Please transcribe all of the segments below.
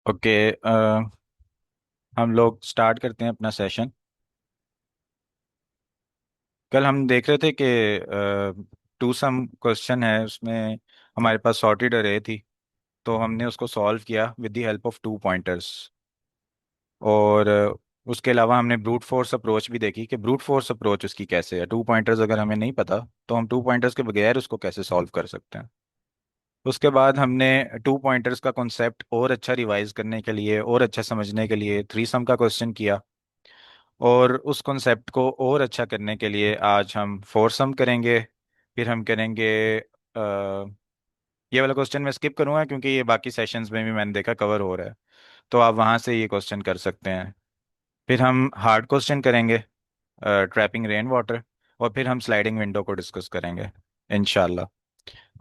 Okay. हम लोग start करते हैं अपना सेशन। कल हम देख रहे थे कि टू सम क्वेश्चन है उसमें, हमारे पास सॉर्टेड अरे थी। तो हमने उसको सॉल्व किया with the help of two pointers. और उसके अलावा हमने ब्रूट फोर्स अप्रोच भी देखी कि ब्रूट फोर्स अप्रोच उसकी कैसे है। टू पॉइंटर्स अगर हमें नहीं पता तो हम टू पॉइंटर्स के बगैर उसको कैसे सॉल्व कर सकते हैं। उसके बाद हमने टू पॉइंटर्स का कॉन्सेप्ट और अच्छा रिवाइज करने के लिए और अच्छा समझने के लिए थ्री सम का क्वेश्चन किया। और उस कॉन्सेप्ट को और अच्छा करने के लिए आज हम फोरसम करेंगे। फिर हम करेंगे ये वाला क्वेश्चन मैं स्किप करूंगा क्योंकि ये बाकी सेशंस में भी मैंने देखा कवर हो रहा है। तो आप वहां से ये क्वेश्चन कर सकते हैं। फिर हम हार्ड क्वेश्चन करेंगे, ट्रैपिंग रेन वाटर। और फिर हम स्लाइडिंग विंडो को डिस्कस करेंगे इनशाला।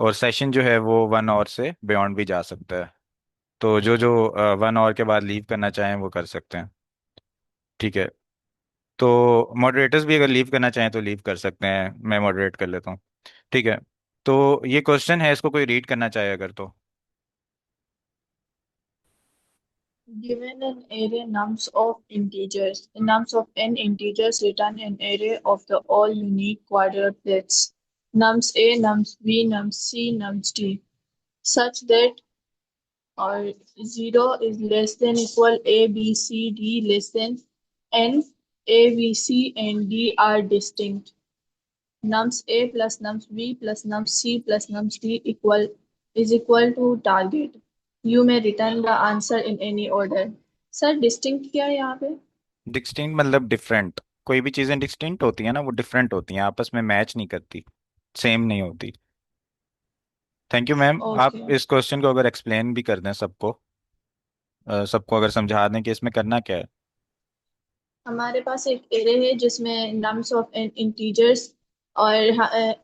और सेशन जो है वो 1 आवर से बियॉन्ड भी जा सकता है। तो जो जो 1 आवर के बाद लीव करना चाहें वो कर सकते हैं। ठीक है। तो मॉडरेटर्स भी अगर लीव करना चाहें तो लीव कर सकते हैं, मैं मॉडरेट कर लेता हूँ। ठीक है। तो ये क्वेश्चन है, इसको कोई रीड करना चाहे अगर तो। Given an array nums of n integers, return an array of the all unique quadruplets nums a, nums b, nums c, nums d, such that or 0 is less than equal a, b, c, d less than n, a, b, c, and d are distinct. Nums a plus nums b plus nums c plus nums d equal to target. You may return the answer in any order. Sir distinct क्या है यहाँ पे? Distinct मतलब different. कोई भी चीज़ें distinct होती हैं ना, वो डिफरेंट होती हैं, आपस में मैच नहीं करती, सेम नहीं होती। Thank you ma'am. आप ओके। इस क्वेश्चन को अगर एक्सप्लेन भी कर दें सबको, सबको अगर समझा दें कि इसमें करना क्या है। हमारे पास एक एरे है जिसमें नम्स ऑफ इंटीजर्स और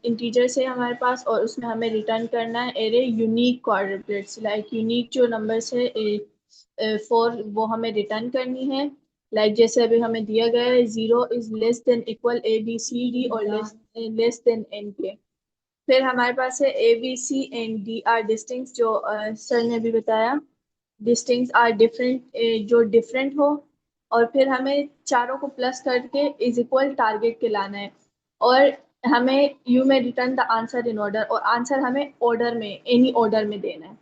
इंटीजर्स है हमारे पास, और उसमें हमें रिटर्न करना है एरे यूनिक क्वाड्रुप्लेट्स, लाइक यूनिक जो नंबर्स है फोर, वो हमें रिटर्न करनी है। लाइक जैसे अभी हमें दिया गया है 0 is less than equal A B C D और लेस देन एन के। फिर हमारे पास है A B C and D are distinct, जो सर ने भी बताया। डिस्टिंक्ट आर डिफरेंट, जो डिफरेंट हो। और फिर हमें चारों को प्लस करके इज इक्वल टारगेट के लाना है। और हमें यू में return the answer in order, और आंसर हमें ऑर्डर में, एनी ऑर्डर में देना है।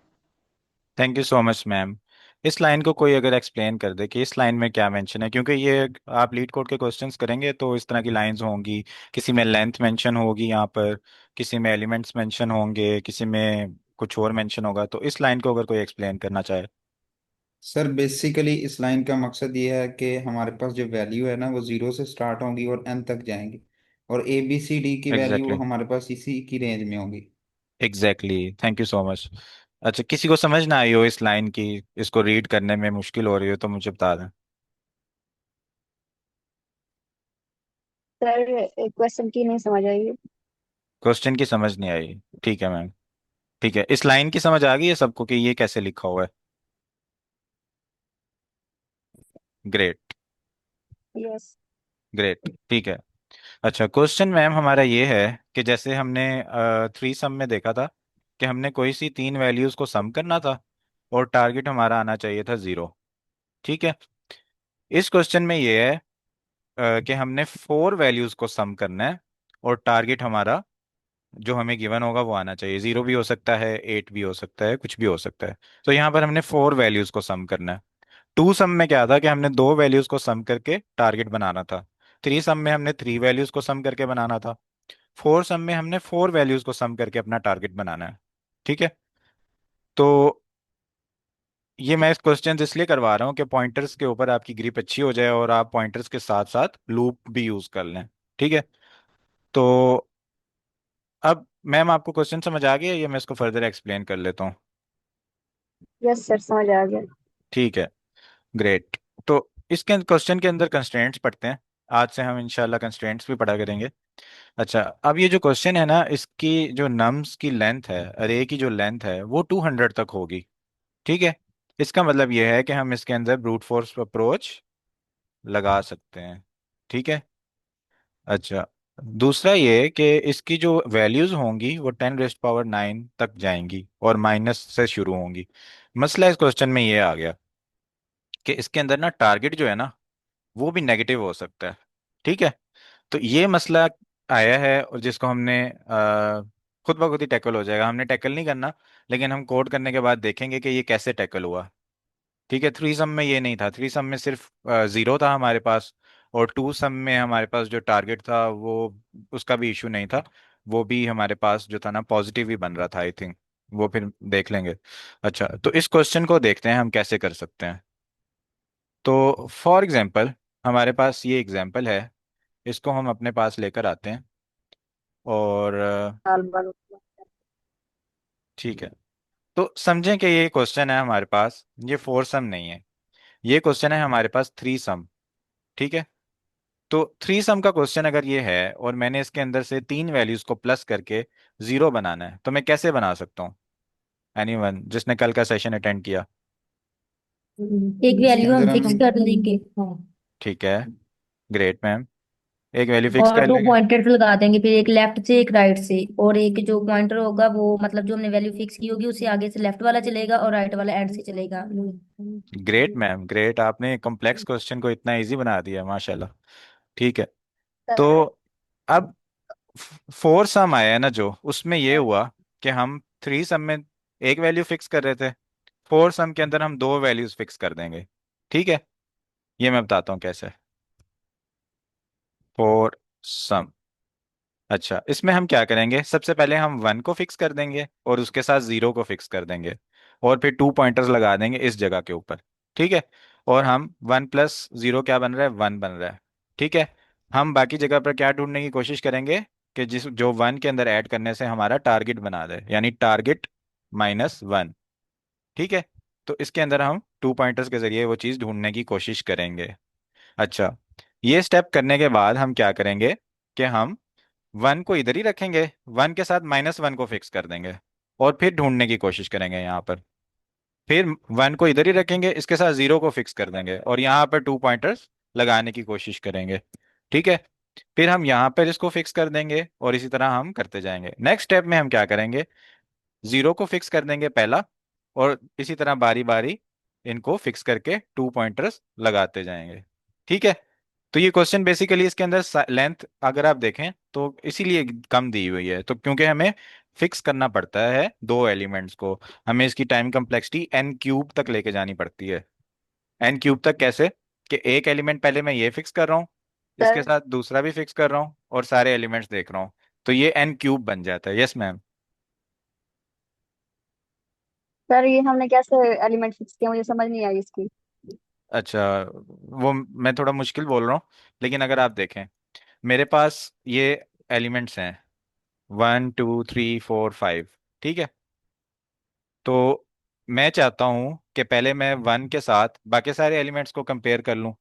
Thank you so much ma'am. इस लाइन को कोई अगर एक्सप्लेन कर दे कि इस लाइन में क्या मेंशन है, क्योंकि ये आप लीड कोड के क्वेश्चंस करेंगे तो इस तरह की लाइंस होंगी। किसी में लेंथ मेंशन होगी यहाँ पर, किसी में एलिमेंट्स मेंशन होंगे, किसी में कुछ और मेंशन होगा। तो इस लाइन को अगर कोई एक्सप्लेन करना चाहे। सर बेसिकली इस लाइन का मकसद ये है कि हमारे पास जो वैल्यू है ना वो जीरो से स्टार्ट होंगी और एन तक जाएंगी। और ए बी सी डी की वैल्यू एग्जैक्टली। हमारे पास इसी की रेंज में होंगी। Exactly, thank you so much. अच्छा, किसी को समझ ना आई हो इस लाइन की, इसको रीड करने में मुश्किल हो रही हो तो मुझे बता दें। सर क्वेश्चन की नहीं समझ आई। क्वेश्चन की समझ नहीं आई, ठीक है मैम। ठीक है, इस लाइन की समझ आ गई है सबको कि ये कैसे लिखा हुआ है। ग्रेट। यस। ग्रेट, ठीक है। अच्छा, क्वेश्चन मैम हमारा ये है कि जैसे हमने थ्री सम में देखा था कि हमने कोई सी तीन वैल्यूज को सम करना था और टारगेट हमारा आना चाहिए था 0। ठीक है। इस क्वेश्चन में ये है कि हमने फोर वैल्यूज को सम करना है और टारगेट हमारा जो हमें गिवन होगा वो आना चाहिए। 0 भी हो सकता है, 8 भी हो सकता है, कुछ भी हो सकता है। तो यहाँ पर हमने फोर वैल्यूज को सम करना है। टू सम में क्या था कि हमने दो वैल्यूज को सम करके टारगेट बनाना था। थ्री सम में हमने थ्री वैल्यूज को सम करके बनाना था। फोर सम में हमने फोर वैल्यूज को सम करके अपना टारगेट बनाना है। ठीक है। तो ये मैं इस क्वेश्चन इसलिए करवा रहा हूँ कि पॉइंटर्स के ऊपर आपकी ग्रिप अच्छी हो जाए और आप पॉइंटर्स के साथ साथ लूप भी यूज कर लें। ठीक है। तो अब मैम आपको क्वेश्चन समझ आ गया, ये मैं इसको फर्दर एक्सप्लेन कर लेता हूँ। यस सर, समझ आ गया। ठीक है। ग्रेट। तो इसके क्वेश्चन के अंदर कंस्ट्रेंट्स पढ़ते हैं। आज से हम इंशाल्लाह कंस्ट्रेंट्स भी पढ़ा करेंगे। अच्छा, अब ये जो क्वेश्चन है ना, इसकी जो नम्स की लेंथ है, अरे की जो लेंथ है वो 200 तक होगी। ठीक है। इसका मतलब ये है कि हम इसके अंदर ब्रूट फोर्स अप्रोच लगा सकते हैं। ठीक है। अच्छा, दूसरा ये कि इसकी जो वैल्यूज होंगी वो 10⁻⁹ तक जाएंगी और माइनस से शुरू होंगी। मसला इस क्वेश्चन में ये आ गया कि इसके अंदर ना टारगेट जो है ना वो भी नेगेटिव हो सकता है। ठीक है। तो ये मसला आया है और जिसको हमने खुद ब खुद ही टैकल हो जाएगा, हमने टैकल नहीं करना, लेकिन हम कोड करने के बाद देखेंगे कि ये कैसे टैकल हुआ। ठीक है। थ्री सम में ये नहीं था, थ्री सम में सिर्फ जीरो था हमारे पास, और टू सम में हमारे पास जो टारगेट था वो, उसका भी इशू नहीं था, वो भी हमारे पास जो था ना पॉजिटिव ही बन रहा था आई थिंक। वो फिर देख लेंगे। अच्छा, तो इस क्वेश्चन को देखते हैं हम कैसे कर सकते हैं। तो फॉर एग्जांपल हमारे पास ये एग्जांपल है, इसको हम अपने पास लेकर आते हैं और साल बाद। ठीक है। तो समझें कि ये क्वेश्चन है हमारे पास, ये फोर सम नहीं है, ये क्वेश्चन है हमारे पास थ्री सम। ठीक है। तो थ्री सम का क्वेश्चन अगर ये है और मैंने इसके अंदर से तीन वैल्यूज को प्लस करके जीरो बनाना है, तो मैं कैसे बना सकता हूँ? एनीवन जिसने कल का सेशन अटेंड किया? एक इसके वैल्यू हम अंदर हम फिक्स कर लेंगे, हाँ। ठीक है, ग्रेट मैम। एक वैल्यू फिक्स और कर दो लेंगे। पॉइंटर लगा देंगे, फिर एक लेफ्ट से एक राइट से, और एक जो पॉइंटर होगा वो मतलब जो हमने वैल्यू फिक्स की होगी उससे आगे से लेफ्ट वाला चलेगा और राइट वाला एंड से चलेगा। ग्रेट मैम, ग्रेट, आपने कॉम्प्लेक्स क्वेश्चन को इतना इजी बना दिया, माशाल्लाह। ठीक है। तो सर अब फोर सम आया है ना जो, उसमें ये हुआ कि हम थ्री सम में एक वैल्यू फिक्स कर रहे थे, फोर सम के अंदर हम दो वैल्यूज फिक्स कर देंगे। ठीक है। ये मैं बताता हूँ कैसे। फोर सम, अच्छा इसमें हम क्या करेंगे, सबसे पहले हम वन को फिक्स कर देंगे और उसके साथ जीरो को फिक्स कर देंगे, और फिर टू पॉइंटर्स लगा देंगे इस जगह के ऊपर। ठीक है। और हम वन प्लस जीरो क्या बन रहा है, वन बन रहा है। ठीक है। हम बाकी जगह पर क्या ढूंढने की कोशिश करेंगे कि जिस जो वन के अंदर ऐड करने से हमारा टारगेट बना दे, यानी टारगेट माइनस वन। ठीक है। तो इसके अंदर हम टू पॉइंटर्स के जरिए वो चीज़ ढूंढने की कोशिश करेंगे। अच्छा, ये स्टेप करने के बाद हम क्या करेंगे कि हम वन को इधर ही रखेंगे, वन के साथ माइनस वन को फिक्स कर देंगे, और फिर ढूंढने की कोशिश करेंगे यहाँ पर। फिर वन को इधर ही रखेंगे, इसके साथ जीरो को फिक्स कर देंगे, और यहाँ पर टू पॉइंटर्स लगाने की कोशिश करेंगे। ठीक है। फिर हम यहाँ पर इसको फिक्स कर देंगे और इसी तरह हम करते जाएंगे। नेक्स्ट स्टेप में हम क्या करेंगे, जीरो को फिक्स कर देंगे पहला, और इसी तरह बारी बारी इनको फिक्स करके टू पॉइंटर्स लगाते जाएंगे। ठीक है। तो ये क्वेश्चन बेसिकली इसके अंदर लेंथ अगर आप देखें तो इसीलिए कम दी हुई है, तो क्योंकि हमें फिक्स करना पड़ता है दो एलिमेंट्स को, हमें इसकी टाइम कम्प्लेक्सिटी एन क्यूब तक लेके जानी पड़ती है। एन क्यूब तक कैसे, कि एक एलिमेंट पहले मैं ये फिक्स कर रहा हूँ, इसके सर साथ दूसरा भी फिक्स कर रहा हूँ, और सारे एलिमेंट्स देख रहा हूँ, तो ये एन क्यूब बन जाता है। Yes ma'am. सर ये हमने कैसे एलिमेंट फिक्स किया, मुझे समझ नहीं आई इसकी। अच्छा, वो मैं थोड़ा मुश्किल बोल रहा हूँ, लेकिन अगर आप देखें मेरे पास ये एलिमेंट्स हैं, one two three four five. ठीक है। तो मैं चाहता हूँ कि पहले मैं वन के साथ बाकी सारे एलिमेंट्स को कंपेयर कर लूँ,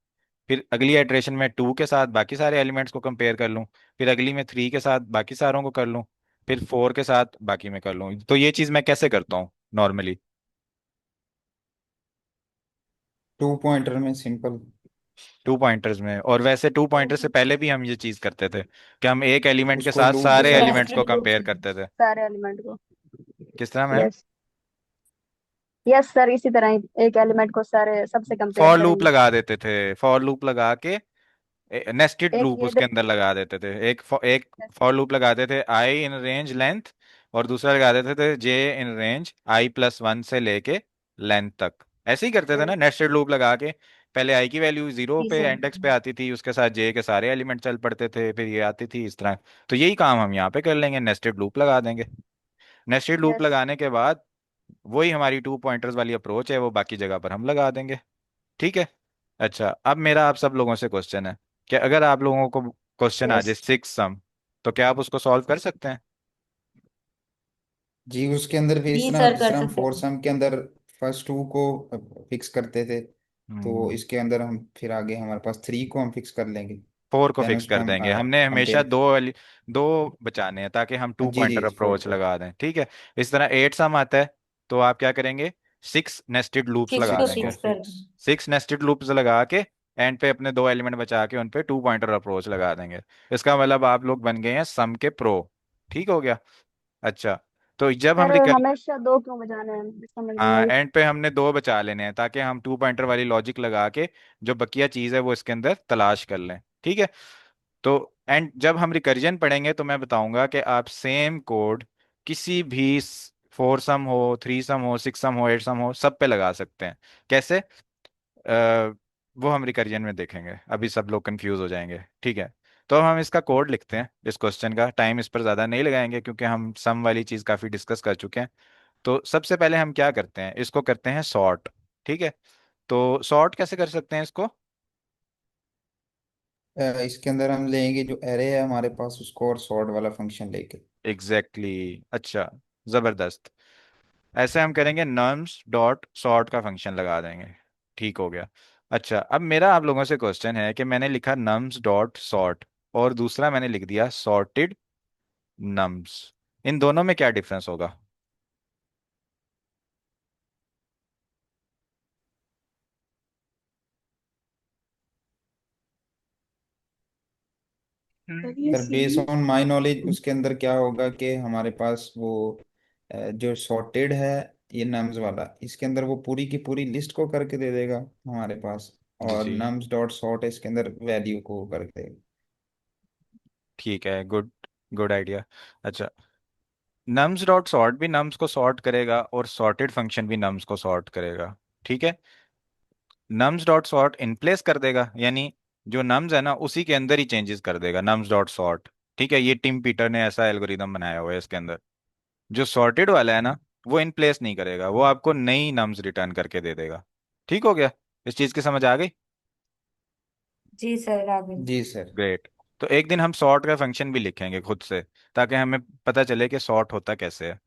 फिर अगली इटरेशन में टू के साथ बाकी सारे एलिमेंट्स को कंपेयर कर लूँ, फिर अगली में थ्री के साथ बाकी सारों को कर लूँ, फिर फोर के साथ बाकी में कर लूँ। तो ये चीज़ मैं कैसे करता हूँ नॉर्मली? टू पॉइंटर में सिंपल। टू पॉइंटर्स में, और वैसे टू पॉइंटर से पहले भी हम ये चीज़ करते थे कि हम एक एलिमेंट के उसको साथ लूप सारे बता एलिमेंट्स देते को हैं। कंपेयर करते थे। सारे एलिमेंट को। किस तरह मैम? यस। यस सर, इसी तरह ही एक एलिमेंट को सारे सबसे कंपेयर फॉर लूप करेंगे। लगा देते थे, फॉर लूप लगा के नेस्टेड एक लूप ये उसके अंदर लगा देते थे। एक फॉर लूप लगाते थे आई इन रेंज लेंथ, और दूसरा लगा देते थे J in range I plus one से लेके लेंथ तक। ऐसे ही करते थे ना नेस्टेड लूप लगा के, पहले आई की वैल्यू जीरो जी पे सर। इंडेक्स पे आती थी, उसके साथ जे के सारे एलिमेंट चल पड़ते थे, फिर ये आती थी इस तरह। तो यही काम हम यहाँ पे कर लेंगे, नेस्टेड लूप लगा देंगे। Nested loop yes. लगाने के बाद वही हमारी टू पॉइंटर्स वाली अप्रोच है, वो बाकी जगह पर हम लगा देंगे। ठीक है। अच्छा, अब मेरा आप सब लोगों से क्वेश्चन है कि अगर आप लोगों को क्वेश्चन आ यस। जाए सिक्स सम, तो क्या आप उसको सॉल्व कर सकते हैं? जी, उसके अंदर भी इस जी तरह सर, जिस कर तरह हम सकते फोर हैं। सम के अंदर फर्स्ट टू को फिक्स करते थे, तो हम्म, इसके अंदर हम फिर आगे हमारे पास थ्री को हम फिक्स कर लेंगे। फोर को देन फिक्स उसको कर हम देंगे, हमने हमेशा कंपेयर। दो बचाने हैं ताकि हम टू जी जी, पॉइंटर फोर अप्रोच फोर। लगा दें। ठीक है। इस तरह एट सम आता है, तो आप क्या करेंगे, सिक्स नेस्टेड लूप्स सिक्स लगा को सिक्स देंगे। को फिक्स कर फिक्स। दें। सिक्स नेस्टेड लूप्स लगा के एंड पे अपने दो एलिमेंट बचा के उन पे टू पॉइंटर अप्रोच लगा देंगे। इसका मतलब आप लोग बन गए हैं सम के प्रो। ठीक हो गया। अच्छा, तो जब हम सर रिकर हमेशा दो क्यों बजाने हैं, समझ नहीं हाँ, आई। एंड पे हमने दो बचा लेने हैं ताकि हम टू पॉइंटर वाली लॉजिक लगा के जो बकिया चीज है वो इसके अंदर तलाश कर लें। ठीक है। तो एंड जब हम रिकर्जन पढ़ेंगे तो मैं बताऊंगा कि आप सेम कोड किसी भी फोर सम हो, थ्री सम हो, सिक्स सम हो, एट सम हो, सब पे लगा सकते हैं। कैसे? वो हम रिकर्जन में देखेंगे, अभी सब लोग कंफ्यूज हो जाएंगे। ठीक है। तो अब हम इसका कोड लिखते हैं, इस क्वेश्चन का टाइम इस पर ज़्यादा नहीं लगाएंगे क्योंकि हम सम वाली चीज़ काफ़ी डिस्कस कर चुके हैं। तो सबसे पहले हम क्या करते हैं, इसको करते हैं सॉर्ट। ठीक है। तो सॉर्ट कैसे कर सकते हैं इसको? इसके अंदर हम लेंगे जो एरे है हमारे पास उसको, और सॉर्ट वाला फंक्शन लेके। Exactly exactly। अच्छा, ज़बरदस्त। ऐसे हम करेंगे, नम्स डॉट सॉर्ट का फंक्शन लगा देंगे। ठीक हो गया। अच्छा, अब मेरा आप लोगों से क्वेश्चन है कि मैंने लिखा नम्स डॉट सॉर्ट और दूसरा मैंने लिख दिया सॉर्टेड नम्स, इन दोनों में क्या डिफरेंस होगा? सर ये sir base same. On my knowledge उसके अंदर क्या होगा कि हमारे पास वो जो सॉर्टेड है, ये नम्स वाला, इसके अंदर वो पूरी की पूरी लिस्ट को करके दे देगा हमारे पास, जी और जी। नम्स डॉट सॉर्ट इसके अंदर वैल्यू को करके देगा। ठीक है, गुड, गुड आइडिया। अच्छा, नम्स डॉट सॉर्ट भी नम्स को सॉर्ट करेगा और सॉर्टेड फंक्शन भी नम्स को सॉर्ट करेगा। ठीक है। Nums dot sort in place कर देगा, यानी जो नम्स है ना उसी के अंदर ही चेंजेस कर देगा नम्स डॉट सॉर्ट। ठीक है, ये टिम पीटर ने ऐसा एल्गोरिदम बनाया हुआ है इसके अंदर। जो सॉर्टेड वाला है ना, वो इन प्लेस नहीं करेगा, वो आपको नई नम्स रिटर्न करके दे देगा। ठीक हो गया? इस चीज की समझ आ गई? जी सर, आ गई। जी सर। ग्रेट। तो एक दिन हम सॉर्ट का फंक्शन भी लिखेंगे खुद से, ताकि हमें पता चले कि सॉर्ट होता कैसे है।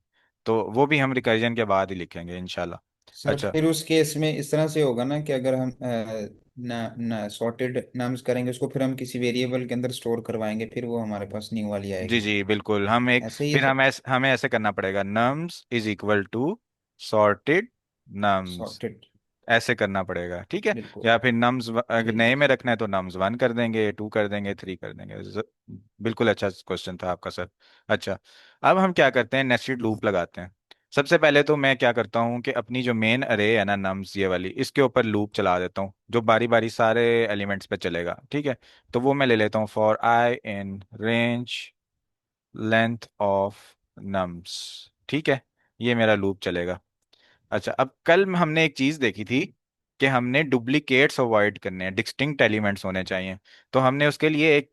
तो वो भी हम रिकर्जन के बाद ही लिखेंगे इंशाल्लाह। सर अच्छा। फिर उस केस में इस तरह से होगा ना कि अगर हम ना सॉर्टेड नम्स करेंगे उसको, फिर हम किसी वेरिएबल के अंदर स्टोर करवाएंगे, फिर वो हमारे पास न्यू वाली जी आएगी। जी बिल्कुल, हम एक ऐसे ही है फिर सर। हमें ऐसे करना पड़ेगा, nums is equal to sorted nums, sorted. ऐसे करना पड़ेगा। ठीक है। बिल्कुल। या फिर नम्स अगर जी नए जी। में रखना है तो नम्स वन कर देंगे, टू कर देंगे, थ्री कर देंगे। बिल्कुल अच्छा क्वेश्चन था आपका सर। अच्छा, अब हम क्या करते हैं, नेस्टेड लूप लगाते हैं। सबसे पहले तो मैं क्या करता हूँ कि अपनी जो मेन अरे है ना नम्स ये वाली, इसके ऊपर लूप चला देता हूँ जो बारी बारी सारे एलिमेंट्स पे चलेगा। ठीक है। तो वो मैं ले लेता हूँ, for I in range length of nums. ठीक है, ये मेरा लूप चलेगा। अच्छा, अब कल में हमने एक चीज देखी थी कि हमने डुप्लीकेट्स अवॉइड करने हैं, डिस्टिंक्ट एलिमेंट्स होने चाहिए। तो हमने उसके लिए एक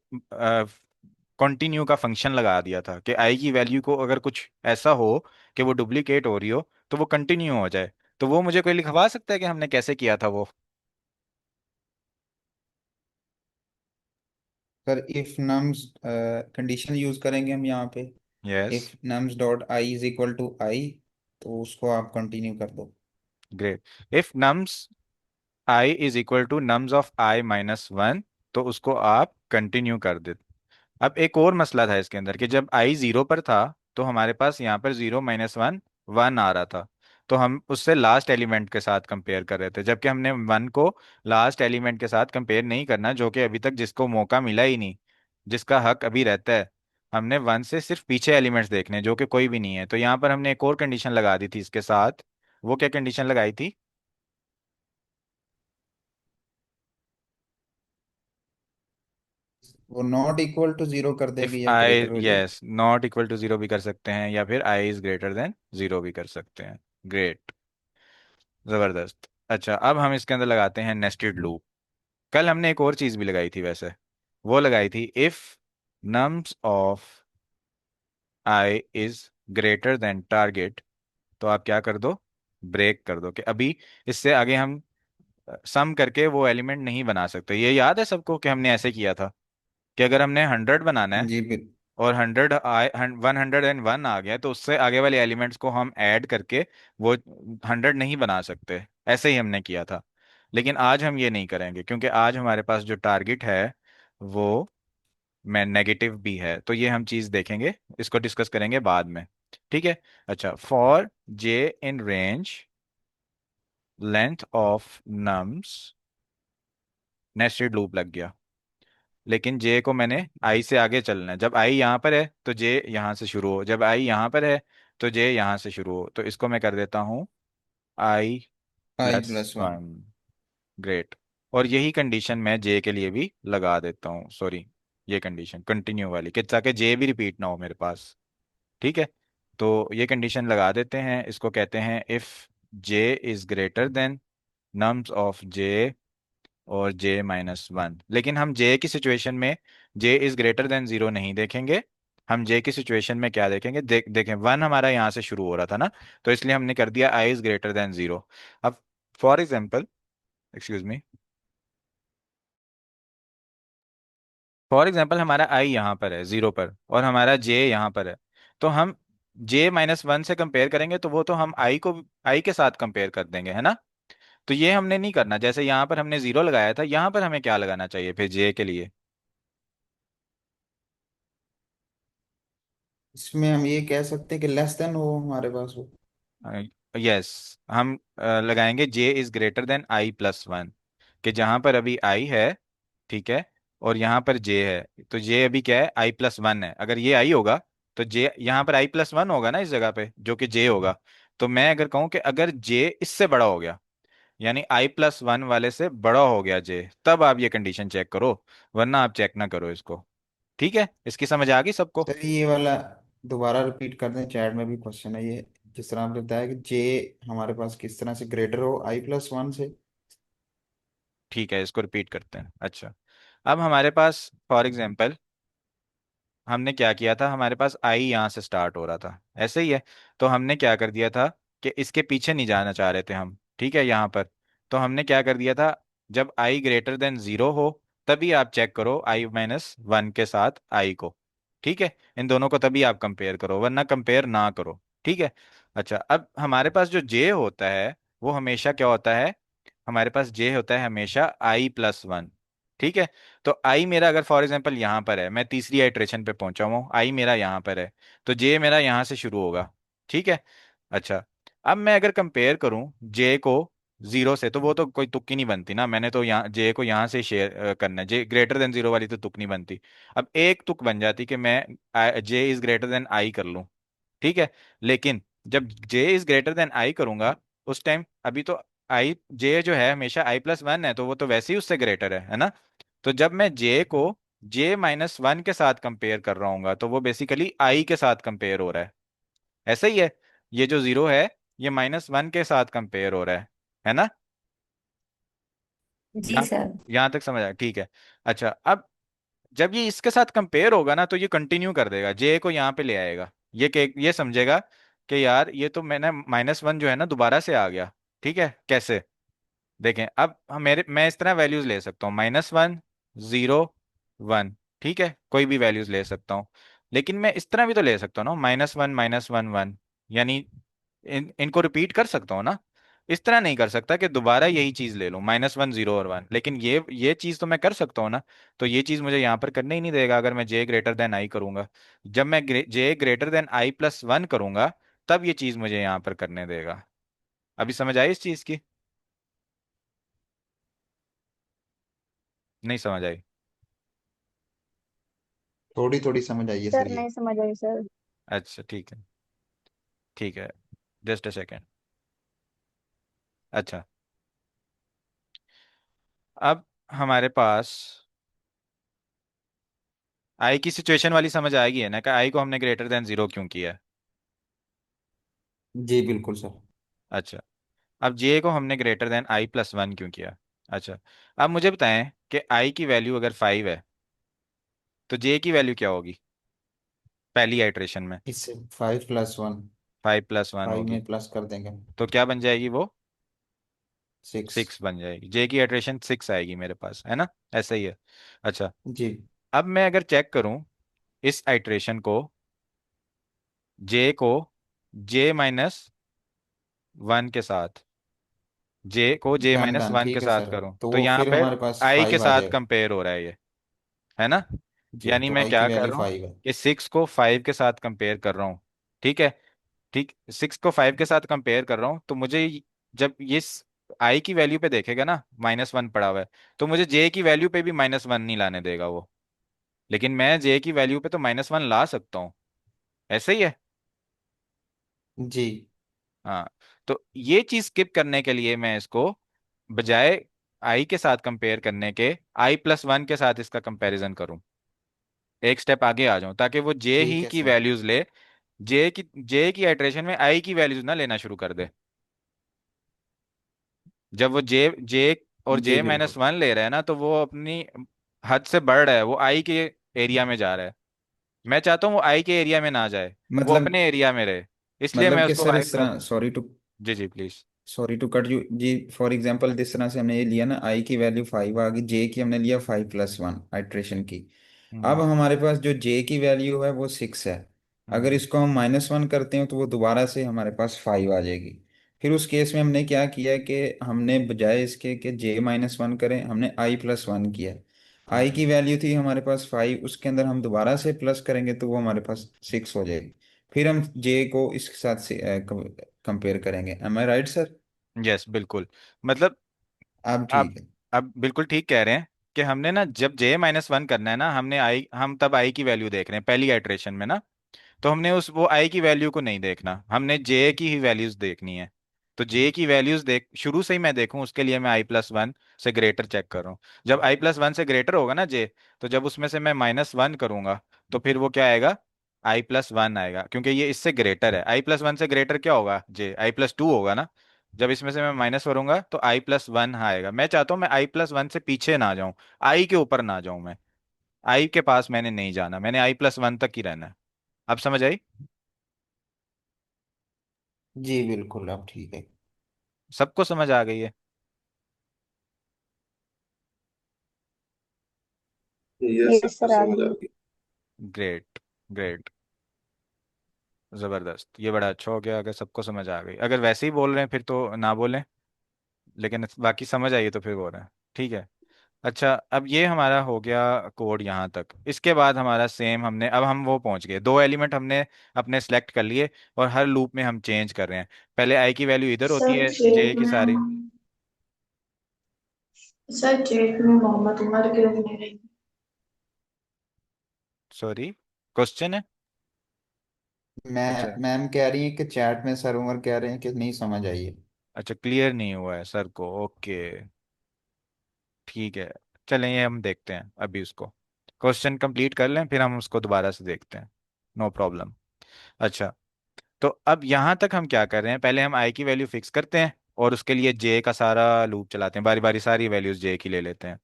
कंटिन्यू का फंक्शन लगा दिया था कि आई की वैल्यू को अगर कुछ ऐसा हो कि वो डुप्लीकेट हो रही हो तो वो कंटिन्यू हो जाए। तो वो मुझे कोई लिखवा सकता है कि हमने कैसे किया था वो? Sir if nums condition use करेंगे हम यहाँ पे। Yes. If nums dot I is equal to I, तो उसको आप कंटिन्यू कर दो। Great. If nums I is equal to nums of I minus one, तो उसको आप कंटिन्यू कर दे। अब एक और मसला था इसके अंदर कि जब आई जीरो पर था तो हमारे पास यहाँ पर जीरो माइनस वन, वन आ रहा था। तो हम उससे लास्ट एलिमेंट के साथ कंपेयर कर रहे थे, जबकि हमने वन को लास्ट एलिमेंट के साथ कंपेयर नहीं करना, जो कि अभी तक जिसको मौका मिला ही नहीं, जिसका हक अभी रहता है। हमने वन से सिर्फ पीछे एलिमेंट्स देखने हैं, जो कि कोई भी नहीं है। तो यहाँ पर हमने एक और कंडीशन लगा दी थी इसके साथ। वो क्या कंडीशन लगाई थी? वो नॉट इक्वल टू जीरो कर इफ देगी या आई, ग्रेटर हो जाएगी। Yes, not equal to zero भी कर सकते हैं या फिर I is greater than zero भी कर सकते हैं। ग्रेट, जबरदस्त। अच्छा, अब हम इसके अंदर लगाते हैं नेस्टेड लूप। कल हमने एक और चीज भी लगाई थी वैसे, वो लगाई थी if nums of I is greater then target, तो आप क्या कर दो, ब्रेक कर दो कि अभी इससे आगे हम सम करके वो एलिमेंट नहीं बना सकते। ये याद है सबको कि हमने ऐसे किया था कि अगर हमने हंड्रेड बनाना है जी और हंड्रेड आए, वन हंड्रेड एंड वन आ गया, तो उससे आगे वाले एलिमेंट्स को हम ऐड करके वो हंड्रेड नहीं बना सकते। ऐसे ही हमने किया था। लेकिन आज हम ये नहीं करेंगे क्योंकि आज हमारे पास जो टारगेट है वो मैं नेगेटिव भी है, तो ये हम चीज देखेंगे, इसको डिस्कस करेंगे बाद में। ठीक है। अच्छा, for J in range length of nums, nested loop लग गया। लेकिन जे को मैंने आई से आगे चलना है। जब आई यहाँ पर है तो जे यहाँ से शुरू हो, जब आई यहाँ पर है तो जे यहाँ से शुरू हो। तो इसको मैं कर देता हूँ I I plus plus one. One. Great. और यही कंडीशन मैं जे के लिए भी लगा देता हूँ, सॉरी, ये कंडीशन कंटिन्यू वाली, कि ताकि जे भी रिपीट ना हो मेरे पास। ठीक है, तो ये कंडीशन लगा देते हैं। इसको कहते हैं if J is greater than nums of J और जे माइनस वन। लेकिन हम जे की सिचुएशन में जे इज ग्रेटर देन जीरो नहीं देखेंगे। हम जे की सिचुएशन में क्या देखेंगे, देखें वन हमारा यहाँ से शुरू हो रहा था ना, तो इसलिए हमने कर दिया आई इज ग्रेटर देन जीरो। अब for example, excuse me, for example हमारा आई यहाँ पर है जीरो पर और हमारा जे यहाँ पर है। तो हम जे माइनस वन से कंपेयर करेंगे तो वो तो हम आई को आई के साथ कंपेयर कर देंगे, है ना। तो ये हमने नहीं करना। जैसे यहाँ पर हमने जीरो लगाया था, यहाँ पर हमें क्या लगाना चाहिए फिर जे के लिए। इसमें हम ये कह सकते हैं कि लेस देन हो हमारे पास वो। यस, हम लगाएंगे J is greater than I plus one, कि जहां पर अभी आई है, ठीक है, और यहाँ पर जे है, तो जे अभी क्या है, आई प्लस वन है। अगर ये आई होगा तो जे यहाँ पर आई प्लस वन होगा ना इस जगह पे, जो कि जे होगा। तो मैं अगर कहूँ कि अगर जे इससे बड़ा हो गया, यानी आई प्लस वन वाले से बड़ा हो गया जे, तब आप ये कंडीशन चेक करो, वरना आप चेक ना करो इसको। ठीक है, इसकी समझ आ गई सबको। सर ये वाला दोबारा रिपीट कर दें, चैट में भी क्वेश्चन है ये। जिस तरह आपने बताया कि जे हमारे पास किस तरह से ग्रेटर हो आई प्लस वन से। ठीक है, इसको रिपीट करते हैं। अच्छा, अब हमारे पास फॉर एग्जाम्पल हमने क्या किया था, हमारे पास आई यहाँ से स्टार्ट हो रहा था, ऐसे ही है। तो हमने क्या कर दिया था कि इसके पीछे नहीं जाना चाह रहे थे हम, ठीक है, यहाँ पर। तो हमने क्या कर दिया था, जब आई ग्रेटर देन जीरो हो तभी आप चेक करो आई माइनस वन के साथ आई को। ठीक है, इन दोनों को तभी आप कंपेयर करो, वरना कंपेयर ना करो। ठीक है। अच्छा, अब हमारे पास जो जे होता है वो हमेशा क्या होता है, हमारे पास जे होता है हमेशा आई प्लस वन। ठीक है। तो आई मेरा अगर फॉर एग्जांपल यहाँ पर है, मैं तीसरी आइट्रेशन पे पहुंचा हुआ हूँ, आई मेरा यहाँ पर है, तो जे मेरा यहाँ से शुरू होगा। ठीक है। अच्छा, अब मैं अगर कंपेयर करूं जे को जीरो से, तो वो तो कोई तुक्की नहीं बनती ना, मैंने तो यहाँ जे को यहाँ से शेयर करना है, जे ग्रेटर देन जीरो वाली तो तुक नहीं बनती। अब एक तुक बन जाती कि मैं जे इज ग्रेटर देन आई कर लूं। ठीक है। लेकिन जब जे इज ग्रेटर देन आई करूंगा, उस टाइम अभी तो आई जे जो है हमेशा आई प्लस वन है, तो वो तो वैसे ही उससे ग्रेटर है ना। तो जब मैं जे को जे माइनस वन के साथ कंपेयर कर रहा हूँ तो वो बेसिकली आई के साथ कंपेयर हो रहा है। ऐसा ही है, ये जो जीरो है ये माइनस वन के साथ कंपेयर हो रहा है ना। जी यहाँ सर। यहाँ तक समझ आया, ठीक है। अच्छा, अब जब ये इसके साथ कंपेयर होगा ना, तो ये कंटिन्यू कर देगा, जे को यहाँ पे ले आएगा। ये समझेगा कि यार ये तो मैंने माइनस वन जो है ना दोबारा से आ गया। ठीक है, कैसे, देखें। अब मैं इस तरह वैल्यूज ले सकता हूँ, माइनस वन, जीरो, वन। ठीक है, कोई भी वैल्यूज ले सकता हूँ। लेकिन मैं इस तरह भी तो ले सकता हूँ ना, माइनस वन वन, यानी इनको रिपीट कर सकता हूँ ना। इस तरह नहीं कर सकता कि दोबारा यही चीज ले लूं, माइनस वन जीरो और वन, लेकिन ये चीज तो मैं कर सकता हूँ ना। तो ये चीज मुझे यहाँ पर करने ही नहीं देगा अगर मैं जे ग्रेटर देन आई करूंगा। जब मैं J greater than I plus one करूंगा, तब ये चीज मुझे यहाँ पर करने देगा। अभी समझ आई इस चीज की, नहीं समझ आई? थोड़ी थोड़ी समझ आई है सर सर ये। नहीं समझ आई सर। अच्छा, ठीक है, ठीक है, जस्ट अ सेकेंड। अच्छा, अब हमारे पास आई की सिचुएशन वाली समझ आएगी है ना, कि आई को हमने ग्रेटर देन जीरो क्यों किया है। जी बिल्कुल सर। अच्छा, अब जे को हमने greater than I plus one क्यों किया। अच्छा, अब मुझे बताएं कि आई की वैल्यू अगर फाइव है तो जे की वैल्यू क्या होगी पहली आइट्रेशन में। इससे five plus one. Five plus one five होगी, में प्लस कर देंगे। तो क्या बन जाएगी वो, सिक्स। सिक्स बन जाएगी। जे की आइट्रेशन सिक्स आएगी मेरे पास, है ना। ऐसा ही है। अच्छा, जी। अब मैं अगर चेक करूं इस आइट्रेशन को, जे को जे माइनस वन के साथ, जे को जे डन माइनस डन वन के ठीक है साथ सर। करूं, तो तो वो यहाँ फिर पे हमारे पास आई के फाइव आ साथ जाएगा। कंपेयर हो रहा है ये, है ना। जी यानी तो मैं आई की क्या कर वैल्यू रहा हूँ फाइव है। कि सिक्स को फाइव के साथ कंपेयर कर रहा हूँ। ठीक है, ठीक, सिक्स को फाइव के साथ कंपेयर कर रहा हूँ, तो मुझे जब ये आई की वैल्यू पे देखेगा ना माइनस वन पड़ा हुआ है, तो मुझे जे की वैल्यू पे भी माइनस वन नहीं लाने देगा वो। लेकिन मैं जे की वैल्यू पे तो -1 ला सकता हूँ, ऐसे ही है। जी। हाँ, तो ये चीज स्किप करने के लिए मैं इसको बजाय आई के साथ कंपेयर करने के i+1 के साथ इसका कंपैरिजन करूं, एक स्टेप आगे आ जाऊं, ताकि वो जे ठीक ही है की सर। वैल्यूज ले, जे की आइट्रेशन में आई की वैल्यूज ना लेना शुरू कर दे। जब वो जे जे और जी J- बिल्कुल। 1 ले रहा है ना, तो वो अपनी हद से बढ़ रहा है, वो आई के एरिया में जा रहा है। मैं चाहता हूँ वो आई के एरिया में ना जाए, वो मतलब अपने एरिया में रहे, इसलिए मैं मतलब कि उसको सर आई इस प्लस। तरह जी जी please. Sorry to cut you जी। फॉर एग्जांपल जिस तरह से हमने ये लिया ना, आई की वैल्यू 5 आ गई, जे की हमने लिया 5+1 आइट्रेशन की। अब हम्म हमारे पास जो जे की वैल्यू है वो 6 है। अगर हम्म इसको हम -1 करते हैं तो वो दोबारा से हमारे पास 5 आ जाएगी। फिर उस केस में हमने क्या किया कि हमने बजाय इसके कि J-1 करें, हमने I+1 किया। आई हम्म। की वैल्यू थी हमारे पास 5, उसके अंदर हम दोबारा से प्लस करेंगे तो वो हमारे पास 6 हो जाएगी। फिर हम जे को इसके साथ से कंपेयर करेंगे। एम आई राइट सर? यस बिल्कुल। मतलब अब आप ठीक है। अब बिल्कुल ठीक कह रहे हैं कि हमने ना जब J-1 करना है ना, हम तब आई की वैल्यू देख रहे हैं पहली आइट्रेशन में ना, तो हमने उस वो आई की वैल्यू को नहीं देखना, हमने जे की ही वैल्यूज देखनी है। तो जे की वैल्यूज देख शुरू से ही मैं देखूं, उसके लिए मैं I+1 से ग्रेटर चेक कर रहा हूँ। जब I+1 से ग्रेटर होगा ना जे, तो जब उसमें से मैं -1 करूंगा, तो फिर वो क्या आएगा, I+1 आएगा, क्योंकि ये इससे ग्रेटर है। I+1 से ग्रेटर क्या होगा, जे I+2 होगा ना। जब इसमें से मैं माइनस करूंगा तो I+1 आएगा। मैं चाहता हूँ मैं I+1 से पीछे ना जाऊं, आई के ऊपर ना जाऊं मैं, आई के पास मैंने नहीं जाना, मैंने I+1 तक ही रहना है। अब समझ आई? जी बिल्कुल, अब ठीक है। सबको समझ आ गई है? ये यस सबको सर, आ समझ आ गई। गई। ग्रेट ग्रेट, जबरदस्त, ये बड़ा अच्छा हो गया अगर सबको समझ आ गई। अगर वैसे ही बोल रहे हैं फिर तो ना बोलें, लेकिन बाकी समझ आई तो फिर बोल रहे हैं, ठीक है। अच्छा, अब ये हमारा हो गया कोड यहाँ तक। इसके बाद हमारा सेम हमने, अब हम वो पहुंच गए, दो एलिमेंट हमने अपने सेलेक्ट कर लिए, और हर लूप में हम चेंज कर रहे हैं। पहले आई की वैल्यू इधर होती सर है जे चेक की में सारी। सर चेक में मोहम्मद उमर के नहीं। सॉरी, क्वेश्चन है? अच्छा मैं मैम कह रही है कि चैट में सर उमर कह रहे हैं कि नहीं समझ आई है। अच्छा, क्लियर नहीं हुआ है सर को, ओके, ठीक है। चलें, ये हम देखते हैं अभी उसको, क्वेश्चन कंप्लीट कर लें फिर हम उसको दोबारा से देखते हैं, नो प्रॉब्लम। अच्छा, तो अब यहाँ तक हम क्या कर रहे हैं, पहले हम आई की वैल्यू फिक्स करते हैं, और उसके लिए जे का सारा लूप चलाते हैं, बारी बारी सारी वैल्यूज जे की ले लेते हैं।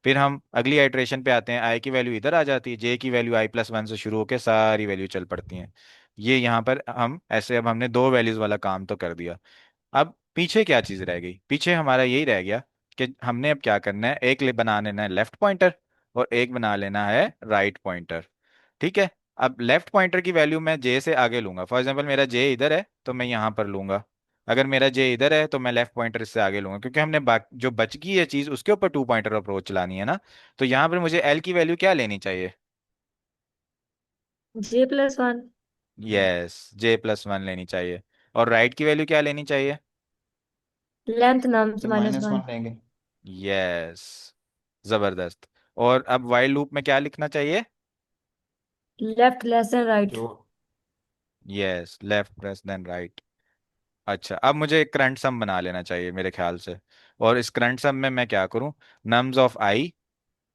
फिर हम अगली आइट्रेशन पे आते हैं, आई की वैल्यू इधर आ जाती है, जे की वैल्यू I+1 से शुरू होकर सारी वैल्यू चल पड़ती हैं। ये यहाँ पर हम ऐसे, अब हमने दो वैल्यूज वाला काम तो कर दिया। अब पीछे क्या चीज रह गई, पीछे हमारा यही रह गया कि हमने अब क्या करना है, एक बना लेना है लेफ्ट पॉइंटर, और एक बना लेना है राइट पॉइंटर। ठीक है। अब लेफ्ट पॉइंटर की वैल्यू मैं जे से आगे लूंगा, फॉर एग्जांपल मेरा जे इधर है तो मैं यहाँ पर लूंगा। अगर मेरा जे इधर है तो मैं लेफ्ट पॉइंटर इससे आगे लूंगा, क्योंकि हमने जो बच गई है चीज उसके ऊपर 2 पॉइंटर अप्रोच चलानी है ना। तो यहाँ पर मुझे एल की वैल्यू क्या लेनी चाहिए? J+1। यस, J+1 लेनी चाहिए। और राइट की वैल्यू क्या लेनी चाहिए? लेंथ नम्स तो माइनस -1 वन लेंगे। यस, जबरदस्त। और अब वाइल लूप में क्या लिखना चाहिए? Left less than right. जो yes, left plus than right. अच्छा, अब मुझे एक करंट सम बना लेना चाहिए मेरे ख्याल से। और इस करंट सम में मैं क्या करूं, nums of I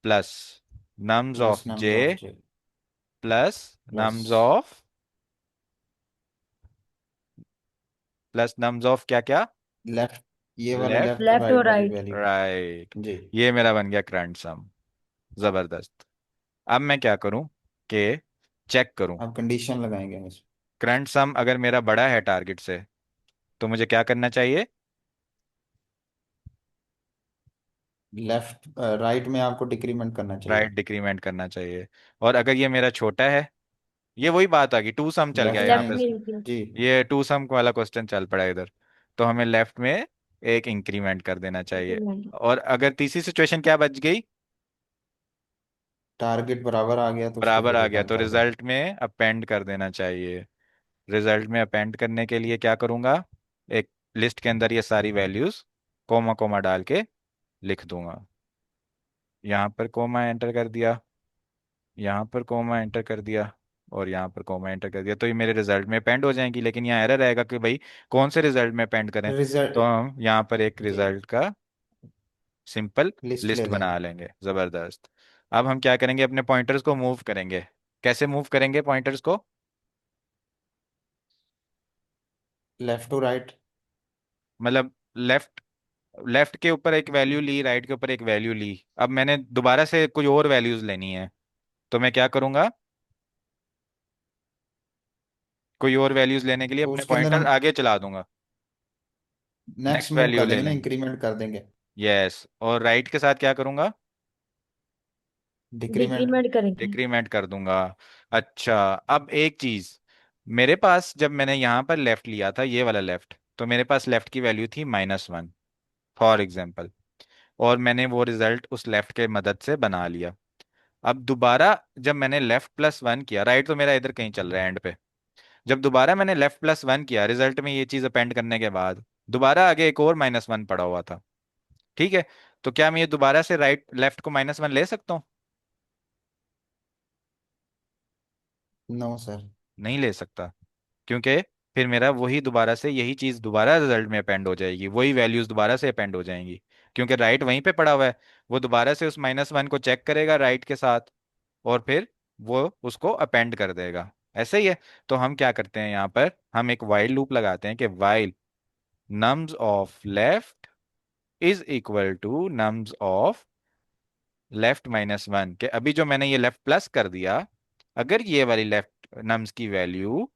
plus nums plus of nums J of J plus plus nums of nums of क्या क्या, लेफ्ट, ये वाला लेफ्ट लेफ्ट और लेफ्ट और राइट वाली राइट। वैल्यू। राइट। जी। ये मेरा बन गया करंट सम, जबरदस्त। अब मैं क्या करूं कि चेक करूं, अब कंडीशन लगाएंगे हम इसमें। करंट सम अगर मेरा बड़ा है टारगेट से, तो मुझे क्या करना चाहिए? लेफ्ट राइट में आपको डिक्रीमेंट करना चाहिए। राइट डिक्रीमेंट करना चाहिए। और अगर ये मेरा छोटा है, ये वही बात आ गई, टू सम चल गया लेफ्ट यहाँ में लेफ्ट पे, में इंक्रीज। जी। ये टू सम वाला क्वेश्चन चल पड़ा इधर। तो हमें लेफ्ट में एक इंक्रीमेंट कर देना चाहिए। इंक्रीमेंट। और अगर तीसरी सिचुएशन क्या बच गई, टारगेट बराबर आ गया तो उसकी बराबर आ जगह गया, कम तो कर दो। रिजल्ट में अपेंड कर देना चाहिए। रिजल्ट में अपेंड करने के लिए क्या करूंगा, एक लिस्ट के अंदर ये सारी वैल्यूज कोमा कोमा डाल के लिख दूंगा। यहाँ पर कोमा एंटर कर दिया, यहाँ पर कोमा एंटर कर दिया और यहाँ पर कोमा एंटर कर दिया, तो ये मेरे रिजल्ट में अपेंड हो जाएंगी, लेकिन यहाँ एरर आएगा कि भाई कौन से रिजल्ट में अपेंड करें। तो रिजल्ट। हम यहाँ पर एक जी, रिजल्ट का सिंपल लिस्ट ले लिस्ट बना लेंगे। लेंगे। जबरदस्त। अब हम क्या करेंगे, अपने पॉइंटर्स को मूव करेंगे। कैसे मूव करेंगे पॉइंटर्स को? Left to right. मतलब लेफ्ट, लेफ्ट के ऊपर एक वैल्यू ली, राइट के ऊपर एक वैल्यू ली। अब मैंने दोबारा से कोई और वैल्यूज लेनी है, तो मैं क्या करूंगा, कोई और वैल्यूज लेने के लिए तो अपने उसके अंदर पॉइंटर हम आगे चला दूंगा। नेक्स्ट नेक्स्ट मूव वैल्यू कर ले देंगे ना, लेंगे। इंक्रीमेंट कर देंगे। यस, और राइट के साथ क्या करूंगा, डिक्रीमेंट। डिक्रीमेंट करेंगे। डिक्रीमेंट कर दूंगा। अच्छा, अब एक चीज, मेरे पास जब मैंने यहाँ पर लेफ्ट लिया था, ये वाला लेफ्ट, तो मेरे पास लेफ्ट की वैल्यू थी -1 फॉर एग्जाम्पल, और मैंने वो रिजल्ट उस लेफ्ट के मदद से बना लिया। अब दोबारा जब मैंने लेफ्ट +1 किया, राइट तो मेरा इधर कहीं चल रहा है एंड पे, जब दोबारा मैंने लेफ्ट +1 किया रिजल्ट में ये चीज अपेंड करने के बाद, दोबारा आगे एक और -1 पड़ा हुआ था। ठीक है, तो क्या मैं ये दोबारा से राइट लेफ्ट को -1 ले सकता हूँ? No sir. नहीं ले सकता, क्योंकि फिर मेरा वही दोबारा से यही चीज दोबारा रिजल्ट में अपेंड हो जाएगी, वही वैल्यूज दोबारा से अपेंड हो जाएंगी, क्योंकि राइट वहीं पे पड़ा हुआ है। वो दोबारा से उस -1 को चेक करेगा राइट के साथ, और फिर वो उसको अपेंड कर देगा। ऐसे ही है। तो हम क्या करते हैं, यहाँ पर हम एक वाइल लूप लगाते हैं कि while nums of left is equal to nums of left -1, के अभी जो मैंने ये लेफ्ट प्लस कर दिया, अगर ये वाली लेफ्ट नम्स की वैल्यू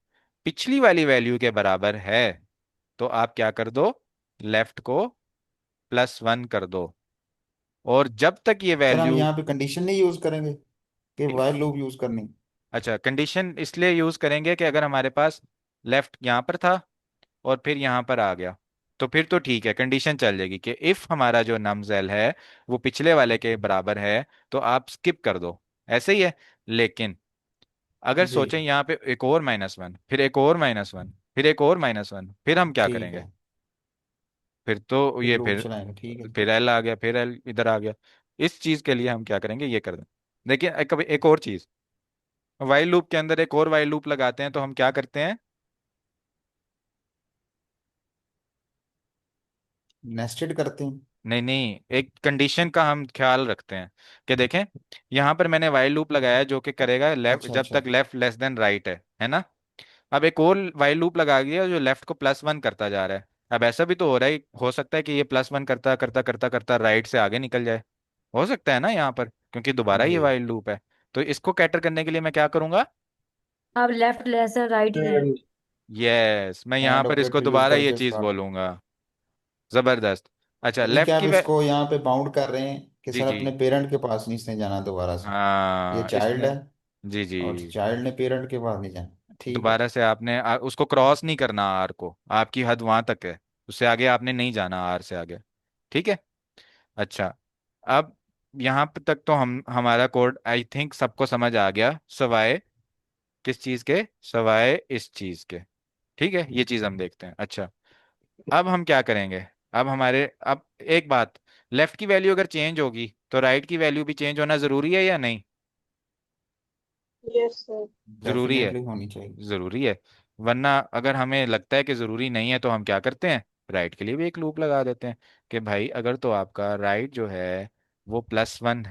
पिछली वाली वैल्यू के बराबर है, तो आप क्या कर दो, लेफ्ट को +1 कर दो। और जब तक ये सर हम वैल्यू, यहाँ पे कंडीशन नहीं यूज करेंगे कि वाइल लूप यूज करनी? अच्छा कंडीशन इसलिए यूज करेंगे कि अगर हमारे पास लेफ्ट यहाँ पर था और फिर यहाँ पर आ गया, तो फिर तो ठीक है, कंडीशन चल जाएगी कि इफ हमारा जो नमजेल है वो पिछले वाले के बराबर है, तो आप स्किप कर दो। ऐसे ही है। लेकिन अगर जी, सोचें यहाँ पे एक और -1, फिर एक और -1, फिर एक और -1, फिर हम क्या ठीक करेंगे? है। फिर तो फिर ये लूप फिर चलाएंगे, ठीक है। फिर एल आ गया, फिर एल इधर आ गया। इस चीज के लिए हम क्या करेंगे, ये कर दें। देखिए कभी एक और चीज, वाइल लूप के अंदर एक और वाइल लूप लगाते हैं, तो हम क्या करते हैं, नेस्टेड करते हैं। नहीं नहीं, एक कंडीशन का हम ख्याल रखते हैं कि देखें, यहाँ पर मैंने वाइल लूप लगाया जो कि करेगा लेफ्ट अच्छा जब अच्छा। तक लेफ्ट लेस देन राइट है ना। अब एक और वाइल लूप लगा दिया जो लेफ्ट को +1 करता जा रहा है। अब ऐसा भी तो हो रहा है, हो सकता है कि ये +1 करता करता करता करता राइट से आगे निकल जाए, हो सकता है ना यहाँ पर, क्योंकि दोबारा ये जी, वाइल लूप है। तो इसको कैटर करने के लिए मैं क्या करूंगा, अब लेफ्ट लेस राइट है। यस, मैं यहाँ एंड पर इसको ऑपरेटर यूज दोबारा ये करके चीज स्टार्ट। बोलूंगा। जबरदस्त। अच्छा यानी कि लेफ्ट आप की वे, इसको यहाँ पे बाउंड कर रहे हैं कि जी सर जी, अपने पेरेंट के पास नहीं जाना दोबारा से। ये हाँ चाइल्ड इसमें, है जी जी, और चाइल्ड ने पेरेंट के पास नहीं जाना, ठीक है। दोबारा से आपने उसको क्रॉस नहीं करना, आर को, आपकी हद वहां तक है, उससे आगे आपने नहीं जाना आर से आगे। ठीक है। अच्छा, अब यहाँ पे तक तो हम हमारा कोड आई थिंक सबको समझ आ गया, सवाए किस चीज के, सवाए इस चीज के। ठीक है, ये चीज हम देखते हैं। अच्छा, अब हम क्या करेंगे, अब एक बात, लेफ्ट की वैल्यू अगर चेंज होगी तो राइट की वैल्यू भी चेंज होना जरूरी है या नहीं? Yes sir. जरूरी है, डेफिनेटली होनी चाहिए। जरूरी है। वरना अगर हमें लगता है कि जरूरी नहीं है, तो हम क्या करते हैं, राइट के लिए भी एक लूप लगा देते हैं कि भाई अगर तो आपका राइट जो है वो +1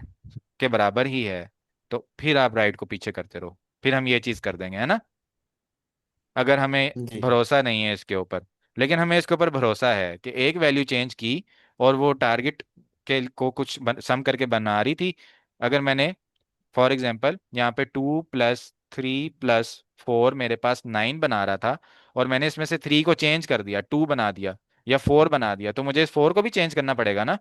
के बराबर ही है, तो फिर आप राइट को पीछे करते रहो, फिर हम ये चीज कर देंगे, है ना। अगर हमें जी भरोसा नहीं है इसके ऊपर, लेकिन हमें इसके ऊपर भरोसा है कि एक वैल्यू चेंज की और वो टारगेट के को कुछ सम करके बना रही थी। अगर मैंने फॉर एग्जाम्पल यहाँ पे 2 + 3 + 4 मेरे पास 9 बना रहा था, और मैंने इसमें से 3 को चेंज कर दिया, 2 बना दिया या 4 बना दिया, तो मुझे इस 4 को भी चेंज करना पड़ेगा ना।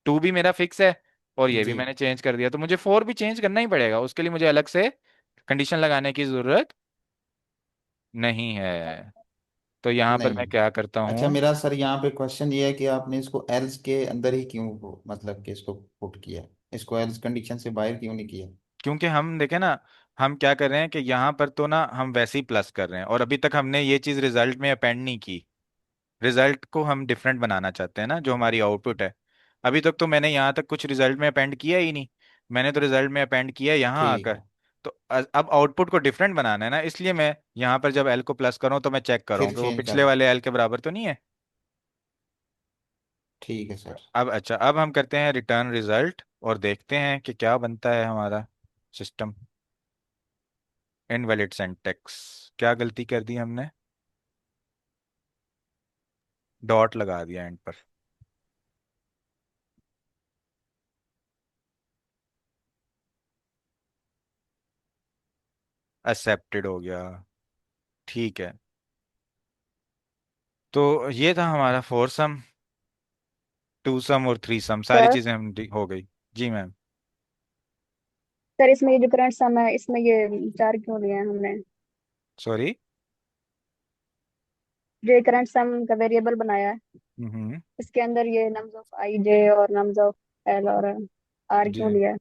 2 भी मेरा फिक्स है और ये भी जी। मैंने चेंज कर दिया, तो मुझे 4 भी चेंज करना ही पड़ेगा, उसके लिए मुझे अलग से कंडीशन लगाने की जरूरत नहीं है। तो यहाँ पर मैं नहीं। क्या करता अच्छा हूँ, मेरा सर यहाँ पे क्वेश्चन ये है कि आपने इसको एल्स के अंदर ही क्यों मतलब कि इसको पुट किया, इसको एल्स कंडीशन से बाहर क्यों नहीं किया? क्योंकि हम देखें ना, हम क्या कर रहे हैं कि यहाँ पर तो ना हम वैसे ही प्लस कर रहे हैं, और अभी तक हमने ये चीज़ रिजल्ट में अपेंड नहीं की। रिजल्ट को हम डिफरेंट बनाना चाहते हैं ना, जो हमारी आउटपुट है। अभी तक तो मैंने यहाँ तक कुछ रिजल्ट में अपेंड किया ही नहीं, मैंने तो रिजल्ट में अपेंड किया यहाँ ठीक आकर। है। तो अब आउटपुट को डिफरेंट बनाना है ना, इसलिए मैं यहाँ पर जब एल को प्लस करूँ तो मैं चेक कर रहा हूँ फिर कि वो चेंज पिछले कर। वाले एल के बराबर तो नहीं है। ठीक है सर। अब अच्छा, अब हम करते हैं रिटर्न रिजल्ट और देखते हैं कि क्या बनता है हमारा सिस्टम। इनवैलिड सिंटैक्स, क्या गलती कर दी हमने, डॉट लगा दिया एंड पर। एक्सेप्टेड हो गया, ठीक है। तो ये था हमारा फोर सम, टू सम और थ्री सम, सारी सर चीजें हम हो गई। जी मैम। सर इसमें ये जो करंट सम है इसमें ये चार क्यों लिए हैं हमने? सॉरी। जो ये करंट सम का वेरिएबल बनाया है हम्म। इसके अंदर ये नम्स ऑफ आई जे और नम्स ऑफ एल और आर जी, क्यों लिया है?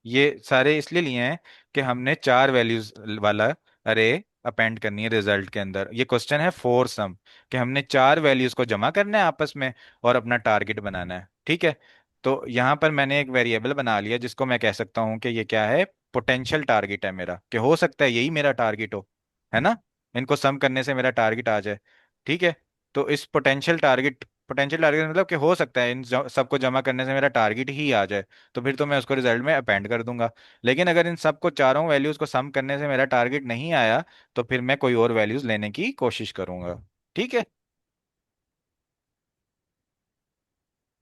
ये सारे इसलिए लिए हैं कि हमने चार वैल्यूज वाला अरे अपेंड करनी है रिजल्ट के अंदर। ये क्वेश्चन है फोर सम, कि हमने चार वैल्यूज को जमा करना है आपस में और अपना टारगेट बनाना है, ठीक है। तो यहाँ पर मैंने एक वेरिएबल बना लिया जिसको मैं कह सकता हूँ कि ये क्या है, पोटेंशियल टारगेट है मेरा, कि हो सकता है यही मेरा टारगेट हो, है ना, इनको सम करने से मेरा टारगेट आ जाए, ठीक है। तो इस पोटेंशियल टारगेट मतलब कि हो सकता है इन सबको जमा करने से मेरा टारगेट ही आ जाए, तो फिर तो मैं उसको रिजल्ट में अपेंड कर दूंगा। लेकिन अगर इन सबको चारों वैल्यूज को सम करने से मेरा टारगेट नहीं आया, तो फिर मैं कोई और वैल्यूज लेने की कोशिश करूंगा, ठीक है।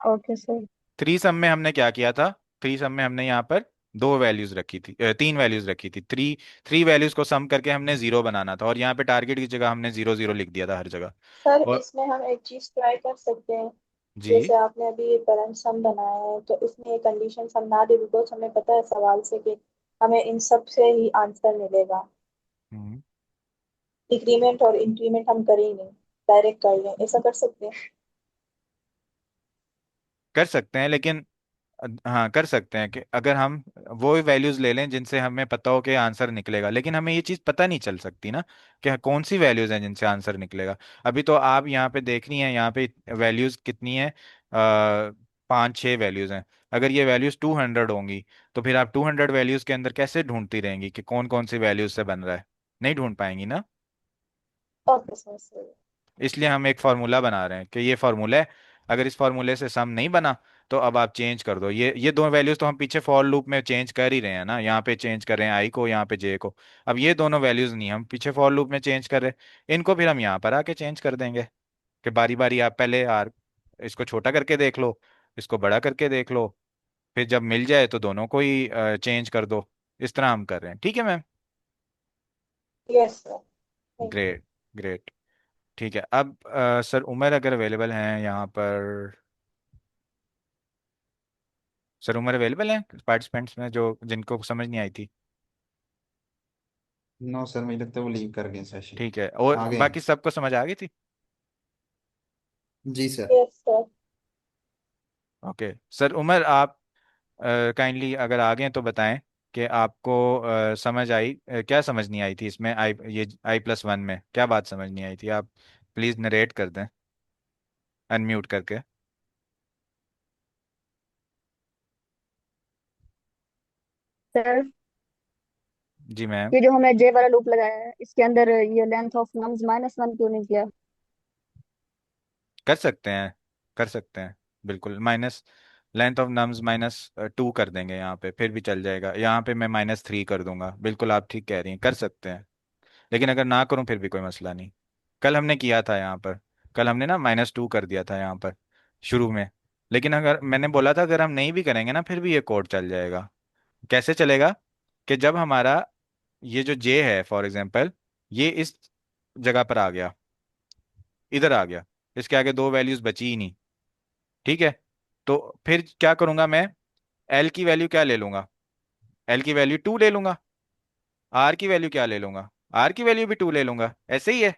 Okay sir. थ्री सम में हमने क्या किया था, थ्री सम में हमने यहाँ पर दो वैल्यूज रखी थी, तीन वैल्यूज रखी थी, थ्री थ्री वैल्यूज को सम करके हमने जीरो बनाना था, और यहाँ पे टारगेट की जगह हमने जीरो जीरो लिख दिया था हर जगह। सर और इसमें हम एक चीज ट्राई कर सकते हैं। जी। जैसे आपने अभी ये करंट सम बनाया है तो इसमें ये कंडीशन हम ना दे, बिकॉज हमें पता है सवाल से कि हमें इन सब से ही आंसर मिलेगा। हम्म, डिक्रीमेंट और इंक्रीमेंट हम करें ही नहीं, डायरेक्ट कर लें, ऐसा कर सकते हैं। कर सकते हैं, लेकिन हाँ कर सकते हैं कि अगर हम वो वैल्यूज ले लें जिनसे हमें पता हो कि आंसर निकलेगा, लेकिन हमें ये चीज़ पता नहीं चल सकती ना कि कौन सी वैल्यूज हैं जिनसे आंसर निकलेगा। अभी तो आप यहाँ पे देख रही हैं, यहाँ पे वैल्यूज कितनी है, पाँच छः वैल्यूज हैं। अगर ये वैल्यूज 200 होंगी, तो फिर आप 200 वैल्यूज के अंदर कैसे ढूंढती रहेंगी कि कौन कौन सी वैल्यूज से बन रहा है, नहीं ढूंढ पाएंगी ना। Okay sir sir. इसलिए हम एक फार्मूला बना रहे हैं कि ये फार्मूला है, अगर इस फार्मूले से सम नहीं बना तो अब आप चेंज कर दो, ये दो वैल्यूज तो हम पीछे फॉर लूप में चेंज कर ही रहे हैं ना, यहाँ पे चेंज कर रहे हैं आई को, यहाँ पे जे को। अब ये दोनों वैल्यूज नहीं हम पीछे फॉर लूप में चेंज कर रहे, इनको फिर हम यहाँ पर आके चेंज कर देंगे, कि बारी बारी आप पहले आर इसको छोटा करके देख लो, इसको बड़ा करके देख लो, फिर जब मिल जाए तो दोनों को ही चेंज कर दो। इस तरह हम कर रहे हैं, ठीक है ma'am. Yes sir. Thank you. Great, great. ठीक है, अब सर उमर अगर अवेलेबल हैं यहाँ पर, सर उमर अवेलेबल हैं पार्टिसिपेंट्स में जो जिनको समझ नहीं आई थी। नो सर, मुझे लगता है वो लीव कर गए सेशन। ठीक है, और आ गए बाकी हैं। सबको समझ आ गई थी। जी sir. Yes sir. Okay sir, Umar आप काइंडली अगर आ गए तो बताएं कि आपको समझ आई, क्या समझ नहीं आई थी इसमें, आई ये I+1 में क्या बात समझ नहीं आई थी, आप प्लीज़ नरेट कर दें अनम्यूट करके। सर जी मैम। ये जो हमने जे वाला लूप लगाया है इसके अंदर ये लेंथ ऑफ नम्स -1 क्यों नहीं किया? कर सकते हैं, कर सकते हैं, बिल्कुल माइनस लेंथ ऑफ नम्स -2 कर देंगे यहाँ पे, फिर भी चल जाएगा, यहाँ पे मैं -3 कर दूंगा, बिल्कुल आप ठीक कह रही हैं, कर सकते हैं। लेकिन अगर ना करूं फिर भी कोई मसला नहीं। कल हमने किया था यहाँ पर, कल हमने ना -2 कर दिया था यहाँ पर शुरू में, लेकिन अगर मैंने बोला था अगर हम नहीं भी करेंगे ना फिर भी ये कोड चल जाएगा। कैसे चलेगा, कि जब हमारा ये जो जे है फॉर एग्जांपल, ये इस जगह पर आ गया, इधर आ गया, इसके आगे दो वैल्यूज बची ही नहीं, ठीक है। तो फिर क्या करूंगा मैं, एल की वैल्यू क्या ले लूंगा, एल की वैल्यू 2 ले लूंगा, आर की वैल्यू क्या ले लूंगा, आर की वैल्यू भी 2 ले लूंगा, ऐसे ही है।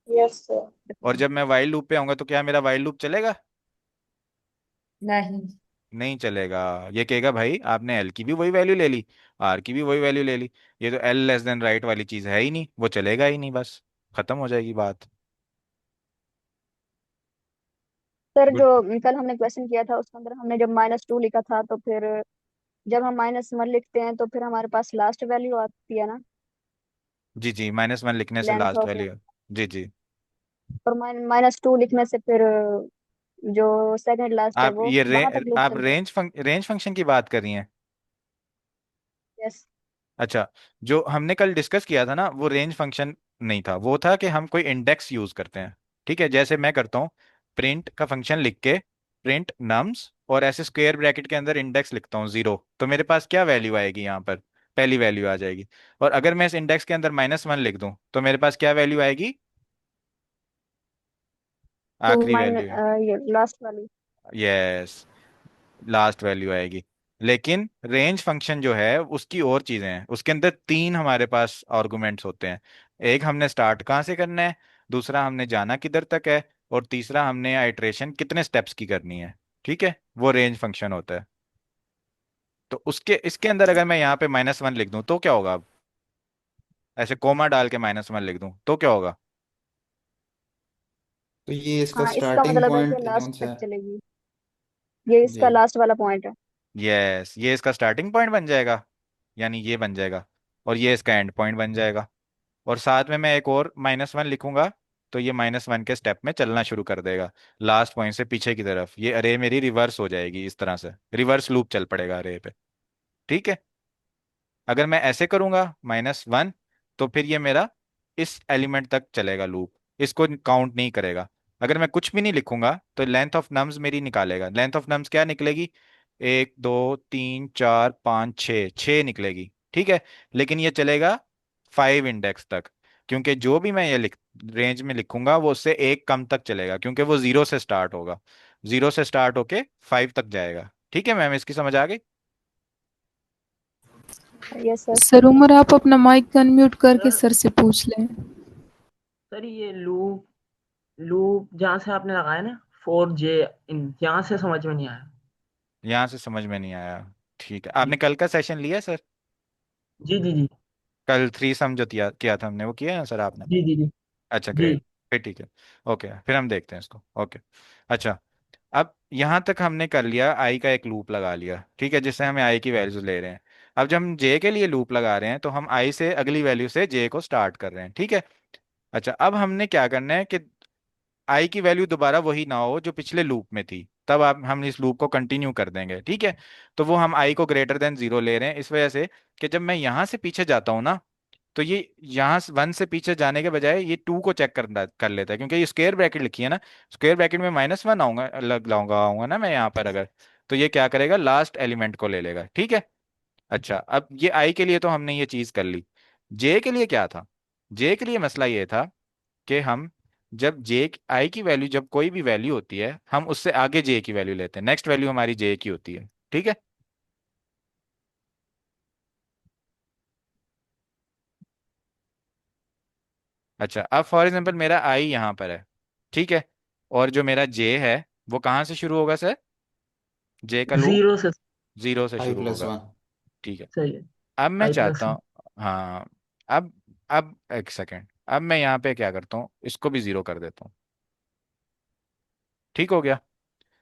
Yes sir. और जब मैं वाइल लूप पे आऊंगा तो क्या मेरा वाइल लूप चलेगा, नहीं। नहीं चलेगा। ये कहेगा भाई आपने एल की भी वही वैल्यू ले ली, आर की भी वही वैल्यू ले ली, ये तो एल लेस देन राइट वाली चीज है ही नहीं, वो चलेगा ही नहीं, बस खत्म हो जाएगी बात। Sir good. जो कल हमने क्वेश्चन किया था उसके अंदर हमने जब -2 लिखा था तो फिर जब हम -1 लिखते हैं तो फिर हमारे पास लास्ट वैल्यू आती है ना, जी जी, -1 लिखने से लेंथ लास्ट ऑफ। वैल्यू। जी जी। और -2 लिखने से फिर जो सेकंड लास्ट है आप वो ये वहां तक लूप आप चलता है। रेंज फंक्शन की बात कर रही हैं? यस। अच्छा, जो हमने कल डिस्कस किया था ना, वो रेंज फंक्शन नहीं था, वो था कि हम कोई इंडेक्स यूज करते हैं। ठीक है, जैसे मैं करता हूँ प्रिंट का फंक्शन लिख के, प्रिंट नम्स, और ऐसे स्क्वायर ब्रैकेट के अंदर इंडेक्स लिखता हूँ 0, तो मेरे पास क्या वैल्यू आएगी यहाँ पर? पहली वैल्यू आ जाएगी। और अगर मैं इस इंडेक्स के अंदर -1 लिख दूं तो मेरे पास क्या वैल्यू आएगी? टू आखिरी माइन वैल्यू। ये लास्ट वाली। यस, लास्ट वैल्यू आएगी। लेकिन रेंज फंक्शन जो है उसकी और चीजें हैं, उसके अंदर तीन हमारे पास आर्गुमेंट्स होते हैं। एक, हमने स्टार्ट कहाँ से करना है, दूसरा हमने जाना किधर तक है, और तीसरा हमने आइट्रेशन कितने स्टेप्स की करनी है। ठीक है, वो रेंज फंक्शन होता है। तो उसके इसके अंदर अगर मैं यहाँ पे -1 लिख दूं तो क्या होगा? अब ऐसे कोमा डाल के -1 लिख दूं तो क्या होगा? तो ये इसका हाँ, इसका स्टार्टिंग मतलब है कि पॉइंट कौन लास्ट सा तक है? चलेगी। ये जी। इसका लास्ट वाला पॉइंट है। यस, ये इसका स्टार्टिंग पॉइंट बन जाएगा, यानी ये बन जाएगा, और ये इसका एंड पॉइंट बन जाएगा। और साथ में मैं एक और -1 लिखूंगा, तो ये -1 के स्टेप में चलना शुरू कर देगा, लास्ट पॉइंट से पीछे की तरफ। ये अरे मेरी रिवर्स हो जाएगी, इस तरह से रिवर्स लूप चल पड़ेगा अरे पे। ठीक है, अगर मैं ऐसे करूंगा -1, तो फिर ये मेरा इस एलिमेंट तक चलेगा लूप, इसको काउंट नहीं करेगा। अगर मैं कुछ भी नहीं लिखूंगा तो लेंथ ऑफ नम्स मेरी निकालेगा। लेंथ ऑफ नम्स क्या निकलेगी? 1 2 3 4 5 6, 6 निकलेगी। ठीक है, लेकिन ये चलेगा 5 इंडेक्स तक, क्योंकि जो भी मैं ये रेंज में लिखूंगा वो उससे एक कम तक चलेगा, क्योंकि वो 0 से स्टार्ट होगा, 0 से स्टार्ट होके 5 तक जाएगा। ठीक है मैम, इसकी समझ आ गई? Yes sir. सर उमर, आप अपना माइक अनम्यूट करके सर सर से पूछ लें। सर ये लूप लूप जहाँ से आपने लगाया ना, 4J, इन यहाँ से समझ में नहीं आया। यहाँ से समझ में नहीं आया? ठीक है, जी आपने कल का सेशन लिया सर? जी जी जी कल थ्री सम जो किया था हमने, वो किया है ना सर आपने? जी जी जी अच्छा जी। ग्रेट, फिर ठीक है। ओके, फिर हम देखते हैं इसको। ओके, अच्छा, अब यहाँ तक हमने कर लिया, आई का एक लूप लगा लिया, ठीक है, जिससे हमें आई की वैल्यूज ले रहे हैं। अब जब हम जे के लिए लूप लगा रहे हैं तो हम आई से अगली वैल्यू से जे को स्टार्ट कर रहे हैं। ठीक है, अच्छा, अब हमने क्या करना है कि आई की वैल्यू दोबारा वही ना हो जो पिछले लूप में थी, तब आप हम इस लूप को कंटिन्यू कर देंगे। ठीक है, तो वो हम आई को >0 ले रहे हैं, इस वजह से कि जब मैं यहाँ से पीछे जाता हूँ ना, तो ये यहाँ 1 से पीछे जाने के बजाय ये 2 को चेक कर लेता है, क्योंकि ये स्क्वायर ब्रैकेट लिखी है ना, स्क्वायर ब्रैकेट में -1 आऊंगा, अलग लाऊंगा आऊंगा ना मैं यहाँ पर अगर, तो ये क्या करेगा, लास्ट एलिमेंट को ले लेगा। ठीक है, अच्छा, अब ये आई के लिए तो हमने ये चीज कर ली। जे के लिए क्या था? जे के लिए मसला ये था कि हम जब जे आई की वैल्यू, जब कोई भी वैल्यू होती है, हम उससे आगे जे की वैल्यू लेते हैं, नेक्स्ट वैल्यू हमारी जे की होती है। ठीक है, अच्छा, अब फॉर एग्जांपल मेरा आई यहाँ पर है, ठीक है, और जो मेरा जे है वो कहाँ से शुरू होगा सर? जे का लूप 0 से। 0 से आई शुरू प्लस होगा। वन ठीक है, सही है। अब मैं चाहता I+1। हूँ, हाँ, अब एक सेकेंड, अब मैं यहाँ पे क्या करता हूँ, इसको भी 0 कर देता हूँ। ठीक हो गया,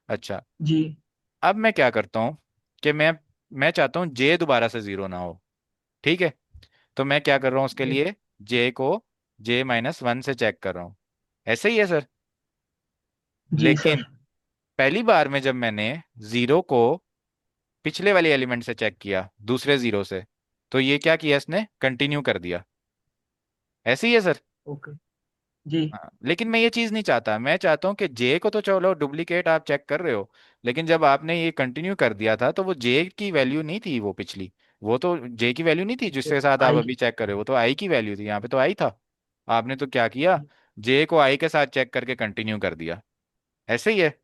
अच्छा, जी अब मैं क्या करता हूँ कि मैं चाहता हूँ जे दोबारा से 0 ना हो। ठीक है, तो मैं क्या कर रहा हूँ उसके जी लिए, जे को J-1 से चेक कर रहा हूँ। ऐसे ही है सर, जी लेकिन सर। पहली बार में जब मैंने 0 को पिछले वाले एलिमेंट से चेक किया, दूसरे 0 से, तो ये क्या किया, इसने कंटिन्यू कर दिया। ऐसे ही है सर। ओके। जी हाँ, लेकिन मैं ये चीज नहीं चाहता, मैं चाहता हूँ कि जे को तो चलो डुप्लीकेट आप चेक कर रहे हो, लेकिन जब आपने ये कंटिन्यू कर दिया था तो वो जे की वैल्यू नहीं थी वो पिछली, वो तो जे की वैल्यू नहीं थी जिसके साथ आप आई। अभी चेक कर रहे हो, वो तो आई की वैल्यू थी, यहाँ पे तो आई था। आपने तो क्या किया, जे को आई के साथ चेक करके कंटिन्यू कर दिया। ऐसे ही है,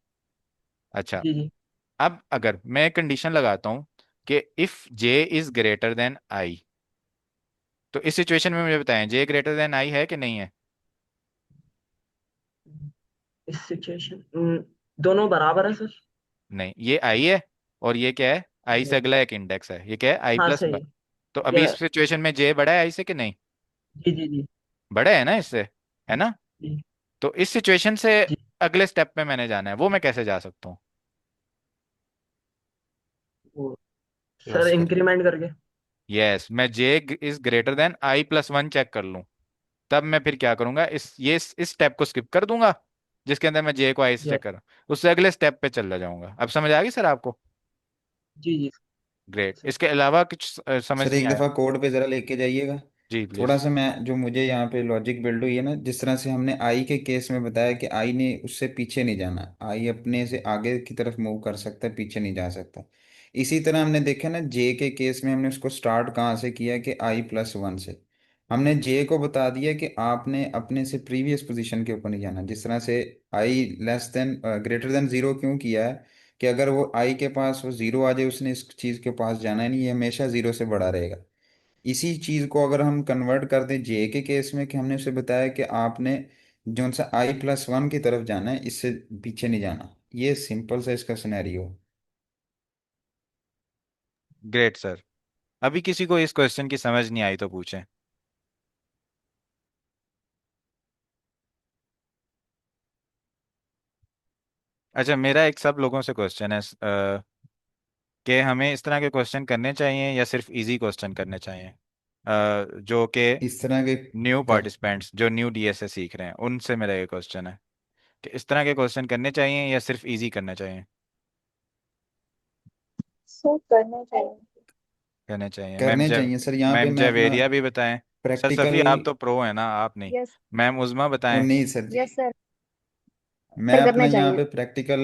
अच्छा, जी जी अब अगर मैं कंडीशन लगाता हूँ कि if J is greater than I, तो इस सिचुएशन में मुझे बताएं, जे ग्रेटर देन आई है कि नहीं है? इस सिचुएशन दोनों बराबर है सर। नहीं, ये आई है, और ये क्या है, आई से नहीं। अगला एक इंडेक्स है, ये क्या है, आई हाँ प्लस सही वन। है। तो अभी या इस सिचुएशन में जे बड़ा है आई से कि नहीं? जी जी जी बड़ा है ना इससे, है ना? जी तो इस सिचुएशन से जी। अगले स्टेप पे मैंने जाना है, वो मैं कैसे जा सकता हूँ? वो सर प्लस करें। इंक्रीमेंट करके। यस, मैं J is greater than I plus one check कर लूं, तब मैं फिर क्या करूंगा, इस स्टेप को स्किप कर दूंगा जिसके अंदर मैं जे को आई से चेक यस। करूँ, उससे अगले स्टेप पे चला जाऊंगा। अब समझ आ गई सर आपको? जी जी ग्रेट। सर। इसके अलावा कुछ समझ सर नहीं एक आया? दफ़ा कोड पे ज़रा लेके जाइएगा। जी थोड़ा प्लीज। सा मैं जो मुझे यहाँ पे लॉजिक बिल्ड हुई है ना, जिस तरह से हमने आई के केस में बताया कि आई ने उससे पीछे नहीं जाना, आई अपने से आगे की तरफ मूव कर सकता है, पीछे नहीं जा सकता। इसी तरह हमने देखा ना जे के केस में, हमने उसको स्टार्ट कहाँ से किया कि आई प्लस वन से। हमने जे को बता दिया कि आपने अपने से प्रीवियस पोजीशन के ऊपर नहीं जाना। जिस तरह से I less than greater than zero क्यों किया है, कि अगर वो आई के पास वो जीरो आ जाए, उसने इस चीज़ के पास जाना ही नहीं, ये हमेशा जीरो से बड़ा रहेगा। इसी चीज को अगर हम कन्वर्ट कर दें जे के केस में, कि हमने उसे बताया कि आपने जो सा आई प्लस वन की तरफ जाना है, इससे पीछे नहीं जाना। ये सिंपल सा इसका सिनेरियो। Great sir. अभी किसी को इस क्वेश्चन की समझ नहीं आई तो पूछें। अच्छा, मेरा एक सब लोगों से क्वेश्चन है कि हमें इस तरह के क्वेश्चन करने चाहिए या सिर्फ इजी क्वेश्चन करने चाहिए? जो कि इस तरह के न्यू कर पार्टिसिपेंट्स जो न्यू डीएसए सीख रहे हैं उनसे मेरा ये क्वेश्चन है कि इस तरह के क्वेश्चन करने चाहिए या सिर्फ इजी करने चाहिए? सर करना चाहिए। करने चाहिए। करने चाहिए सर। यहाँ पे मैम मैं अपना जवेरिया भी बताएं। Sir practical. सफ़ी, आप तो प्रो है ना, आप नहीं। यस। मैम उज़मा बताएं। नहीं सर, यस सर। मैं सर अपना करने यहाँ चाहिए। पे प्रैक्टिकल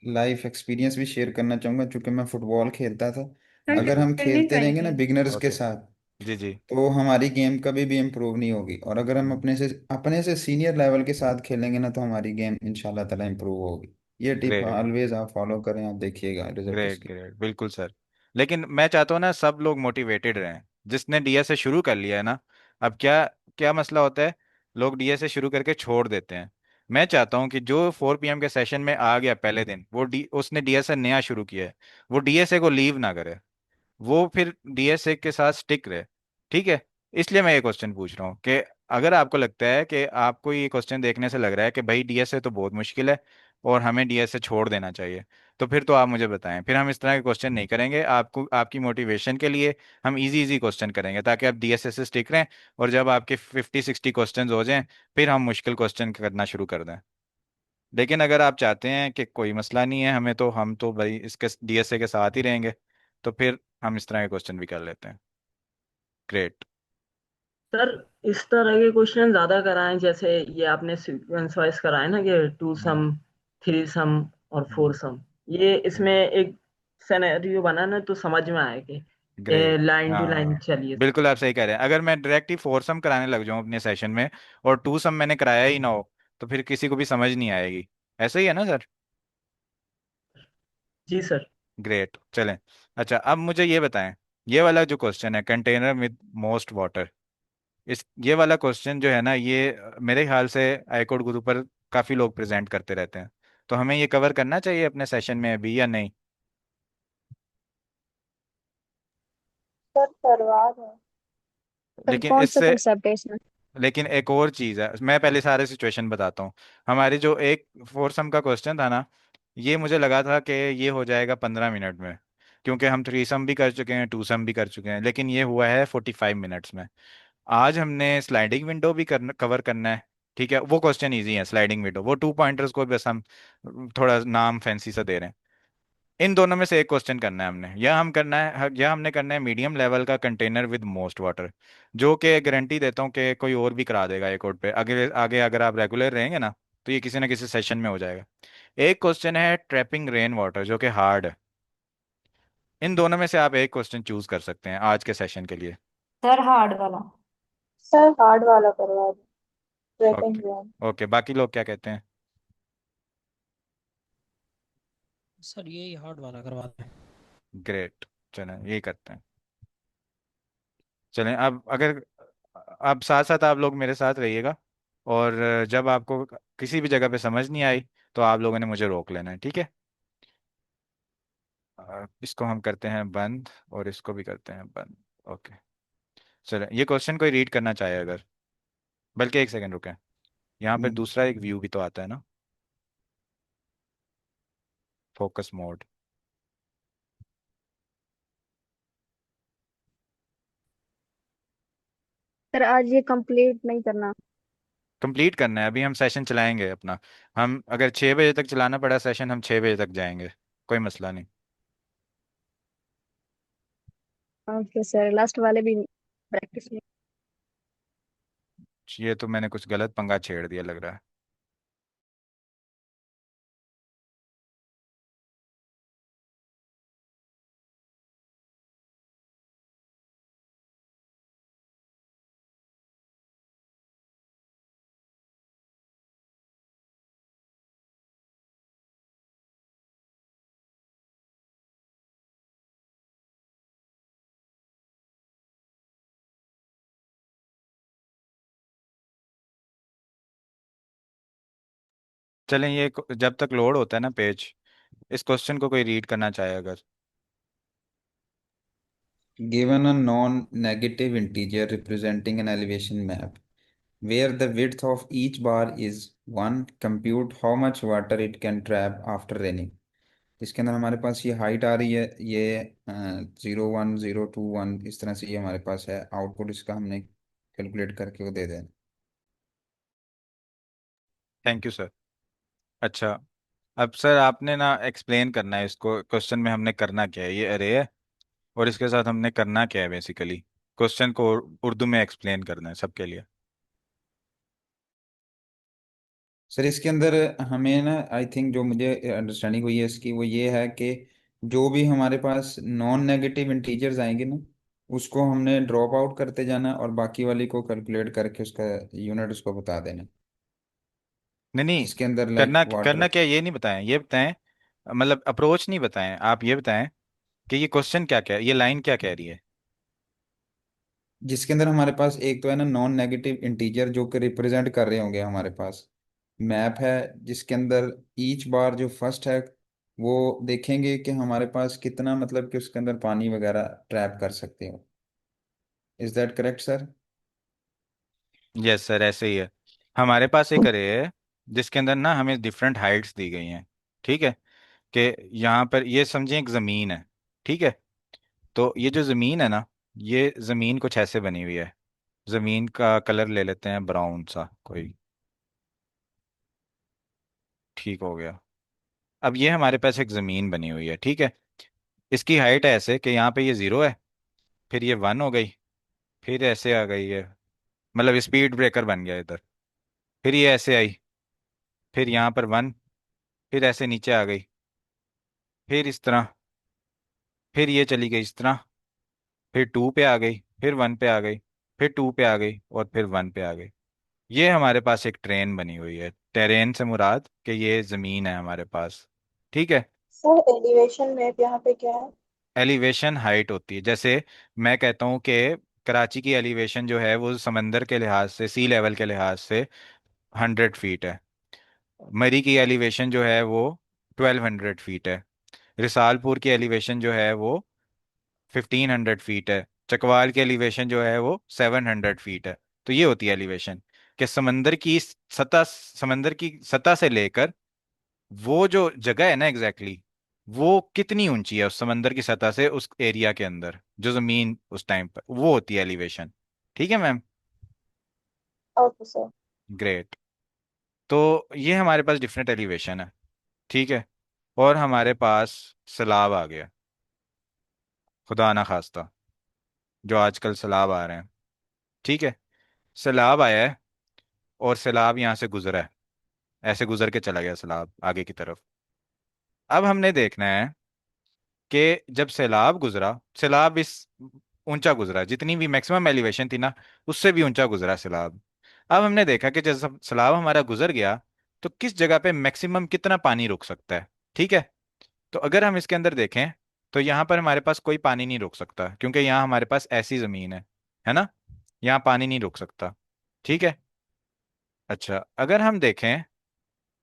लाइफ एक्सपीरियंस भी शेयर करना चाहूँगा, क्योंकि मैं फुटबॉल खेलता था। अगर हम करनी खेलते रहेंगे ना चाहिए। बिगनर्स के ओके। साथ, जी जी। तो हमारी गेम कभी भी इम्प्रूव नहीं होगी। और अगर हम अपने से सीनियर लेवल के साथ खेलेंगे ना, तो हमारी गेम इंशाल्लाह ताला इम्प्रूव होगी। ये टिप ग्रेट ऑलवेज आप फॉलो करें, आप देखिएगा रिजल्ट ग्रेट उसके। ग्रेट, बिल्कुल सर। लेकिन मैं चाहता हूँ ना सब लोग मोटिवेटेड रहें। जिसने डीएसए शुरू कर लिया है ना, अब क्या क्या मसला होता है, लोग डीएसए शुरू करके छोड़ देते हैं। मैं चाहता हूँ कि जो 4 PM के सेशन में आ गया पहले दिन, उसने डीएसए नया शुरू किया है, वो डीएसए को लीव ना करे, वो फिर डीएसए के साथ स्टिक रहे। ठीक है? इसलिए मैं ये क्वेश्चन पूछ रहा हूँ कि अगर आपको लगता है कि आपको ये क्वेश्चन देखने से लग रहा है कि भाई डीएसए तो बहुत मुश्किल है और हमें डीएसए छोड़ देना चाहिए, तो फिर तो आप मुझे बताएं, फिर हम इस तरह के क्वेश्चन नहीं करेंगे। आपको आपकी मोटिवेशन के लिए हम इजी इजी क्वेश्चन करेंगे ताकि आप डीएसए से स्टिक रहें, और जब आपके 50-60 क्वेश्चन हो जाएं फिर हम मुश्किल क्वेश्चन करना शुरू कर दें। लेकिन अगर आप चाहते हैं कि कोई मसला नहीं है हमें, तो हम तो भाई इसके डीएसए के साथ ही रहेंगे, तो फिर हम इस तरह के क्वेश्चन भी कर लेते हैं। ग्रेट। सर इस तरह के क्वेश्चन ज्यादा कराएं, जैसे ये आपने सीक्वेंस वाइज कराए ना कि टू हम्म। सम, थ्री सम और हम्म। फोर सम। ये इसमें एक सिनेरियो बना ना, तो समझ में आए कि ग्रेट। लाइन टू लाइन हाँ, चलिए। बिल्कुल आप सही कह रहे हैं। अगर मैं डायरेक्ट ही फोर सम कराने लग जाऊं अपने सेशन में और टू सम मैंने कराया ही ना हो, तो फिर किसी को भी समझ नहीं आएगी। ऐसा ही है ना सर? जी सर। ग्रेट, चलें। अच्छा, अब मुझे ये बताएं, ये वाला जो क्वेश्चन है कंटेनर विद मोस्ट वाटर, इस ये वाला क्वेश्चन जो है ना, ये मेरे ख्याल से आईकोड गुरु पर काफी लोग प्रेजेंट करते रहते हैं, तो हमें ये कवर करना चाहिए अपने सेशन में अभी या नहीं? सर करवा दो। सर लेकिन कौन सा इससे कंसेप्ट है इसमें? लेकिन एक और चीज है, मैं पहले सारे सिचुएशन बताता हूँ। हमारी जो एक फोरसम का क्वेश्चन था ना, ये मुझे लगा था कि ये हो जाएगा 15 मिनट में, क्योंकि हम थ्री सम भी कर चुके हैं, टू सम भी कर चुके हैं, लेकिन ये हुआ है 45 मिनट्स में। आज हमने स्लाइडिंग विंडो भी कवर करना है। ठीक है, वो क्वेश्चन इजी है, स्लाइडिंग विंडो, वो टू पॉइंटर्स को बस हम थोड़ा नाम फैंसी सा दे रहे हैं। इन दोनों में से एक क्वेश्चन करना है हमने, या हमने करना है मीडियम लेवल का कंटेनर विद मोस्ट वाटर, जो कि गारंटी देता हूँ कि कोई और भी करा देगा एक कोड पे। आगे आगे अगर आप रेगुलर रहेंगे ना, तो ये किसी ना किसी सेशन में हो जाएगा। एक क्वेश्चन है ट्रैपिंग रेन वाटर, जो कि हार्ड है। इन दोनों में से आप एक क्वेश्चन चूज कर सकते हैं आज के सेशन के लिए। सर हार्ड वाला। सर हार्ड वाला करवा दो। Trapping okay. जॉब। ओके, बाकी लोग क्या कहते हैं? सर यही हार्ड वाला करवा दें। ग्रेट, चलें यही करते हैं। चलें, अब अगर अब साथ साथ आप लोग मेरे साथ रहिएगा, और जब आपको किसी भी जगह पे समझ नहीं आई तो आप लोगों ने मुझे रोक लेना है, ठीक है? इसको हम करते हैं बंद और इसको भी करते हैं बंद। ओके। चलें, ये क्वेश्चन कोई रीड करना चाहे अगर, बल्कि एक सेकंड रुकें, यहाँ पे दूसरा एक व्यू भी तो आता है ना, फोकस मोड। सर आज ये कंप्लीट नहीं करना? कंप्लीट करना है, अभी हम सेशन चलाएंगे अपना। हम अगर 6 बजे तक चलाना पड़ा सेशन, हम 6 बजे तक जाएंगे, कोई मसला नहीं। ओके सर, लास्ट वाले भी प्रैक्टिस में। ये तो मैंने कुछ गलत पंगा छेड़ दिया लग रहा है। चलें, जब तक लोड होता है ना पेज, इस क्वेश्चन को कोई रीड करना चाहे अगर। Given a non-negative integer representing an elevation map, where the width of each bar is 1, compute how much water it can trap after raining। इसके अंदर हमारे पास ये हाइट आ रही है, ये 0 1 0 2 1, इस तरह से ये हमारे पास है। आउटपुट इसका हमने कैलकुलेट करके वो दे देना। Thank you sir. अच्छा, अब सर आपने ना एक्सप्लेन करना है इसको, क्वेश्चन में हमने करना क्या है, ये अरे है और इसके साथ हमने करना क्या है बेसिकली। क्वेश्चन को उर्दू में एक्सप्लेन करना है सबके लिए। सर इसके अंदर हमें ना, आई थिंक जो मुझे अंडरस्टैंडिंग हुई है इसकी, वो ये है कि जो भी हमारे पास नॉन नेगेटिव इंटीजर्स आएंगे ना, उसको हमने ड्रॉप आउट करते जाना और बाकी वाली को कैलकुलेट करके उसका यूनिट उसको बता देना, नहीं नहीं, जिसके अंदर लाइक करना वाटर। करना क्या है ये नहीं बताएं, ये बताएं, मतलब अप्रोच नहीं बताएं, आप ये बताएं कि ये क्वेश्चन क्या क्या, ये लाइन क्या कह रही है। जिसके अंदर हमारे पास एक तो है ना नॉन नेगेटिव इंटीजर जो कि रिप्रेजेंट कर रहे होंगे हमारे पास मैप है, जिसके अंदर ईच बार जो फर्स्ट है वो देखेंगे कि हमारे पास कितना, मतलब कि उसके अंदर पानी वगैरह ट्रैप कर सकते हो। Is that correct sir? Yes sir, ऐसे ही है। हमारे पास एक अरे है जिसके अंदर ना हमें डिफरेंट हाइट्स दी गई हैं, ठीक है। कि यहाँ पर ये समझें एक ज़मीन है, ठीक है। तो ये जो ज़मीन है ना, ये ज़मीन कुछ ऐसे बनी हुई है। ज़मीन का कलर ले लेते हैं ब्राउन सा कोई, ठीक हो गया। अब ये हमारे पास एक ज़मीन बनी हुई है, ठीक है। इसकी हाइट है ऐसे कि यहाँ पे ये 0 है, फिर ये 1 हो गई, फिर ऐसे आ गई है, मतलब स्पीड ब्रेकर बन गया इधर। फिर ये ऐसे आई, फिर यहाँ पर 1, फिर ऐसे नीचे आ गई, फिर इस तरह, फिर ये चली गई इस तरह, फिर 2 पे आ गई, फिर 1 पे आ गई, फिर 2 पे आ गई और फिर 1 पे आ गई। ये हमारे पास एक ट्रेन बनी हुई है। टेरेन से मुराद कि ये ज़मीन है हमारे पास, ठीक है। सर एलिवेशन मैप यहाँ पे क्या है? एलिवेशन हाइट होती है, जैसे मैं कहता हूँ कि कराची की एलिवेशन जो है वो समंदर के लिहाज से, सी लेवल के लिहाज से 100 फीट है। मरी की एलिवेशन जो है वो 1200 फीट है। रिसालपुर की एलिवेशन जो है वो 1500 फीट है। चकवाल की एलिवेशन जो है वो 700 फीट है। तो ये होती है एलिवेशन, कि समंदर की सतह से लेकर वो जो जगह है ना एग्जैक्टली exactly, वो कितनी ऊंची है उस समंदर की सतह से, उस एरिया के अंदर जो जमीन उस टाइम पर, वो होती है एलिवेशन। ठीक है मैम। Okay sir. ग्रेट। तो ये हमारे पास डिफरेंट एलिवेशन है, ठीक है। और हमारे पास सैलाब आ गया, खुदा ना खास्ता, जो आजकल सैलाब आ रहे हैं, ठीक है। सैलाब आया है और सैलाब यहाँ से गुजरा है, ऐसे गुजर के चला गया सैलाब आगे की तरफ। अब हमने देखना है कि जब सैलाब गुजरा, सैलाब इस ऊंचा गुजरा, जितनी भी मैक्सिमम एलिवेशन थी ना, उससे भी ऊंचा गुजरा सैलाब। अब हमने देखा कि जब सैलाब हमारा गुजर गया, तो किस जगह पे मैक्सिमम कितना पानी रुक सकता है, ठीक है। तो अगर हम इसके अंदर देखें, तो यहाँ पर हमारे पास कोई पानी नहीं रुक सकता, क्योंकि यहाँ हमारे पास ऐसी जमीन है ना, यहाँ पानी नहीं रुक सकता, ठीक है। अच्छा, अगर हम देखें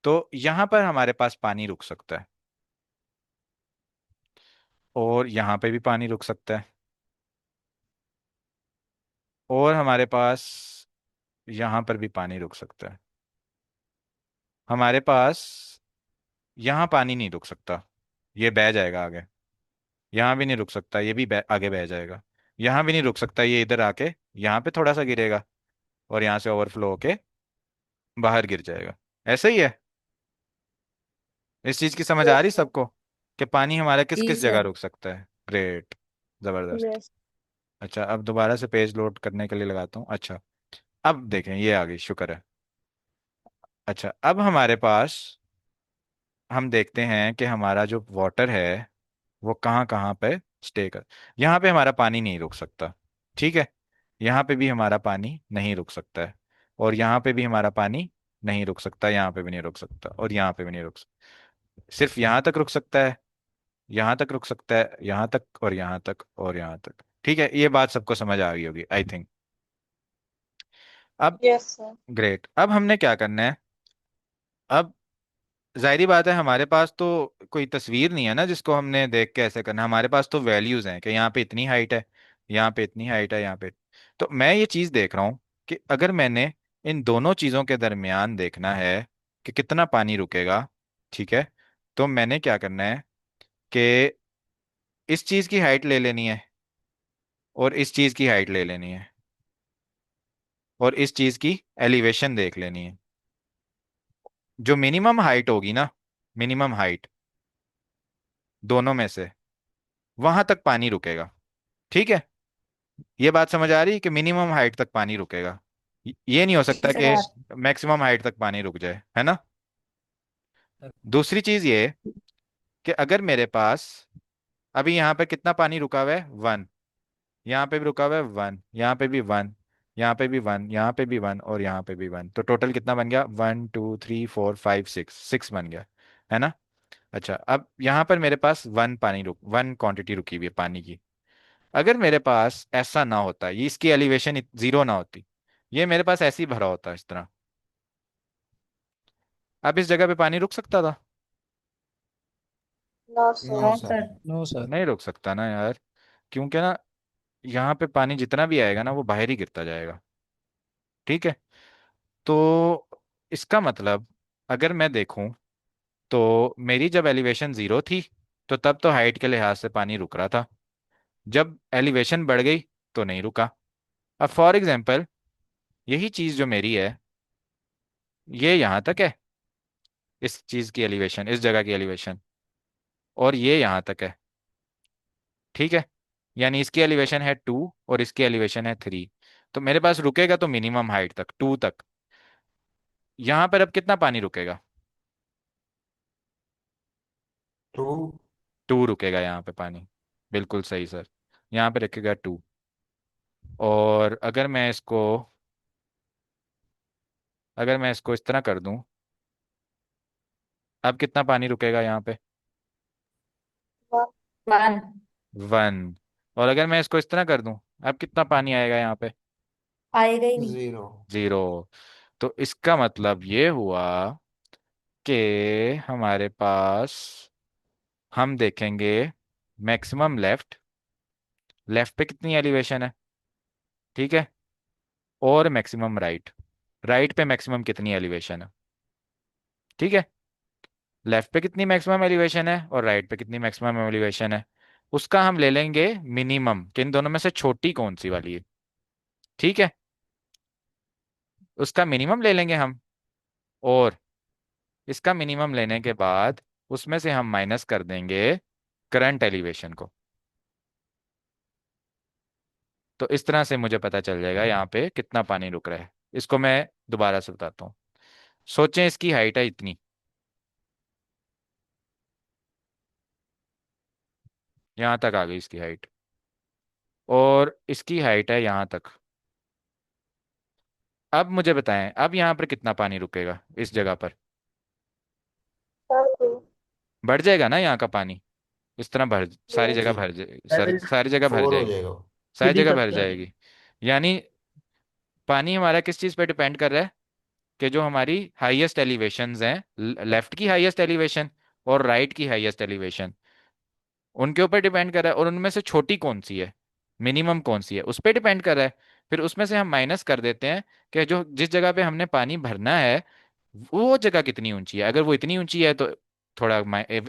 तो यहाँ पर हमारे पास पानी रुक सकता है, और यहाँ पे भी पानी रुक सकता है, और हमारे पास यहाँ पर भी पानी रुक सकता है। हमारे पास यहाँ पानी नहीं रुक सकता, ये बह जाएगा आगे। यहाँ भी नहीं रुक सकता, ये भी आगे बह जाएगा। यहाँ भी नहीं रुक सकता, ये इधर आके यहाँ पे थोड़ा सा गिरेगा और यहाँ से ओवरफ्लो होके बाहर गिर जाएगा। ऐसा ही है। इस चीज की समझ आ यस रही सर। सबको कि पानी हमारा किस जी किस जगह सर। रुक सकता है। ग्रेट, जबरदस्त। यस। अच्छा, अब दोबारा से पेज लोड करने के लिए लगाता हूँ। अच्छा, अब देखें, ये आ गई, शुक्र है। अच्छा, अब हमारे पास, हम देखते हैं कि हमारा जो वाटर है वो कहाँ कहाँ पे स्टे कर। यहाँ पे हमारा पानी नहीं रुक सकता, ठीक है। यहाँ पे भी हमारा पानी नहीं रुक सकता है, और यहाँ पे भी हमारा पानी नहीं रुक सकता, यहाँ पे भी नहीं रुक सकता, और यहाँ पे भी नहीं रुक सकता। सिर्फ यहाँ तक रुक सकता है, यहाँ तक रुक सकता है, यहाँ तक, और यहाँ तक, और यहाँ तक। ठीक है, ये बात सबको समझ आ गई होगी आई थिंक। अब यस सर। ग्रेट, अब हमने क्या करना है। अब जाहिर बात है, हमारे पास तो कोई तस्वीर नहीं है ना जिसको हमने देख के ऐसे करना है। हमारे पास तो वैल्यूज हैं कि यहाँ पे इतनी हाइट है, यहाँ पे इतनी हाइट है, यहाँ पे। तो मैं ये चीज देख रहा हूँ कि अगर मैंने इन दोनों चीजों के दरमियान देखना है कि कितना पानी रुकेगा, ठीक है, तो मैंने क्या करना है कि इस चीज की हाइट ले लेनी है, और इस चीज की हाइट ले लेनी है, और इस चीज की एलिवेशन देख लेनी है। जो मिनिमम हाइट होगी ना, मिनिमम हाइट दोनों में से, वहां तक पानी रुकेगा। ठीक है, ये बात समझ आ रही है कि मिनिमम हाइट तक पानी रुकेगा। ये नहीं हो जी सकता सर कि आ मैक्सिमम हाइट तक पानी रुक जाए, है ना। सर। दूसरी चीज ये कि अगर मेरे पास अभी यहाँ पे कितना पानी रुका हुआ है, 1, यहाँ पे भी रुका हुआ है 1, यहाँ पे भी 1, यहाँ पे भी 1, यहाँ पे भी 1, और यहाँ पे भी 1, तो टोटल कितना बन गया, 1 2 3 4 5 6, 6 बन गया, है ना। अच्छा, अब यहाँ पर मेरे पास 1 क्वांटिटी रुकी हुई है पानी की। अगर मेरे पास ऐसा ना होता, ये इसकी एलिवेशन 0 ना होती, ये मेरे पास ऐसे ही भरा होता इस तरह, अब इस जगह पे पानी रुक सकता था? No no sir. No sir. Sir. No sir. नहीं रुक सकता ना यार, क्योंकि ना यहाँ पे पानी जितना भी आएगा ना वो बाहर ही गिरता जाएगा। ठीक है, तो इसका मतलब, अगर मैं देखूं, तो मेरी जब एलिवेशन 0 थी तो तब तो हाइट के लिहाज से पानी रुक रहा था। जब एलिवेशन बढ़ गई तो नहीं रुका। अब फॉर एग्जाम्पल, यही चीज जो मेरी है, ये यहाँ तक है, इस चीज की एलिवेशन, इस जगह की एलिवेशन, और ये यहाँ तक है। ठीक है, यानी इसकी एलिवेशन है 2 और इसकी एलिवेशन है 3। तो मेरे पास रुकेगा तो मिनिमम हाइट तक, 2 तक। यहाँ पर अब कितना पानी रुकेगा? 2। 2 रुकेगा यहाँ पे पानी। बिल्कुल सही सर, यहाँ पे रखेगा 2। और अगर मैं इसको इस तरह कर दूं, अब कितना पानी रुकेगा यहाँ पे? 1। 1। और अगर मैं इसको इस तरह कर दूं, अब कितना पानी आएगा यहाँ पे? आएगा ही नहीं। 0। 0। तो इसका मतलब ये हुआ कि हमारे पास, हम देखेंगे मैक्सिमम लेफ्ट, लेफ्ट पे कितनी एलिवेशन है, ठीक है, और मैक्सिमम राइट, राइट पे मैक्सिमम कितनी एलिवेशन है, ठीक है। लेफ्ट पे कितनी मैक्सिमम एलिवेशन है और राइट पे कितनी मैक्सिमम एलिवेशन है, उसका हम ले लेंगे मिनिमम, कि इन दोनों में से छोटी कौन सी वाली है। ठीक है, उसका मिनिमम ले लेंगे हम, और इसका मिनिमम लेने के बाद उसमें से हम माइनस कर देंगे करंट एलिवेशन को। तो इस तरह से मुझे पता चल जाएगा यहाँ पे कितना पानी रुक रहा है। इसको मैं दोबारा से बताता हूँ। सोचें इसकी हाइट है इतनी, यहाँ तक आ गई इसकी हाइट, और इसकी हाइट है यहाँ तक। अब मुझे बताएं, अब यहाँ पर कितना पानी रुकेगा इस जगह पर? सर 2। बढ़ जाएगा ना यहाँ का पानी, इस तरह भर, सारी यस। जगह जी। भर जाए, लेवल सारी जगह भर 4 हो जाएगी, जाएगा वो। सारी 3 जगह तक भर क्या? जाएगी। यानी पानी हमारा किस चीज़ पे डिपेंड कर रहा है, कि जो हमारी हाईएस्ट एलिवेशंस हैं, लेफ्ट की हाईएस्ट एलिवेशन और राइट की हाईएस्ट एलिवेशन, उनके ऊपर डिपेंड कर रहा है, और उनमें से छोटी कौन सी है, मिनिमम कौन सी है, उस पर डिपेंड कर रहा है। फिर उसमें से हम माइनस कर देते हैं कि जो जिस जगह पे हमने पानी भरना है वो जगह कितनी ऊंची है। अगर वो इतनी ऊंची है तो थोड़ा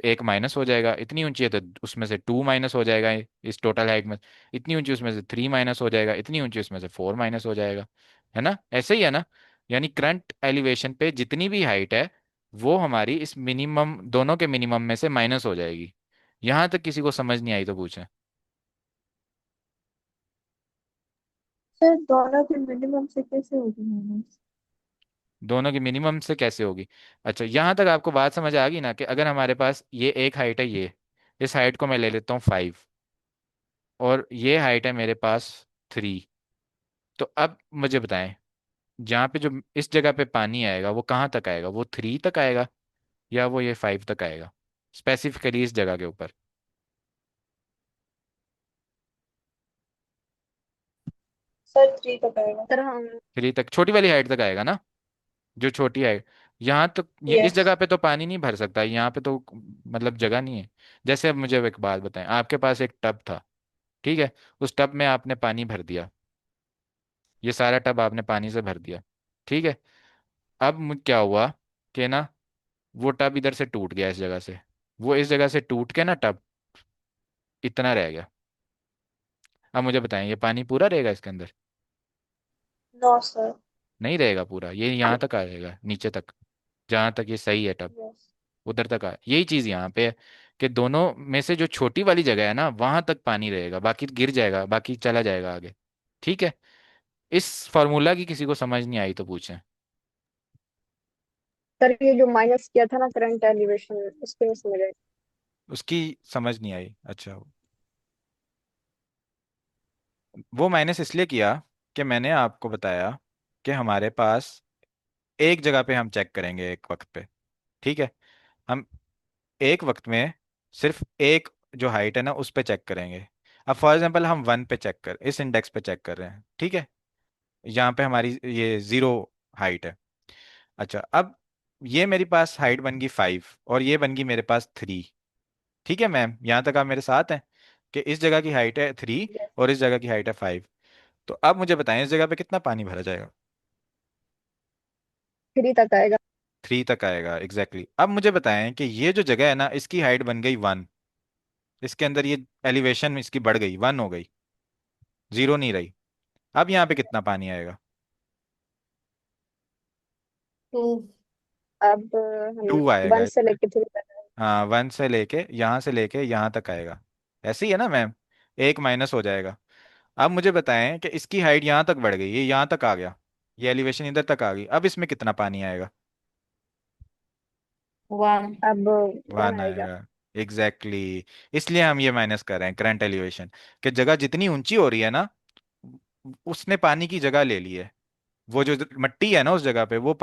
एक माइनस हो जाएगा, इतनी ऊंची है तो उसमें से 2 माइनस हो जाएगा इस टोटल हाइट में, इतनी ऊंची उसमें से 3 माइनस हो जाएगा, इतनी ऊंची उसमें से 4 माइनस हो जाएगा। है ना, ऐसे ही है ना। यानी करंट एलिवेशन पे जितनी भी हाइट है वो हमारी इस मिनिमम, दोनों के मिनिमम में से माइनस हो जाएगी। यहां तक किसी को समझ नहीं आई तो पूछें। सर दोनों के मिनिमम से कैसे होगी माइनस? दोनों की मिनिमम से कैसे होगी? अच्छा, यहां तक आपको बात समझ आ गई ना, कि अगर हमारे पास ये एक हाइट है, ये इस हाइट को मैं ले लेता हूँ 5, और ये हाइट है मेरे पास 3। तो अब मुझे बताएं, जहाँ पे जो इस जगह पे पानी आएगा वो कहाँ तक आएगा? वो 3 तक आएगा या वो ये 5 तक आएगा? स्पेसिफिकली इस जगह के ऊपर सर 3 तक आएगा। सर हम 3 तक, छोटी वाली हाइट तक आएगा ना, जो छोटी हाइट। यहाँ तो ये इस यस। जगह पे तो पानी नहीं भर सकता, यहाँ पे तो मतलब जगह नहीं है। जैसे अब मुझे एक बात बताएं, आपके पास एक टब था, ठीक है, उस टब में आपने पानी भर दिया, ये सारा टब आपने पानी से भर दिया, ठीक है। अब क्या हुआ कि ना, वो टब इधर से टूट गया, इस जगह से, वो इस जगह से टूट के ना टब इतना रह गया। अब मुझे बताएं, ये पानी पूरा रहेगा इसके अंदर? No sir. नहीं रहेगा पूरा, ये यहाँ तक आ जाएगा नीचे तक, जहाँ तक ये सही है टब, यस। उधर तक आ। यही चीज यहाँ पे है, कि दोनों में से जो छोटी वाली जगह है ना वहां तक पानी रहेगा, बाकी गिर जाएगा, बाकी चला जाएगा आगे। ठीक है। इस फॉर्मूला की किसी को समझ नहीं आई तो पूछें। सर ये जो माइनस किया था ना करंट एलिवेशन, उसके में समझ आए। उसकी समझ नहीं आई, अच्छा। वो माइनस इसलिए किया कि मैंने आपको बताया कि हमारे पास एक जगह पे हम चेक करेंगे एक वक्त पे, ठीक है। हम एक वक्त में सिर्फ एक जो हाइट है ना उस पे चेक करेंगे। अब फॉर एग्जांपल हम 1 पे चेक कर, इस इंडेक्स पे चेक कर रहे हैं, ठीक है। यहाँ पे हमारी ये 0 हाइट है। अच्छा, अब ये मेरे पास हाइट बन गई 5 और ये बन गई मेरे पास 3। ठीक है मैम, यहाँ तक आप मेरे साथ हैं कि इस जगह की हाइट है 3 यस। और इस जगह की हाइट है 5। तो अब मुझे बताएं इस जगह पे कितना पानी भरा जाएगा? 3 तक आएगा। 3 तक आएगा, एग्जैक्टली exactly। अब मुझे बताएं कि ये जो जगह है ना इसकी हाइट बन गई 1, इसके अंदर ये एलिवेशन इसकी बढ़ गई, 1 हो गई, 0 नहीं रही। अब यहाँ पे कितना पानी आएगा? 2। अब हम 2 आएगा। 1 से लेके 3 तक। हाँ, 1 से लेके यहाँ तक आएगा। ऐसे ही है ना मैम, एक माइनस हो जाएगा। अब मुझे बताएं कि इसकी हाइट यहाँ तक बढ़ गई, ये यहाँ तक आ गया, ये एलिवेशन इधर तक आ गई, अब इसमें कितना पानी आएगा? 1। अब 1 1 आएगा। आएगा, एग्जैक्टली exactly। इसलिए हम ये माइनस कर रहे हैं करंट एलिवेशन, कि जगह जितनी ऊंची हो रही है ना उसने पानी की जगह ले ली है। वो जो मट्टी है ना उस जगह पे वो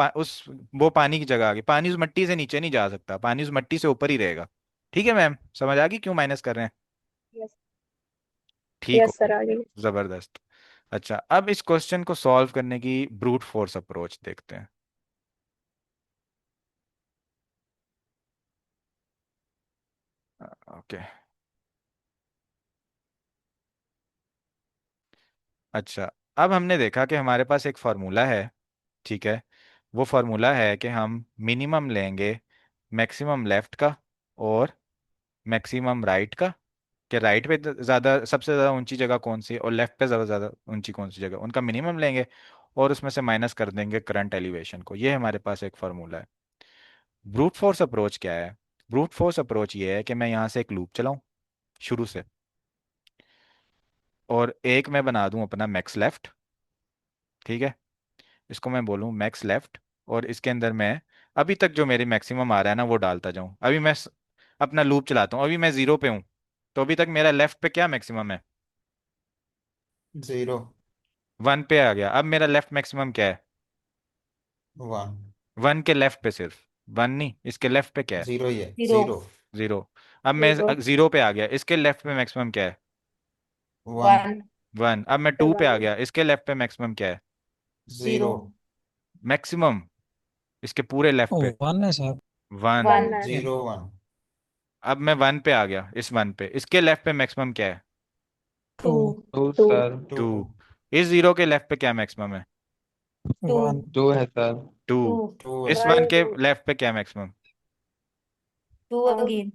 पानी की जगह आ गई, पानी उस मट्टी से नीचे नहीं जा सकता, पानी उस मट्टी से ऊपर ही रहेगा। ठीक है मैम, समझ आ गई क्यों माइनस कर रहे हैं? यस। ठीक हो यस सर गया, आ गई। जबरदस्त। अच्छा, अब इस क्वेश्चन को सॉल्व करने की ब्रूट फोर्स अप्रोच देखते हैं। ओके। अच्छा, अब हमने देखा कि हमारे पास एक फार्मूला है, ठीक है। वो फार्मूला है कि हम मिनिमम लेंगे मैक्सिमम लेफ्ट का और मैक्सिमम राइट का, कि राइट पे ज़्यादा, सबसे ज़्यादा ऊंची जगह कौन सी है और लेफ्ट पे ज़्यादा ज़्यादा ऊंची कौन सी जगह, उनका मिनिमम लेंगे और उसमें से माइनस कर देंगे करंट एलिवेशन को। ये हमारे पास एक फार्मूला है। ब्रूट फोर्स अप्रोच क्या है? ब्रूट फोर्स अप्रोच ये है कि मैं यहाँ से एक लूप चलाऊं शुरू से, और एक मैं बना दूं अपना मैक्स लेफ्ट, ठीक है। इसको मैं बोलूं मैक्स लेफ्ट, और इसके अंदर मैं अभी तक जो मेरे मैक्सिमम आ रहा है ना वो डालता जाऊं। अभी मैं अपना लूप चलाता हूं, अभी मैं 0 पे हूं, तो अभी तक मेरा लेफ्ट पे क्या मैक्सिमम है? 0। 1 पे आ गया। अब मेरा लेफ्ट मैक्सिमम क्या है? 1। 1 के लेफ्ट पे सिर्फ, 1 नहीं, इसके लेफ्ट पे क्या है? 0 ही है। 0। 0। 0। अब मैं 0। 0 पे आ गया, इसके लेफ्ट पे मैक्सिमम क्या है? 1। 1। 1। अब मैं सर 2 पे 1 आ है। गया, इसके लेफ्ट पे मैक्सिमम क्या है? 0। 0। मैक्सिमम इसके पूरे लेफ्ट पे वन है सर। 1। 1 1। है। 0। 1। अब मैं 1 पे आ गया, इस 1 पे, इसके लेफ्ट पे मैक्सिमम क्या है? 2। 2। 2 2। सर। 2। 2। इस 0 के लेफ्ट पे क्या मैक्सिमम है? 2। 1 2 है सर। 2। 2। टू है। इस 1 1 के 2। लेफ्ट पे क्या मैक्सिमम? टू हाँ, अगेन।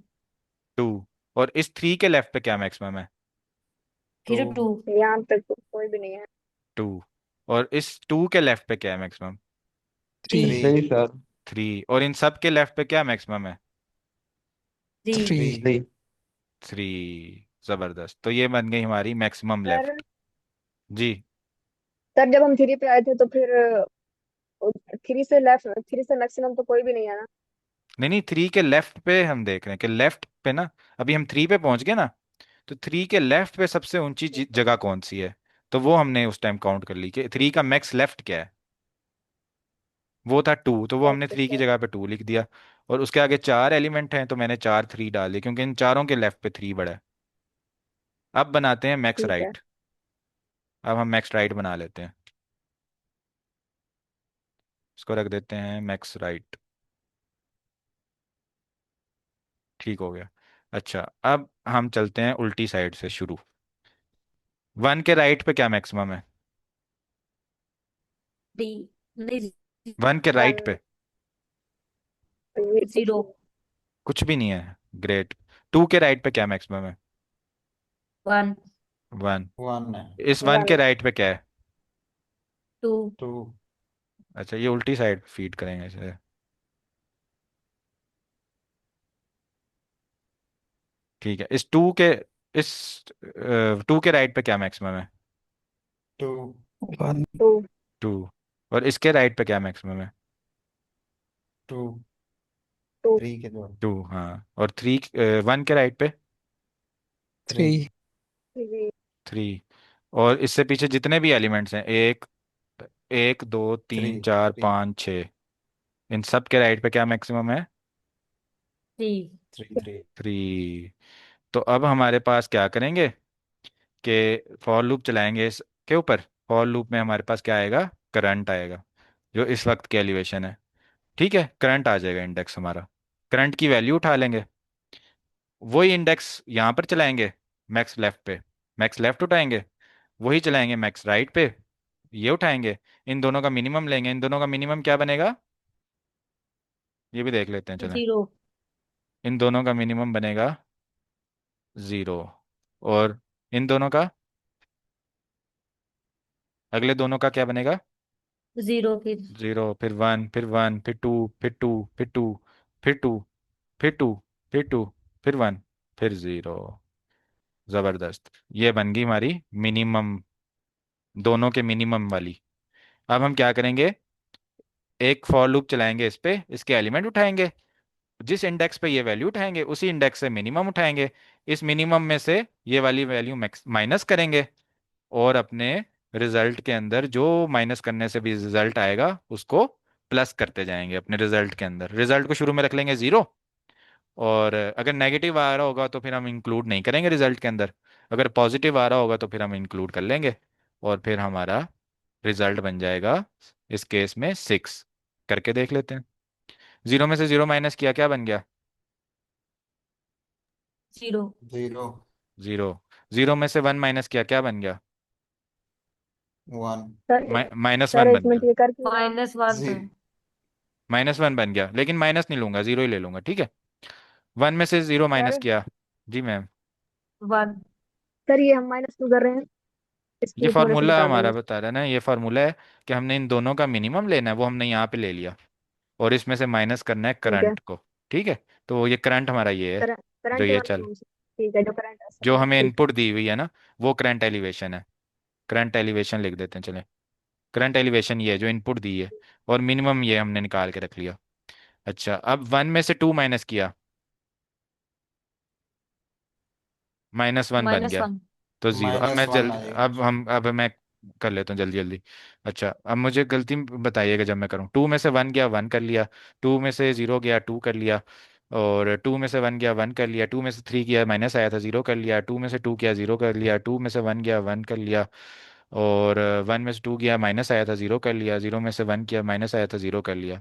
टू। और इस थ्री के लेफ्ट पे क्या मैक्सिमम है? टू। फिर टू। यहाँ पे तो कोई भी नहीं है। टू। और इस टू के लेफ्ट पे क्या है maximum? Three. Three. Three sir. Three. और इन सब के लेफ्ट पे क्या मैक्सिमम है? Three. Three. Three. Three. Three. जबरदस्त, तो ये बन गई हमारी मैक्सिमम सर लेफ्ट। जी। सर जब हम थ्री पे आए थे तो फिर थ्री से मैक्सिमम तो कोई भी नहीं है ना। नहीं नहीं, थ्री के लेफ्ट पे हम देख रहे हैं कि लेफ्ट पे ना, अभी हम थ्री पे पहुंच गए ना, तो थ्री के लेफ्ट पे सबसे ऊंची ठीक है। जगह कौन सी है? तो वो हमने उस टाइम काउंट कर ली कि थ्री का मैक्स लेफ्ट क्या है। वो था टू, तो वो हमने ओके थ्री की सर। जगह पे टू लिख दिया। और उसके आगे चार एलिमेंट हैं, तो मैंने चार थ्री डाल दिए क्योंकि इन चारों के लेफ्ट पे थ्री बड़ा है। अब बनाते हैं मैक्स ठीक है। राइट। अब हम मैक्स राइट बना लेते हैं। इसको रख देते हैं मैक्स राइट। ठीक हो गया। अच्छा, अब हम चलते हैं उल्टी साइड से शुरू। वन के राइट पे क्या मैक्सिमम है? थ्री। नहीं। वन के वन। राइट पे ये कुछ जीरो। नहीं। कुछ भी नहीं है। ग्रेट। टू के राइट पे क्या मैक्सिमम है? वन। वन। वन है। इस वन वन। के राइट पे क्या है? टू। टू। अच्छा, ये उल्टी साइड फीड करेंगे इसे। ठीक है, इस टू के राइट पे क्या मैक्सिमम है? टू। वन। टू। टू। और इसके राइट पे क्या मैक्सिमम है? टू। टू। थ्री के दो। टू, हाँ। और थ्री, वन के राइट पे थ्री। थ्री। थ्री। थ्री। और इससे पीछे जितने भी एलिमेंट्स हैं, एक, एक दो थ्री। तीन चार थ्री। पाँच छः, इन सब के राइट पे क्या मैक्सिमम है? थ्री। थ्री। थ्री। थ्री। तो अब हमारे पास क्या करेंगे कि फॉर लूप चलाएंगे इसके ऊपर। फॉर लूप में हमारे पास क्या आएगा? करंट आएगा, जो इस वक्त की एलिवेशन है। ठीक है, करंट आ जाएगा, इंडेक्स हमारा। करंट की वैल्यू उठा लेंगे, वही इंडेक्स यहाँ पर चलाएंगे मैक्स लेफ्ट पे। मैक्स लेफ्ट उठाएंगे, वही चलाएंगे मैक्स राइट पे, ये उठाएंगे। इन दोनों का मिनिमम लेंगे। इन दोनों का मिनिमम क्या बनेगा, ये भी देख लेते हैं, चलें। जीरो। इन दोनों का मिनिमम बनेगा जीरो। और इन दोनों का, अगले दोनों का क्या बनेगा? जीरो फिर। जीरो, फिर वन, फिर वन, फिर टू, फिर टू, फिर टू, फिर टू, फिर टू, फिर टू, फिर वन, फिर जीरो। जबरदस्त, ये बन गई हमारी मिनिमम, दोनों के मिनिमम वाली। अब हम क्या करेंगे, एक फॉर लूप चलाएंगे इस पे, इसके एलिमेंट उठाएंगे, जिस इंडेक्स पे ये वैल्यू उठाएंगे उसी इंडेक्स से मिनिमम उठाएंगे। इस मिनिमम में से ये वाली वैल्यू माइनस करेंगे, और अपने रिजल्ट के अंदर जो माइनस करने से भी रिजल्ट आएगा उसको प्लस करते जाएंगे अपने रिजल्ट के अंदर। रिजल्ट को शुरू में रख लेंगे जीरो, और अगर नेगेटिव आ रहा होगा तो फिर हम इंक्लूड नहीं करेंगे रिजल्ट के अंदर। अगर पॉजिटिव आ रहा होगा तो फिर हम इंक्लूड कर लेंगे, और फिर हमारा रिजल्ट बन जाएगा इस केस में सिक्स। करके देख लेते हैं। जीरो में से जीरो माइनस किया, क्या बन गया? जीरो। जीरो। जीरो। जीरो में से वन माइनस किया, क्या बन गया? One. Sir minus sir one एक बन मिनट गया। ये कर क्यों रहे हैं? माइनस वन जी। था। माइनस वन बन गया, लेकिन माइनस नहीं लूंगा, जीरो ही ले लूंगा, ठीक है। वन में से जीरो माइनस सर किया। जी मैम। वन। सर ये हम माइनस क्यों कर रहे हैं? ये इसकी थोड़े से फार्मूला बता हमारा देंगे। बता रहा है ना, ये फार्मूला है कि हमने इन दोनों का मिनिमम लेना है, वो हमने यहाँ पे ले लिया, और इसमें से माइनस करना है ठीक है। करंट को। ठीक है, तो ये करंट हमारा ये है, जो करंट ये वाला चल, कौन सा? ठीक है, जो करंट है जो सर, हमें ठीक है। इनपुट दी हुई है ना, वो करंट एलिवेशन है। करंट एलिवेशन लिख देते हैं, चले। करंट एलिवेशन ये है जो इनपुट दी है, और मिनिमम ये हमने निकाल के रख लिया। अच्छा, अब वन में से टू माइनस किया, माइनस वन बन माइनस गया, वन। तो जीरो। अब माइनस मैं वन जल आएगा। अब मैं कर लेता हूँ जल्दी जल्दी। अच्छा, अब मुझे गलती बताइएगा जब मैं करूँ। टू में से वन गया, वन कर लिया। टू में से जीरो गया, टू कर लिया। और टू में से वन गया, वन कर लिया। टू में से थ्री गया, माइनस आया था, जीरो कर लिया। टू में से टू गया, जीरो कर लिया। टू में से वन गया, वन कर लिया। और वन में से टू गया, माइनस आया था, जीरो कर लिया। जीरो में से वन किया, माइनस आया था, जीरो कर लिया।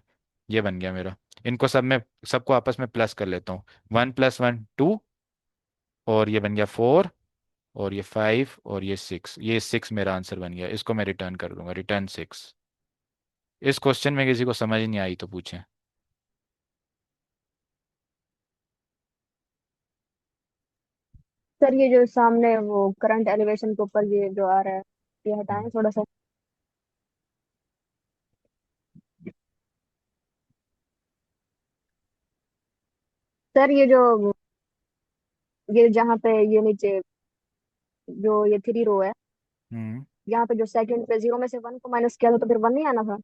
ये बन गया मेरा। इनको सब में, सबको आपस में प्लस कर लेता हूँ। वन प्लस वन टू, और ये बन गया फोर, और ये फाइव, और ये सिक्स। ये सिक्स मेरा आंसर बन गया। इसको मैं रिटर्न कर दूंगा, रिटर्न सिक्स। इस क्वेश्चन में किसी को समझ नहीं आई तो पूछें। सर ये जो सामने वो करंट एलिवेशन के ऊपर ये जो आ रहा है, ये हटाएं थोड़ा सा। सर ये जहाँ पे ये नीचे जो ये 3 रो है, हम्म। यहाँ पे जो सेकंड पे 0 में से 1 को माइनस किया था तो फिर 1 नहीं आना था।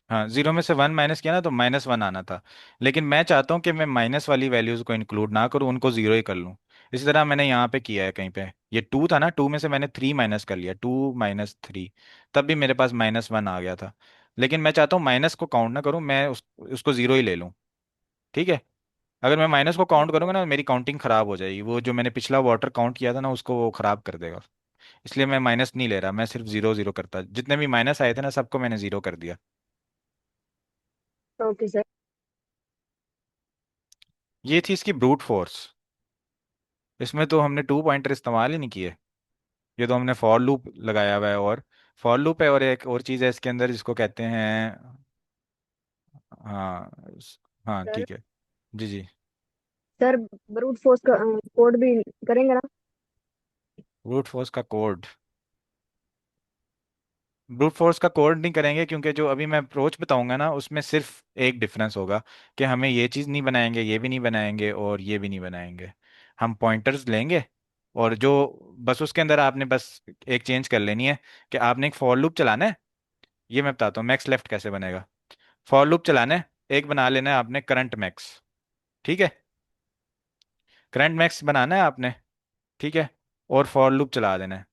हाँ, 0 में से 1 माइनस किया ना तो -1 आना था। लेकिन मैं चाहता हूँ कि मैं माइनस वाली वैल्यूज को इंक्लूड ना करूँ, उनको जीरो ही कर लूँ। इसी तरह मैंने यहाँ पे किया है कहीं पे। ये 2 था ना, 2 में से मैंने 3 माइनस कर लिया, 2 - 3, तब भी मेरे पास -1 आ गया था। लेकिन मैं चाहता हूँ माइनस को काउंट ना करूँ, मैं उसको जीरो ही ले लूँ। ठीक है। अगर मैं माइनस को काउंट करूंगा ना, मेरी काउंटिंग खराब हो जाएगी, वो जो मैंने पिछला वाटर काउंट किया था ना उसको वो खराब कर देगा। इसलिए मैं माइनस नहीं ले रहा, मैं सिर्फ जीरो जीरो करता, जितने भी माइनस आए थे ना सबको मैंने जीरो कर दिया। Okay sir. ये थी इसकी ब्रूट फोर्स। इसमें तो हमने 2 पॉइंटर इस्तेमाल ही नहीं किए। ये तो हमने फॉर लूप लगाया हुआ है, और फॉर लूप है, और एक और चीज़ है इसके अंदर जिसको कहते हैं, हाँ हाँ सर ठीक है। जी जी। सर ब्रूट फोर्स का कोड भी करेंगे ना? ब्रूट फोर्स का कोड, ब्रूट फोर्स का कोड नहीं करेंगे, क्योंकि जो अभी मैं अप्रोच बताऊंगा ना उसमें सिर्फ एक डिफरेंस होगा कि हमें ये चीज़ नहीं बनाएंगे, ये भी नहीं बनाएंगे, और ये भी नहीं बनाएंगे। हम पॉइंटर्स लेंगे, और जो बस उसके अंदर आपने बस एक चेंज कर लेनी है कि आपने एक फॉर लूप चलाना है। ये मैं बताता हूँ मैक्स लेफ्ट कैसे बनेगा। फॉर लूप चलाना है, एक बना लेना है आपने करंट मैक्स। ठीक है। करंट मैक्स बनाना है आपने। ठीक है। और फॉर लूप चला देना है।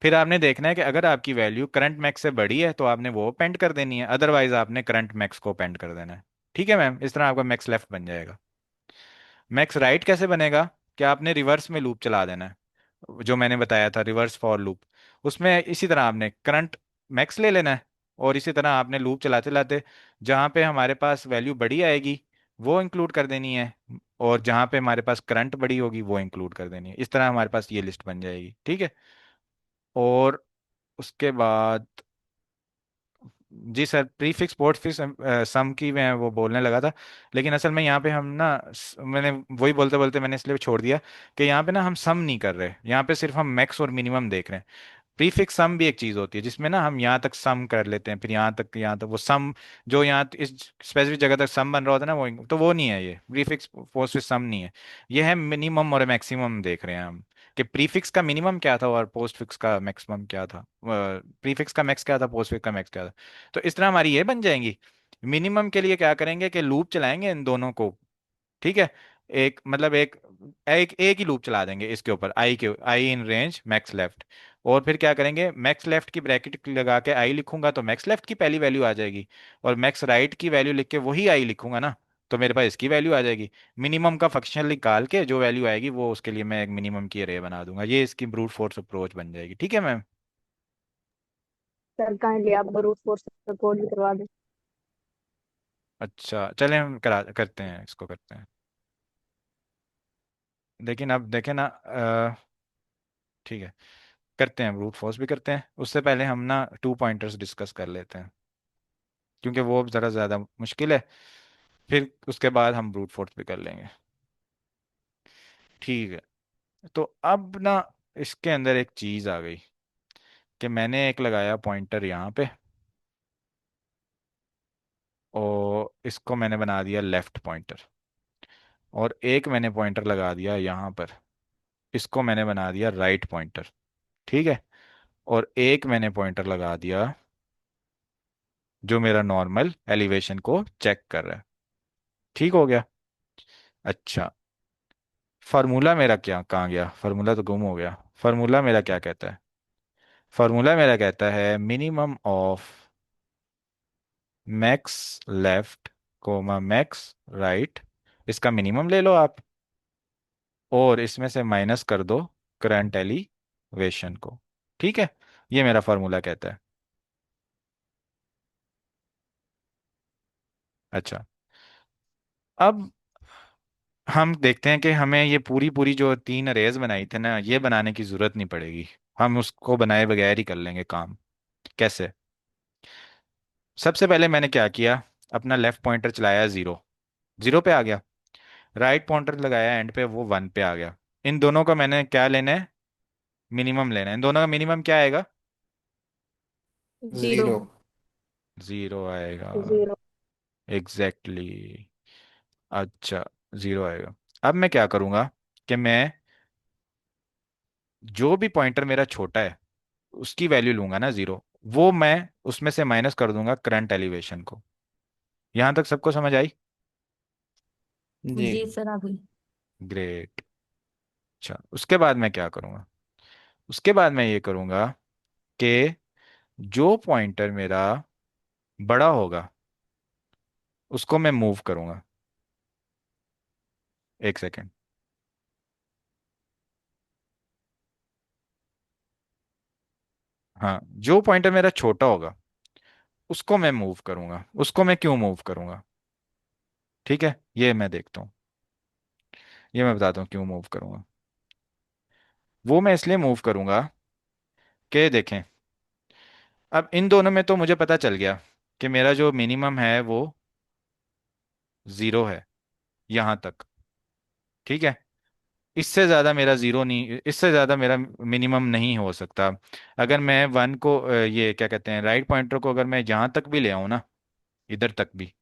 फिर आपने देखना है कि अगर आपकी वैल्यू करंट मैक्स से बड़ी है तो आपने वो पेंट कर देनी है, अदरवाइज आपने करंट मैक्स को पेंट कर देना है। ठीक है मैम, इस तरह आपका मैक्स लेफ्ट बन जाएगा। मैक्स राइट कैसे बनेगा? कि आपने रिवर्स में लूप चला देना है, जो मैंने बताया था रिवर्स फॉर लूप। उसमें इसी तरह आपने करंट मैक्स ले लेना है, और इसी तरह आपने लूप चलाते चलाते जहाँ पे हमारे पास वैल्यू बड़ी आएगी वो इंक्लूड कर देनी है, और जहाँ पे हमारे पास करंट बड़ी होगी वो इंक्लूड कर देनी है। इस तरह हमारे पास ये लिस्ट बन जाएगी। ठीक है। और उसके बाद, जी सर, प्रीफिक्स पोस्टफिक्स सम की मैं वो बोलने लगा था, लेकिन असल में यहाँ पे हम ना मैंने वही बोलते बोलते मैंने इसलिए छोड़ दिया कि यहाँ पे ना हम सम नहीं कर रहे, यहाँ पे सिर्फ हम मैक्स और मिनिमम देख रहे हैं। प्रीफिक्स सम भी एक चीज होती है जिसमें ना हम यहाँ तक सम कर लेते हैं, फिर यहाँ तक वो सम, जो यहाँ इस स्पेसिफिक जगह तक सम बन रहा होता है ना, वो तो वो नहीं है, ये प्रीफिक्स पोस्टफिक्स सम नहीं है। ये है मिनिमम और मैक्सिमम देख रहे हैं हम, कि प्रीफिक्स का मिनिमम क्या था और पोस्टफिक्स का मैक्सिमम क्या था, प्रीफिक्स का मैक्स क्या था, पोस्टफिक्स का मैक्स क्या था। तो इस तरह हमारी ये बन जाएंगी। मिनिमम के लिए क्या करेंगे कि लूप चलाएंगे इन दोनों को। ठीक है। एक मतलब एक ही लूप चला देंगे इसके ऊपर, आई इन रेंज मैक्स लेफ्ट। और फिर क्या करेंगे, मैक्स लेफ्ट की ब्रैकेट लगा के आई लिखूंगा तो मैक्स लेफ्ट की पहली वैल्यू आ जाएगी, और मैक्स राइट की वैल्यू लिख के वही आई लिखूंगा ना, तो मेरे पास इसकी वैल्यू आ जाएगी। मिनिमम का फंक्शन निकाल के जो वैल्यू आएगी वो उसके लिए मैं एक मिनिमम की अरे बना दूंगा। ये इसकी ब्रूट फोर्स अप्रोच बन जाएगी। ठीक है मैम। सर काइंडली आप ब्रूट फोर्स का कोड भी करवा दें। अच्छा चलें, हम करा करते हैं, इसको करते हैं। लेकिन अब देखें ना, ठीक है, करते हैं, ब्रूट फोर्स भी करते हैं। उससे पहले हम ना 2 पॉइंटर्स डिस्कस कर लेते हैं, क्योंकि वो ज़रा ज़्यादा मुश्किल है। फिर उसके बाद हम ब्रूट फोर्स भी कर लेंगे। ठीक है। तो अब ना इसके अंदर एक चीज़ आ गई कि मैंने एक लगाया पॉइंटर यहाँ पे, और इसको मैंने बना दिया लेफ्ट पॉइंटर। और एक मैंने पॉइंटर लगा दिया यहाँ पर, इसको मैंने बना दिया राइट पॉइंटर। ठीक है। और एक मैंने पॉइंटर लगा दिया जो मेरा नॉर्मल एलिवेशन को चेक कर रहा है। ठीक हो गया। अच्छा, फार्मूला मेरा क्या कहाँ गया, फार्मूला तो गुम हो गया। फार्मूला मेरा क्या कहता है? फार्मूला मेरा कहता है minimum of max left comma max right, इसका मिनिमम ले लो आप, और इसमें से माइनस कर दो करंट एलिवेशन को। ठीक है। ये मेरा फार्मूला कहता है। अच्छा, अब हम देखते हैं कि हमें ये पूरी पूरी जो 3 अरेज बनाई थे ना, ये बनाने की जरूरत नहीं पड़ेगी। हम उसको बनाए बगैर ही कर लेंगे काम। कैसे? सबसे पहले मैंने क्या किया, अपना लेफ्ट पॉइंटर चलाया, जीरो, जीरो पे आ गया। राइट पॉइंटर लगाया एंड पे, वो 1 पे आ गया। इन दोनों का मैंने क्या लेना है, मिनिमम लेना है। इन दोनों का मिनिमम क्या आएगा? जीरो। जीरो। जीरो आएगा। जीरो। Exactly exactly। अच्छा, जीरो आएगा। अब मैं क्या करूंगा कि मैं जो भी पॉइंटर मेरा छोटा है उसकी वैल्यू लूंगा ना जीरो, वो मैं उसमें से माइनस कर दूंगा करंट एलिवेशन को। यहां तक सबको समझ आई? जी। जी सर, आ गई। ग्रेट। अच्छा, उसके बाद मैं क्या करूंगा? उसके बाद मैं ये करूंगा कि जो पॉइंटर मेरा बड़ा होगा उसको मैं मूव करूंगा। एक सेकेंड। हाँ, जो पॉइंटर मेरा छोटा होगा उसको मैं मूव करूंगा। उसको मैं क्यों मूव करूंगा? ठीक है, ये मैं देखता हूँ। ये मैं बताता हूँ क्यों मूव करूंगा। वो मैं इसलिए मूव करूंगा कि देखें, अब इन दोनों में तो मुझे पता चल गया कि मेरा जो मिनिमम है वो जीरो है यहां तक। ठीक है, इससे ज़्यादा मेरा ज़ीरो नहीं, इससे ज़्यादा मेरा मिनिमम नहीं हो सकता। अगर मैं वन को ये क्या कहते हैं, राइट पॉइंटर को अगर मैं यहाँ तक भी ले आऊँ ना, इधर तक भी,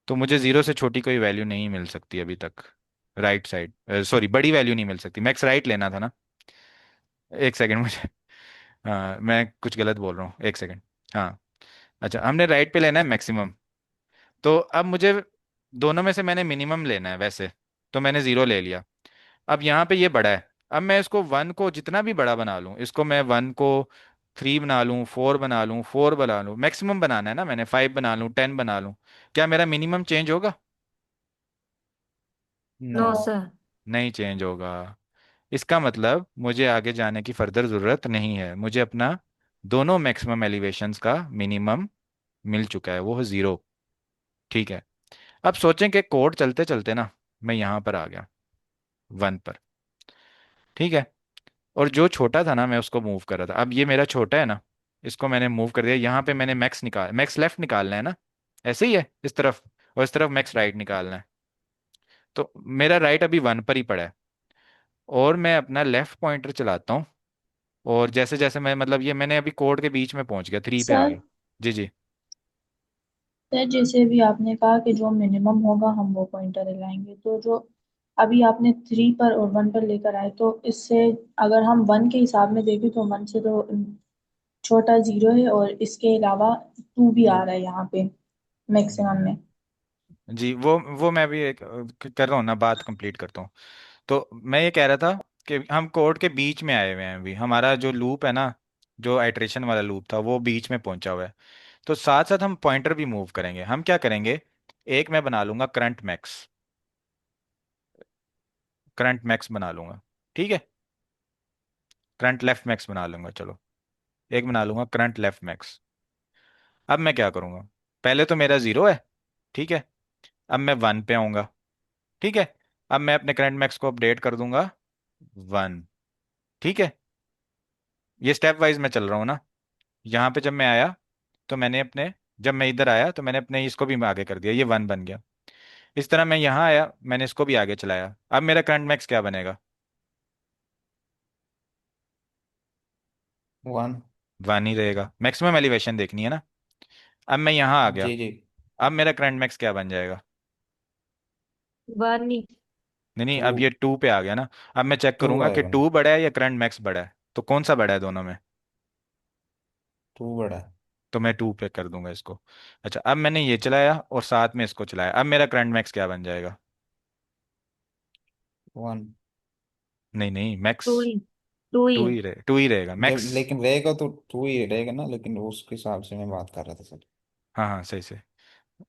तो मुझे ज़ीरो से छोटी कोई वैल्यू नहीं मिल सकती अभी तक। राइट साइड, सॉरी, बड़ी वैल्यू नहीं मिल सकती। मैक्स राइट लेना था ना। एक सेकेंड मुझे, हाँ मैं कुछ गलत बोल रहा हूँ, एक सेकेंड। हाँ, अच्छा, हमने राइट पे लेना है मैक्सिमम। तो अब मुझे दोनों में से मैंने मिनिमम लेना है वैसे, तो मैंने ज़ीरो ले लिया। अब यहाँ पे ये बड़ा है। अब मैं इसको वन को जितना भी बड़ा बना लूँ, इसको मैं वन को थ्री बना लूँ, फोर बना लूँ, फोर बना लूँ, मैक्सिमम बनाना है ना मैंने, फाइव बना लूँ, टेन बना लूँ, क्या मेरा मिनिमम चेंज होगा? नो। No sir. नहीं चेंज होगा। इसका मतलब मुझे आगे जाने की फर्दर ज़रूरत नहीं है। मुझे अपना दोनों मैक्सिमम एलिवेशंस का मिनिमम मिल चुका है, वो है ज़ीरो। ठीक है, अब सोचें कि कोड चलते चलते ना मैं यहाँ पर आ गया, वन पर। ठीक है, और जो छोटा था ना मैं उसको मूव कर रहा था। अब ये मेरा छोटा है ना, इसको मैंने मूव कर दिया। यहाँ पे मैंने मैक्स लेफ्ट निकालना है ना, ऐसे ही है इस तरफ, और इस तरफ मैक्स राइट निकालना है। तो मेरा राइट अभी वन पर ही पड़ा है, और मैं अपना लेफ्ट पॉइंटर चलाता हूँ, और जैसे जैसे मैं मतलब ये मैंने अभी कोड के बीच में पहुंच गया, थ्री पे आ सर गया। जी जी। सर जैसे भी आपने कहा कि जो मिनिमम होगा हम वो पॉइंटर लाएंगे, तो जो अभी आपने थ्री पर और वन पर लेकर आए, तो इससे अगर हम वन के हिसाब में देखें तो वन से तो छोटा जीरो है, और इसके अलावा टू भी आ रहा है यहाँ पे मैक्सिमम में। जी, वो मैं भी एक कर रहा हूँ ना, बात कंप्लीट करता हूँ। तो मैं ये कह रहा था कि हम कोड के बीच में आए हुए हैं अभी। हमारा जो लूप है ना, जो आइट्रेशन वाला लूप था, वो बीच में पहुंचा हुआ है। तो साथ साथ हम पॉइंटर भी मूव करेंगे। हम क्या करेंगे, एक मैं बना लूंगा करंट मैक्स, करंट मैक्स बना लूंगा। ठीक है, करंट लेफ्ट मैक्स बना लूंगा, चलो एक बना लूंगा करंट लेफ्ट मैक्स। अब मैं क्या करूंगा, पहले तो मेरा जीरो है। ठीक है, अब मैं वन पे आऊंगा। ठीक है, अब मैं अपने करंट मैक्स को अपडेट कर दूंगा वन। ठीक है, ये स्टेप वाइज मैं चल रहा हूँ ना। यहाँ पे जब मैं आया तो मैंने अपने, जब मैं इधर आया तो मैंने अपने इसको भी आगे कर दिया, ये वन बन गया। इस तरह मैं यहाँ आया, मैंने इसको भी आगे चलाया। अब मेरा करंट मैक्स क्या बनेगा? वन। वन ही रहेगा। मैक्सिमम एलिवेशन देखनी है ना। अब मैं यहाँ आ गया, जी जी। अब मेरा करंट मैक्स क्या बन जाएगा? वन ही। नहीं नहीं, टू। अब ये टू पे आ गया ना। अब मैं चेक टू करूंगा कि आएगा। टू बड़ा है या करंट मैक्स बड़ा है, तो कौन सा बड़ा है दोनों में? टू बड़ा है। तो मैं टू पे कर दूंगा इसको। अच्छा, अब मैंने ये चलाया और साथ में इसको चलाया, अब मेरा करंट मैक्स क्या बन जाएगा? वन। नहीं नहीं, मैक्स टू ही। टू ही टू है। ही रहे, टू ही रहेगा जब मैक्स। लेकिन रहेगा तो टू ही रहेगा ना, लेकिन उसके हिसाब से मैं बात कर रहा था सर। हाँ हाँ, सही से,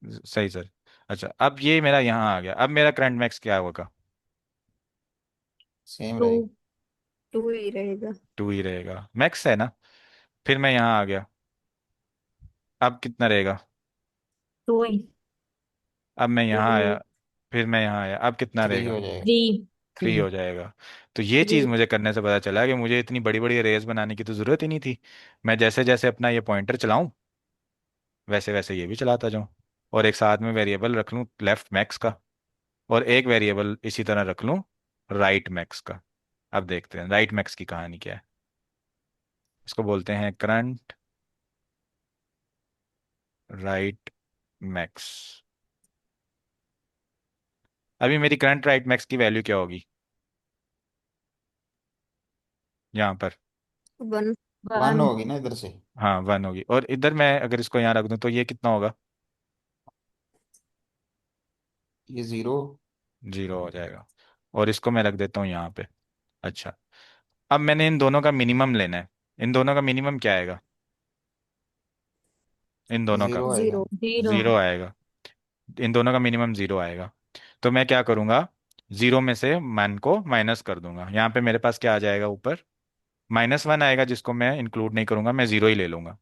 सही सर। अच्छा, अब ये मेरा यहाँ आ गया, अब मेरा करंट मैक्स क्या होगा? Same two. रहेगा। टू ही रहेगा। टू ही रहेगा, मैक्स है ना। फिर मैं यहाँ आ गया, अब कितना रहेगा? टू ही। अब मैं यहाँ आया, थ्री। फिर मैं यहाँ आया, अब कितना थ्री रहेगा? हो जाएगा। थ्री। Three three. हो जाएगा। तो ये थ्री। चीज़ मुझे करने से पता चला कि मुझे इतनी बड़ी बड़ी अरेज बनाने की तो ज़रूरत ही नहीं थी। मैं जैसे जैसे अपना ये पॉइंटर चलाऊं वैसे वैसे ये भी चलाता जाऊं, और एक साथ में वेरिएबल रख लूं लेफ्ट मैक्स का, और एक वेरिएबल इसी तरह रख लूं राइट मैक्स का। अब देखते हैं राइट मैक्स की कहानी क्या है। इसको बोलते हैं करंट राइट मैक्स। अभी मेरी करंट राइट मैक्स की वैल्यू क्या होगी यहाँ पर? वन। One one. होगी ना इधर से। हाँ 1 होगी, और इधर मैं अगर इसको यहाँ रख दूं तो ये कितना होगा? ये 0। 0 हो जाएगा। और इसको मैं रख देता हूँ यहाँ पे। अच्छा, अब मैंने इन दोनों का मिनिमम लेना है। इन दोनों का मिनिमम क्या आएगा? इन दोनों का 0 आएगा। जीरो। जीरो। 0 आएगा। इन दोनों का मिनिमम 0 आएगा। तो मैं क्या करूंगा, 0 में से 1 को माइनस कर दूंगा। यहाँ पे मेरे पास क्या आ जाएगा ऊपर? -1 आएगा, जिसको मैं इंक्लूड नहीं करूंगा, मैं 0 ही ले लूंगा।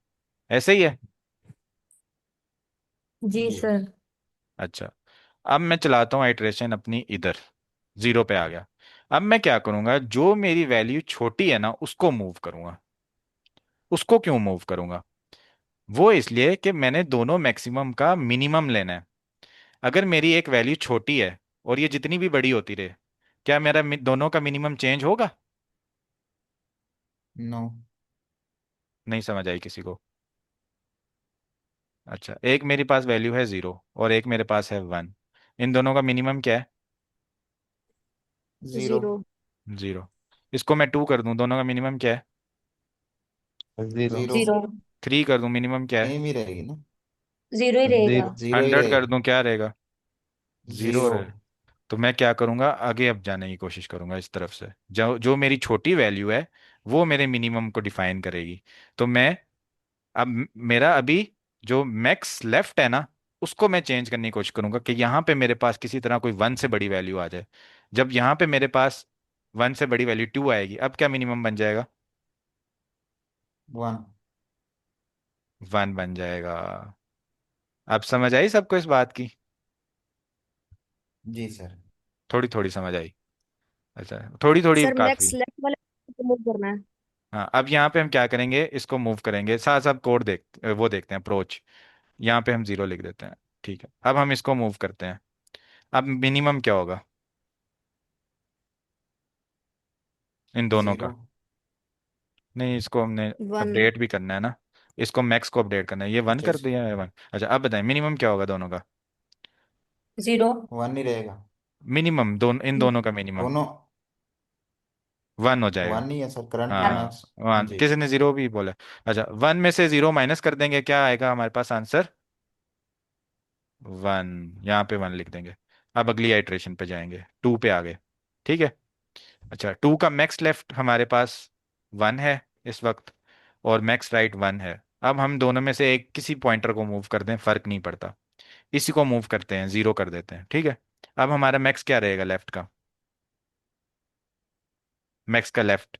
ऐसे ही है। जी जी। सर। अच्छा, अब मैं चलाता हूँ आइट्रेशन अपनी इधर। 0 पे आ गया। अब मैं क्या करूंगा, जो मेरी वैल्यू छोटी है ना उसको मूव करूंगा। उसको क्यों मूव करूंगा? वो इसलिए कि मैंने दोनों मैक्सिमम का मिनिमम लेना है। अगर मेरी एक वैल्यू छोटी है और ये जितनी भी बड़ी होती रहे, क्या मेरा दोनों का मिनिमम चेंज होगा? नो। नहीं समझ आई किसी को? अच्छा, एक मेरे पास वैल्यू है 0 और एक मेरे पास है 1। इन दोनों का मिनिमम क्या है? 0। जीरो। 0। इसको मैं 2 कर दूं, दोनों का मिनिमम क्या है? 0। 0 जीरो। 3 कर दूं, मिनिमम क्या है? सेम ही रहेगी ना। जीरो ही रहेगा। 0। 0 ही 100 कर रहेगी। दूं, क्या रहेगा? 0 0। है। तो मैं क्या करूंगा, आगे अब जाने की कोशिश करूंगा इस तरफ से। जो जो मेरी छोटी वैल्यू है वो मेरे मिनिमम को डिफाइन करेगी। तो मैं अब मेरा अभी जो मैक्स लेफ्ट है ना, उसको मैं चेंज करने की कोशिश करूंगा कि यहाँ पे मेरे पास किसी तरह कोई 1 से बड़ी वैल्यू आ जाए। जब यहाँ पे मेरे पास 1 से बड़ी वैल्यू 2 आएगी, अब क्या मिनिमम बन जाएगा? 1। 1 बन जाएगा। अब समझ आई सबको इस बात की? जी सर। थोड़ी थोड़ी समझ आई। अच्छा, थोड़ी थोड़ी सर काफी। मैक्स लेफ्ट वाले को मूव करना है। हाँ, अब यहाँ पे हम क्या करेंगे, इसको मूव करेंगे। साथ साथ कोड वो देखते हैं अप्रोच। यहाँ पे हम 0 लिख देते हैं। ठीक है, अब हम इसको मूव करते हैं। अब मिनिमम क्या होगा इन दोनों 0। का? नहीं, इसको हमने वन। अपडेट भी करना है ना। इसको मैक्स को अपडेट करना है। ये 1 अच्छा कर दिया है 1। अच्छा, अब बताएं मिनिमम क्या होगा दोनों का? जीरो। 1 ही रहेगा। मिनिमम इन दोनों का मिनिमम दोनों 1 हो जाएगा। 1 ही है सर, करंट वन। हाँ मैक्स। 1, जी। किसी ने 0 भी बोला। अच्छा, 1 में से 0 माइनस कर देंगे, क्या आएगा हमारे पास आंसर? 1। यहाँ पे 1 लिख देंगे। अब अगली आइट्रेशन पे जाएंगे, 2 पे आ गए। ठीक है। अच्छा, 2 का मैक्स लेफ्ट हमारे पास 1 है इस वक्त, और मैक्स राइट 1 है। अब हम दोनों में से एक किसी पॉइंटर को मूव कर दें, फर्क नहीं पड़ता। इसी को मूव करते हैं, 0 कर देते हैं। ठीक है। अब हमारा मैक्स क्या रहेगा लेफ्ट का? मैक्स का लेफ्ट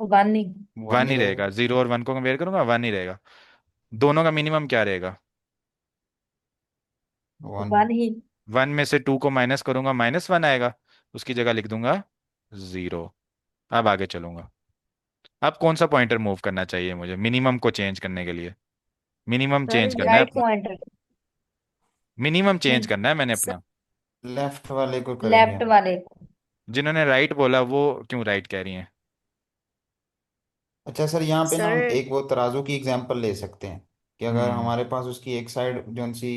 वन ही। 1 1 ही ही रहेगा। रहेगा। 0 और 1 को कंपेयर करूंगा, 1 ही रहेगा। दोनों का मिनिमम क्या रहेगा? 1। वन ही। 1 में से 2 को माइनस करूंगा, -1 आएगा। उसकी जगह लिख दूंगा 0। अब आगे चलूंगा। अब कौन सा पॉइंटर मूव करना चाहिए मुझे मिनिमम को चेंज करने के लिए? मिनिमम सर चेंज करना है राइट अपना। पॉइंटर। मिनिमम चेंज नहीं, करना है मैंने सर अपना। लेफ्ट वाले को करेंगे लेफ्ट हम। वाले को। जिन्होंने राइट बोला वो क्यों राइट कह रही हैं? अच्छा सर, यहाँ पे ना हम सर एक वो तराजू की एग्जांपल ले सकते हैं कि अगर हम्म। हमारे पास उसकी एक साइड जो सी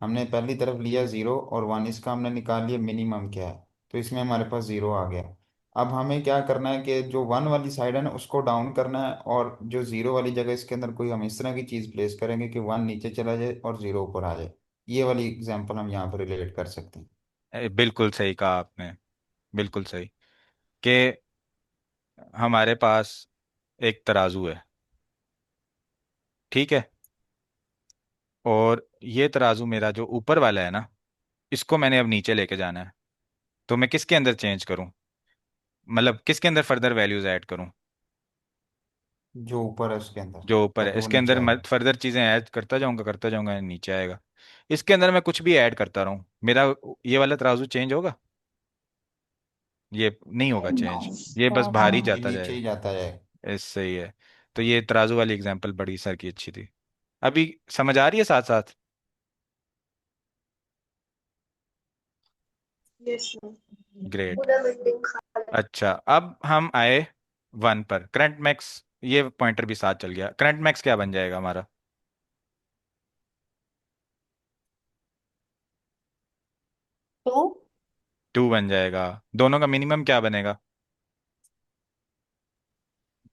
हमने पहली तरफ लिया 0 और 1, इसका हमने निकाल लिया मिनिमम क्या है, तो इसमें हमारे पास 0 आ गया। अब हमें क्या करना है कि जो 1 वाली साइड है ना उसको डाउन करना है, और जो 0 वाली जगह इसके अंदर कोई हम इस तरह की चीज़ प्लेस करेंगे कि 1 नीचे चला जाए और 0 ऊपर आ जाए। ये वाली एग्जांपल हम यहाँ पर रिलेट कर सकते हैं। बिल्कुल सही कहा आपने। बिल्कुल सही। कि हमारे पास एक तराजू है। ठीक है। और ये तराजू मेरा जो ऊपर वाला है ना, इसको मैंने अब नीचे लेके जाना है। तो मैं किसके अंदर चेंज करूं, मतलब किसके अंदर फर्दर वैल्यूज ऐड करूं? जो ऊपर है उसके अंदर, जो ऊपर है ताकि वो इसके नीचे अंदर आएगा। फर्दर चीजें ऐड करता जाऊंगा, नीचे आएगा। इसके अंदर मैं कुछ भी ऐड करता रहूं, मेरा ये वाला तराजू चेंज होगा? ये नहीं होगा चेंज। ये बस बाहर ही ये जाता नीचे जाएगा। ही जाता है। ऐसे ही है। तो ये तराजू वाली एग्जांपल बड़ी सर की अच्छी थी। अभी समझ आ रही है साथ साथ? Yes sir. ग्रेट। अच्छा, अब हम आए वन पर, करंट मैक्स। ये पॉइंटर भी साथ चल गया। करंट मैक्स क्या बन जाएगा हमारा? 2। टू बन जाएगा। दोनों का मिनिमम क्या बनेगा?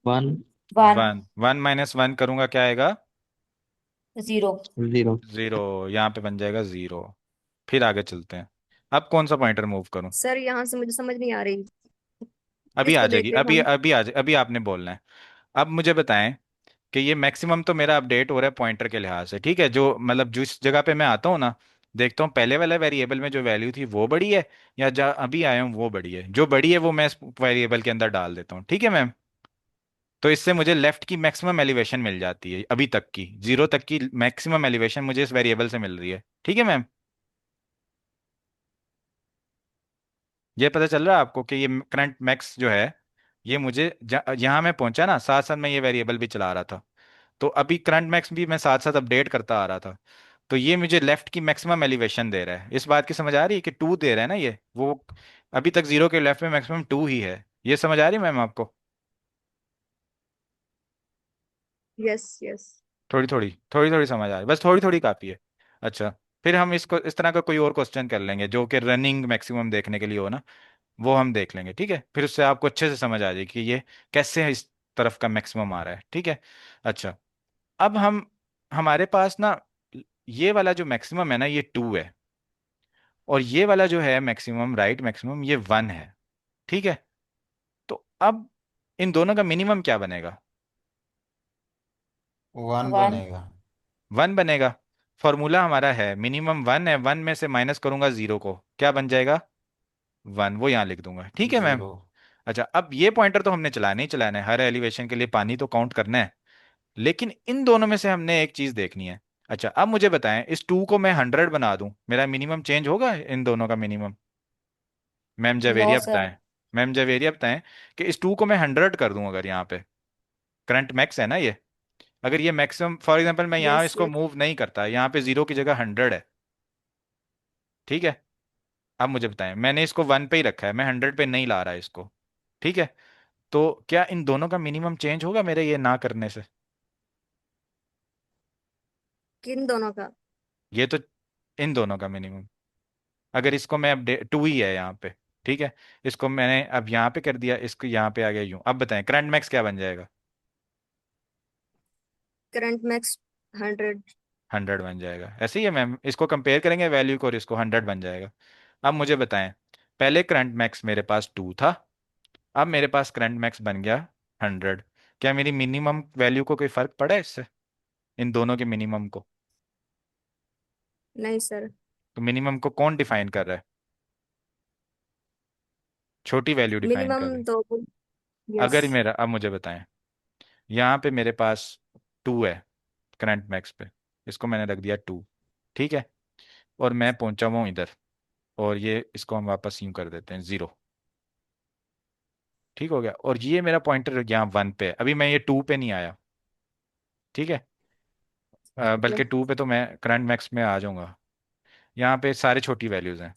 1 1। वन। वन माइनस वन करूंगा क्या आएगा? 0। 0 जीरो। यहाँ पे बन जाएगा जीरो। फिर आगे चलते हैं। अब कौन सा पॉइंटर मूव करूं? सर यहाँ से मुझे समझ नहीं आ रही। अभी आ किसको जाएगी, देख रहे हैं अभी हम? अभी आ जाए, अभी आपने बोलना है। अब मुझे बताएं कि ये मैक्सिमम तो मेरा अपडेट हो रहा है पॉइंटर के लिहाज से, ठीक है, जो मतलब जिस जगह पे मैं आता हूँ ना, देखता हूँ पहले वाले वेरिएबल में जो वैल्यू थी वो बड़ी है, या जहाँ अभी आया हूँ वो बड़ी है। जो बड़ी है वो मैं इस वेरिएबल के अंदर डाल देता हूँ, ठीक है मैम। तो इससे मुझे लेफ्ट की मैक्सिमम एलिवेशन मिल जाती है, अभी तक की जीरो तक की मैक्सिमम एलिवेशन मुझे इस वेरिएबल से मिल रही है, ठीक है मैम। ये पता चल रहा है आपको कि ये करंट मैक्स जो है, ये मुझे यहाँ मैं पहुंचा ना, साथ साथ मैं ये वेरिएबल भी चला रहा था, तो अभी करंट मैक्स भी मैं साथ साथ अपडेट करता आ रहा था। तो ये मुझे लेफ्ट की मैक्सिमम एलिवेशन दे रहा है। इस बात की समझ आ रही है कि टू दे रहा है ना ये वो, अभी तक जीरो के लेफ्ट में मैक्सिमम टू ही है। ये समझ आ रही है मैम आपको? Yes yes. थोड़ी थोड़ी समझ आ रही, बस थोड़ी थोड़ी काफी है। अच्छा, फिर हम इसको इस तरह का कोई और क्वेश्चन कर लेंगे जो कि रनिंग मैक्सिमम देखने के लिए हो ना, वो हम देख लेंगे, ठीक है। फिर उससे आपको अच्छे से समझ आ जाएगी कि ये कैसे इस तरफ का मैक्सिमम आ रहा है, ठीक है। अच्छा, अब हम हमारे पास ना ये वाला जो मैक्सिमम है ना ये टू है, और ये वाला जो है मैक्सिमम, राइट मैक्सिमम, ये वन है, ठीक है। तो अब इन दोनों का मिनिमम क्या बनेगा? 1 1। बनेगा। वन बनेगा। फॉर्मूला हमारा है मिनिमम वन है, वन में से माइनस करूंगा जीरो को, क्या बन जाएगा? वन। वो यहाँ लिख दूंगा, ठीक है मैम। 0। अच्छा, अब ये पॉइंटर तो हमने चलाना ही चलाना है, हर एलिवेशन के लिए पानी तो काउंट करना है, लेकिन इन दोनों में से हमने एक चीज देखनी है। अच्छा, अब मुझे बताएं, इस टू को मैं 100 बना दूं, मेरा मिनिमम चेंज होगा इन दोनों का minimum? Ma'am no Javeria sir. बताएं। मैम जवेरिया बताएं कि इस टू को मैं 100 कर दूं अगर यहाँ पे, करंट मैक्स है ना ये, अगर ये मैक्सिमम फॉर एग्जांपल मैं यहाँ यस इसको यस। मूव नहीं करता, यहाँ पे जीरो की जगह 100 है, ठीक है। अब मुझे बताएं, मैंने इसको वन पे ही रखा है, मैं 100 पे नहीं ला रहा इसको, ठीक है। तो क्या इन दोनों का मिनिमम चेंज होगा मेरे ये ना करने से? किन दोनों का? ये तो इन दोनों का मिनिमम, अगर इसको मैं अपडेट टू ही है यहाँ पे, ठीक है, इसको मैंने अब यहाँ पे कर दिया, इसको यहाँ पे आ गया यूं, अब बताएं करंट मैक्स क्या बन जाएगा? Current max 100। 100 बन जाएगा, ऐसे ही है मैम, इसको कंपेयर करेंगे वैल्यू को और इसको 100 बन जाएगा। अब मुझे बताएं, पहले करंट मैक्स मेरे पास टू था, अब मेरे पास करंट मैक्स बन गया 100। क्या मेरी मिनिमम वैल्यू को कोई फर्क पड़ा है इससे, इन दोनों के मिनिमम को? नहीं सर। तो मिनिमम को कौन डिफाइन कर रहा है? छोटी वैल्यू डिफाइन मिनिमम कर रही है। तो। यस। अगर मेरा, अब मुझे बताएं, यहाँ पे मेरे पास टू है करंट मैक्स पे, इसको मैंने रख दिया टू, ठीक है, और मैं पहुंचा हुआ हूँ इधर, और ये इसको हम वापस यूं कर देते हैं जीरो, ठीक हो गया। और ये मेरा पॉइंटर यहाँ वन पे है, अभी मैं ये टू पे नहीं आया, ठीक है। बल्कि टू पे तो मैं करंट मैक्स में आ जाऊंगा। यहाँ पे सारे छोटी वैल्यूज हैं।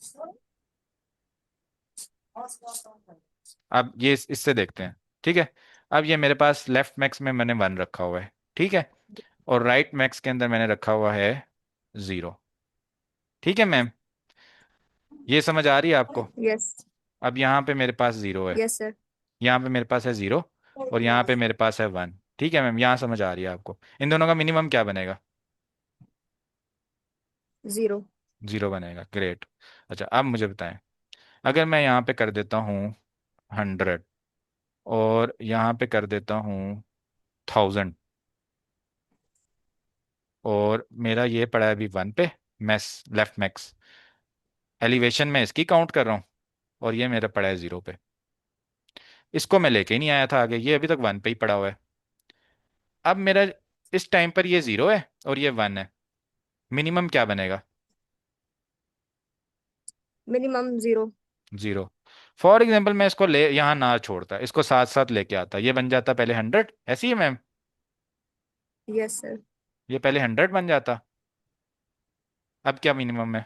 अब ये इससे देखते हैं, ठीक है। अब ये मेरे पास लेफ्ट मैक्स में मैंने वन रखा हुआ है, ठीक है, और राइट मैक्स के अंदर मैंने रखा हुआ है जीरो, ठीक है मैम। ये समझ आ रही है आपको? यस अब यहाँ पे मेरे पास जीरो है, यस सर। यहाँ पे मेरे पास है जीरो, और यहाँ पे मेरे पास है वन, ठीक है मैम, यहाँ समझ आ रही है आपको? इन दोनों का मिनिमम क्या बनेगा? 0। जीरो बनेगा, ग्रेट। अच्छा, अब मुझे बताएं, अगर मैं यहाँ पे कर देता हूँ 100, और यहाँ पे कर देता हूँ 1000, और मेरा ये पड़ा है अभी वन पे, मैक्स लेफ्ट मैक्स एलिवेशन में इसकी काउंट कर रहा हूँ, और ये मेरा पड़ा है जीरो पे, इसको मैं लेके ही नहीं आया था आगे, ये अभी तक वन पे ही पड़ा हुआ है। अब मेरा इस टाइम पर ये जीरो है और ये वन है, मिनिमम क्या बनेगा? मिनिमम 0। जीरो। फॉर एग्जाम्पल मैं इसको ले यहाँ ना छोड़ता, इसको साथ साथ लेके आता, ये बन जाता पहले 100, ऐसी है मैम, यस सर। ये पहले 100 बन जाता। अब क्या मिनिमम है?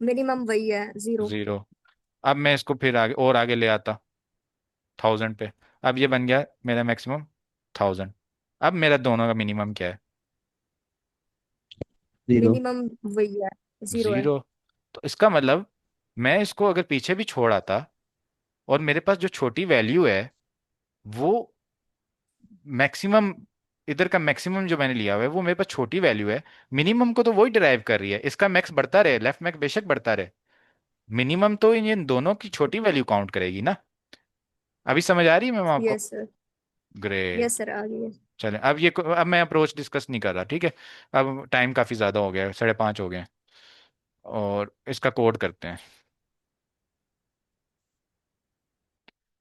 मिनिमम वही है, 0। 0। अब मैं इसको फिर आगे और आगे ले आता 1000 पे। अब ये बन गया मेरा मैक्सिमम 1000। अब मेरा दोनों का मिनिमम क्या है? जीरो। मिनिमम वही है, 0 है। 0। तो इसका मतलब मैं इसको अगर पीछे भी छोड़ आता और मेरे पास जो छोटी वैल्यू है वो मैक्सिमम, इधर का मैक्सिमम जो मैंने लिया हुआ है वो मेरे पास छोटी वैल्यू है, मिनिमम को तो वही डिराइव कर रही है, इसका मैक्स बढ़ता रहे, लेफ्ट मैक्स बेशक बढ़ता रहे, मिनिमम तो इन दोनों की छोटी वैल्यू काउंट करेगी ना। अभी समझ आ रही है मैम आपको? Yes sir. Yes great. Sir, आ गई है। चलें अब मैं अप्रोच डिस्कस नहीं कर रहा, ठीक है? अब टाइम काफ़ी ज़्यादा हो गया है, 5:30 हो गए हैं, और इसका कोड करते हैं।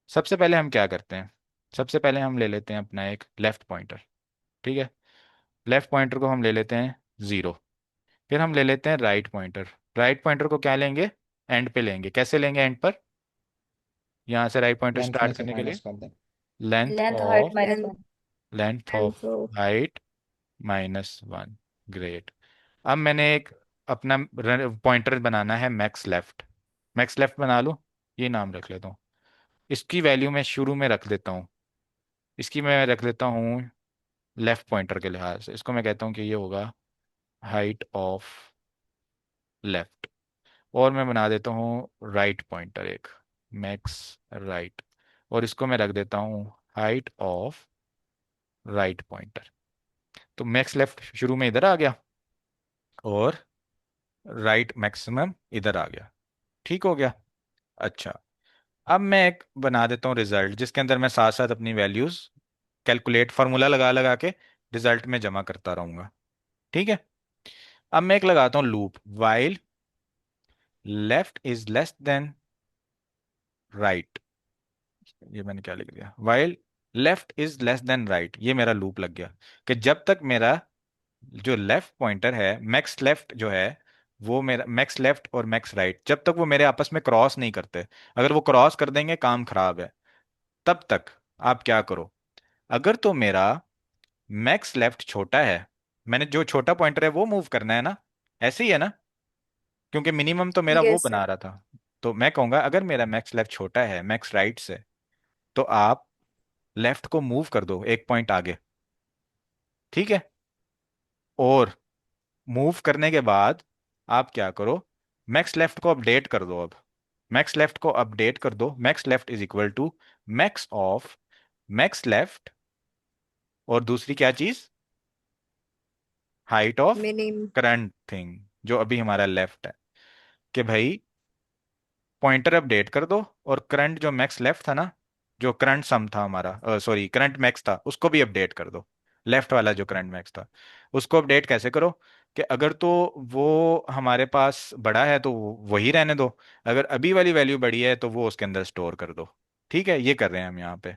सबसे पहले हम क्या करते हैं? सबसे पहले हम ले लेते हैं अपना एक लेफ्ट पॉइंटर, ठीक है? लेफ्ट पॉइंटर को हम ले लेते हैं 0। फिर हम ले लेते हैं राइट पॉइंटर। राइट पॉइंटर को क्या लेंगे? एंड पे लेंगे। कैसे लेंगे एंड पर? यहाँ से राइट पॉइंटर लेंथ में स्टार्ट से करने के लिए माइनस कर दें। Length length height of minus length 1। Length of length of. Height -1। Great. अब मैंने एक अपना पॉइंटर बनाना है मैक्स लेफ्ट। मैक्स लेफ्ट बना लूँ, ये नाम रख लेता हूँ। इसकी वैल्यू मैं शुरू में रख देता हूँ, इसकी मैं रख देता हूँ लेफ्ट पॉइंटर के लिहाज से, इसको मैं कहता हूँ कि ये होगा हाइट ऑफ लेफ्ट। और मैं बना देता हूँ राइट पॉइंटर एक, मैक्स राइट, और इसको मैं रख देता हूँ हाइट ऑफ राइट पॉइंटर। तो मैक्स लेफ्ट शुरू में इधर आ गया और राइट मैक्सिमम इधर आ गया। ठीक हो गया? अच्छा, अब मैं एक बना देता हूँ रिजल्ट, जिसके अंदर मैं साथ साथ अपनी वैल्यूज कैलकुलेट फार्मूला लगा लगा के रिजल्ट में जमा करता रहूंगा। ठीक है? अब मैं एक लगाता हूँ loop, while left is less than right. ये मैंने क्या लिख दिया? While left is less than right. ये मेरा लूप लग गया कि जब तक मेरा जो लेफ्ट पॉइंटर है, मैक्स लेफ्ट जो है, वो मेरा मैक्स लेफ्ट और मैक्स राइट, जब तक वो मेरे आपस में क्रॉस नहीं करते, अगर वो क्रॉस कर देंगे काम खराब है। तब तक आप क्या करो? अगर तो मेरा मैक्स लेफ्ट छोटा है, मैंने जो छोटा पॉइंटर है वो मूव करना है ना, ऐसे ही है ना, क्योंकि मिनिमम तो मेरा वो यस बना सर। रहा था। तो मैं कहूंगा अगर मेरा मैक्स लेफ्ट छोटा है मैक्स राइट से, तो आप लेफ्ट को मूव कर दो एक पॉइंट आगे। ठीक है? और मूव करने के बाद आप क्या करो? मैक्स लेफ्ट को अपडेट कर दो। अब मैक्स लेफ्ट को अपडेट कर दो, max left is equal to max of max left, और दूसरी क्या चीज? Height of minimum. Current thing, जो अभी हमारा लेफ्ट है। कि भाई पॉइंटर अपडेट कर दो, और करंट जो मैक्स लेफ्ट था ना, जो करंट सम था हमारा, सॉरी करंट मैक्स था, उसको भी अपडेट कर दो। लेफ्ट वाला जो करंट मैक्स था उसको अपडेट कैसे करो? कि अगर तो वो हमारे पास बड़ा है तो वही रहने दो, अगर अभी वाली वैल्यू बड़ी है तो वो उसके अंदर स्टोर कर दो। ठीक है? ये कर रहे हैं हम यहाँ पे।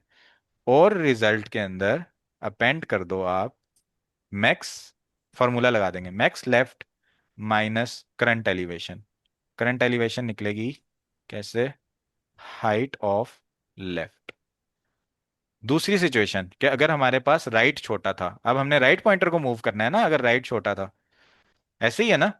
और रिजल्ट के अंदर अपेंड कर दो आप मैक्स, फॉर्मूला लगा देंगे max left minus current elevation. Current elevation निकलेगी कैसे? Height of left. दूसरी सिचुएशन कि अगर हमारे पास राइट छोटा था, अब हमने राइट पॉइंटर को मूव करना है ना, अगर राइट छोटा था, ऐसे ही है ना,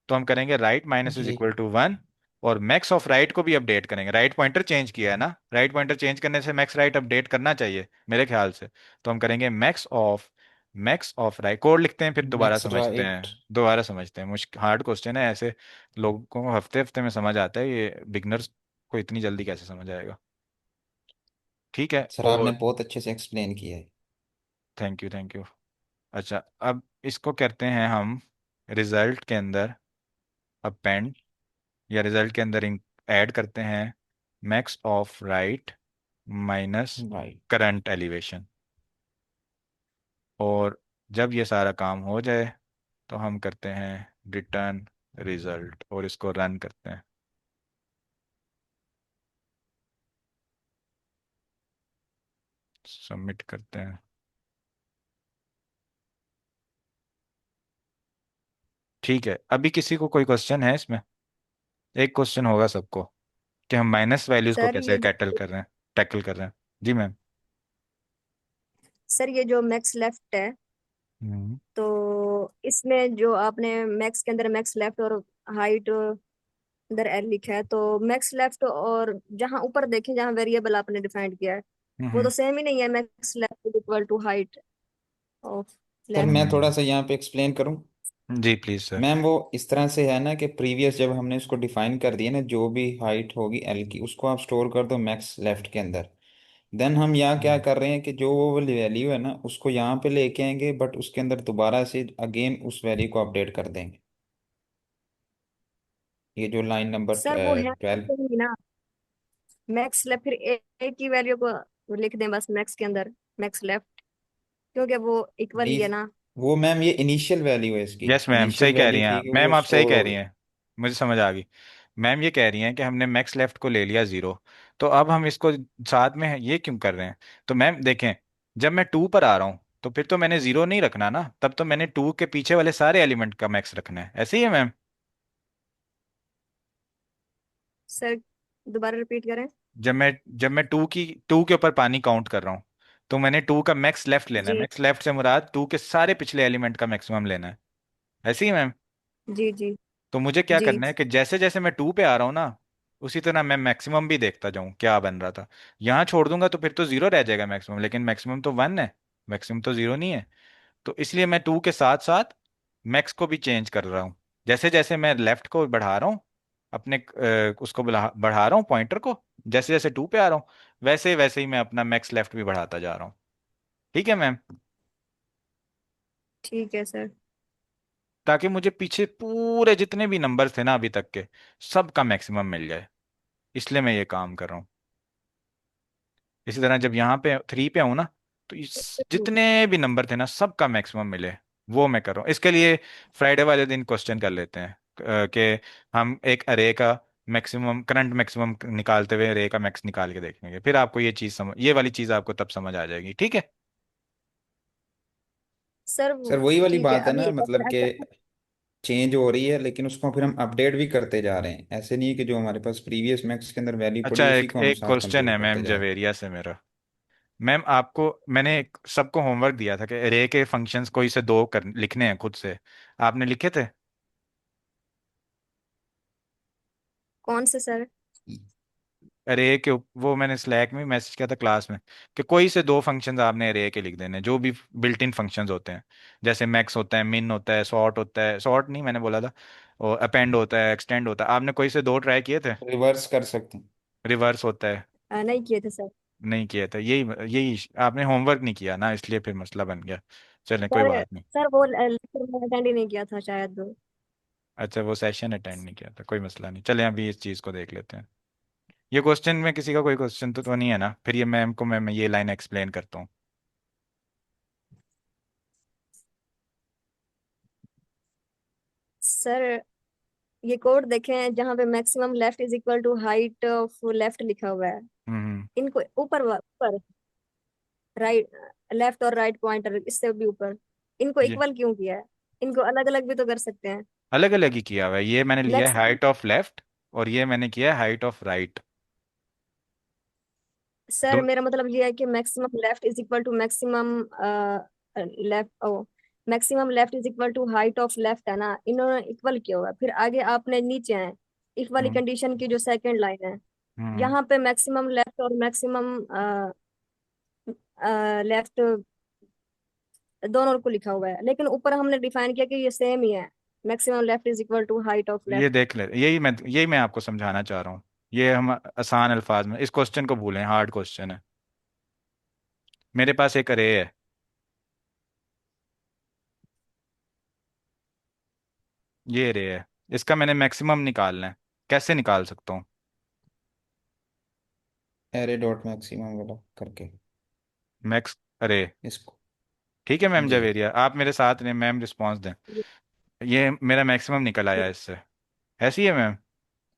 तो हम करेंगे right minus is G. Equal to 1, और मैक्स ऑफ राइट को भी अपडेट करेंगे। राइट पॉइंटर चेंज किया है ना, राइट पॉइंटर चेंज करने से मैक्स राइट अपडेट करना चाहिए मेरे ख्याल से। तो हम करेंगे मैक्स ऑफ राइट। कोड लिखते हैं फिर दोबारा मैक्स समझते राइट। हैं, दोबारा समझते हैं, मुश्किल हार्ड क्वेश्चन है, ऐसे लोगों को हफ्ते हफ्ते में समझ आता है, ये बिगनर्स को इतनी जल्दी कैसे समझ आएगा? ठीक है? सर आपने और बहुत अच्छे से एक्सप्लेन किया है। Thank you, thank you. अच्छा, अब इसको करते हैं हम रिजल्ट के अंदर अपेंड, या रिजल्ट के अंदर ऐड करते हैं max of right minus right. Current elevation. और जब ये सारा काम हो जाए तो हम करते हैं रिटर्न रिजल्ट, और इसको रन करते हैं, सबमिट करते हैं। ठीक है, अभी किसी को कोई क्वेश्चन है इसमें? एक क्वेश्चन होगा सबको, कि हम माइनस वैल्यूज को सर कैसे ये टैकल कर रहे हैं। जी मैम। सर ये जो मैक्स लेफ्ट है, हम्म। तो इसमें जो आपने मैक्स के अंदर मैक्स लेफ्ट और हाइट अंदर एल लिखा है, तो मैक्स लेफ्ट और जहाँ ऊपर देखें जहाँ वेरिएबल आपने डिफाइंड किया है, वो हम्म। तो सेम ही नहीं है। Max left equal to height of sir left. मैं हम्म। थोड़ा सा यहाँ पे एक्सप्लेन करूँ। जी प्लीज सर। मैम वो इस तरह से है ना कि प्रीवियस जब हमने उसको डिफाइन कर दिया ना, जो भी हाइट होगी एल की उसको आप स्टोर कर दो मैक्स लेफ्ट के अंदर। देन हम यहाँ क्या हम्म। कर रहे हैं कि जो वो वैल्यू है ना उसको यहाँ पे लेके आएंगे, बट उसके अंदर दोबारा से अगेन उस वैल्यू को अपडेट कर देंगे। ये जो लाइन नंबर सर वो है 12। तो नहीं ना। मैक्स लेफ्ट फिर ए की वैल्यू को लिख दें बस मैक्स के अंदर मैक्स लेफ्ट, क्योंकि वो इक्वल ही नहीं, है ना। वो मैम ये इनिशियल वैल्यू है इसकी। यस मैम इनिशियल सही कह रही वैल्यू हैं थी आप, कि वो मैम आप सही स्टोर कह हो रही गई। हैं। मुझे समझ आ गई। मैम ये कह रही हैं कि हमने मैक्स लेफ्ट को ले लिया जीरो, तो अब हम इसको साथ में ये क्यों कर रहे हैं? तो मैम देखें, जब मैं टू पर आ रहा हूँ तो फिर तो मैंने जीरो नहीं रखना ना, तब तो मैंने टू के पीछे वाले सारे एलिमेंट का मैक्स रखना है, ऐसे ही है मैम। सर दोबारा रिपीट करें। जब मैं टू के ऊपर पानी काउंट कर रहा हूँ, तो मैंने टू का मैक्स लेफ्ट लेना है। जी मैक्स लेफ्ट से मुराद टू के सारे पिछले एलिमेंट का मैक्सिमम लेना है, ऐसे ही मैम। जी जी तो मुझे क्या जी। करना है कि जैसे जैसे मैं टू पे आ रहा हूँ ना, उसी तरह मैं मैक्सिमम भी देखता जाऊं क्या बन रहा था। यहाँ छोड़ दूंगा तो फिर तो जीरो रह जाएगा मैक्सिमम, लेकिन मैक्सिमम तो वन है, मैक्सिमम तो जीरो नहीं है। तो इसलिए मैं टू के साथ साथ मैक्स को भी चेंज कर रहा हूँ। जैसे जैसे मैं लेफ्ट को बढ़ा रहा हूँ, अपने उसको बढ़ा रहा हूँ पॉइंटर को, जैसे जैसे टू पे आ रहा हूँ, वैसे वैसे ही मैं अपना मैक्स लेफ्ट भी बढ़ाता जा रहा हूँ। ठीक है मैम। ठीक है सर। ताकि मुझे पीछे पूरे जितने भी नंबर थे ना अभी तक के, सबका मैक्सिमम मिल जाए, इसलिए मैं ये काम कर रहा हूँ। इसी तरह जब यहाँ पे थ्री पे आऊँ ना, तो जितने भी नंबर थे ना सबका मैक्सिमम मिले, वो मैं कर रहा हूँ। इसके लिए फ्राइडे वाले दिन क्वेश्चन कर लेते हैं कि हम एक अरे का मैक्सिमम करंट मैक्सिमम निकालते हुए अरे का मैक्स निकाल के देखेंगे, फिर आपको ये वाली चीज आपको तब समझ आ जाएगी, ठीक है? सर सर वही वाली ठीक है बात है अभी ना, मतलब कि चेंज हो रही है लेकिन उसको फिर हम अपडेट भी करते जा रहे हैं। ऐसे नहीं है कि जो हमारे पास प्रीवियस मैक्स के अंदर वैल्यू अच्छा, पड़ी उसी एक को हम एक साथ क्वेश्चन है कंप्यूट मैम करते जा रहे हैं। जवेरिया से मेरा। मैम आपको मैंने सबको होमवर्क दिया था कि अरे के फंक्शंस कोई से दो कर लिखने हैं खुद से, आपने लिखे थे? कौन से सर? अरे के वो मैंने स्लैक में मैसेज किया था क्लास में कि कोई से दो फंक्शंस आपने अरे के लिख देने, जो भी बिल्ट इन फंक्शंस होते हैं। जैसे मैक्स होता है, मिन होता है, सॉर्ट होता है, सॉर्ट नहीं मैंने बोला था, और अपेंड होता है, एक्सटेंड होता है। आपने कोई से दो ट्राई किए थे? रिवर्स कर सकते हैं। रिवर्स होता है? नहीं किए थे सर। नहीं किया था, यही यही आपने होमवर्क नहीं किया ना, इसलिए फिर मसला बन गया। चलें कोई सर बात नहीं। सर वो लेक्चर में अटेंड ही नहीं किया था शायद। अच्छा, वो सेशन अटेंड नहीं किया था, कोई मसला नहीं। चलें अभी इस चीज़ को देख लेते हैं। ये क्वेश्चन में किसी का कोई क्वेश्चन तो नहीं है ना? फिर ये मैम को मैं ये लाइन एक्सप्लेन करता हूँ। सर ये कोड देखें जहाँ पे maximum left is equal to height of left लिखा हुआ है। हम्म। इनको ऊपर ऊपर राइट लेफ्ट और राइट पॉइंटर इससे भी ऊपर, इनको ये इक्वल क्यों किया है? इनको अलग अलग भी तो कर सकते हैं। अलग अलग ही किया हुआ है, ये मैंने लिया है मैक्सिमम हाइट ऑफ लेफ्ट, और ये मैंने किया है हाइट ऑफ राइट। सर दो। मेरा मतलब ये है कि maximum left is equal to maximum left oh maximum left is equal to height of left है ना, इन्होंने इक्वल किया हुआ है। फिर आगे आपने नीचे है इक्वल हम्म। कंडीशन की जो सेकंड लाइन है, हम्म। यहाँ पे मैक्सिमम लेफ्ट और मैक्सिमम लेफ्ट दोनों को लिखा हुआ है, लेकिन ऊपर हमने डिफाइन किया कि ये सेम ही है। Maximum left is equal to height of ये लेफ्ट। देख ले, यही मैं आपको समझाना चाह रहा हूँ। ये हम आसान अल्फाज में इस क्वेश्चन को भूलें, हार्ड क्वेश्चन है। मेरे पास एक अरे है, ये अरे है, इसका मैंने मैक्सिमम निकालना है, कैसे निकाल सकता हूँ? एरे डॉट मैक्सिमम वाला करके मैक्स अरे। इसको। ठीक है मैम जी। जवेरिया, आप मेरे साथ रहें, मैम रिस्पॉन्स दें। ये मेरा मैक्सिमम निकल आया इससे, ऐसी है मैम?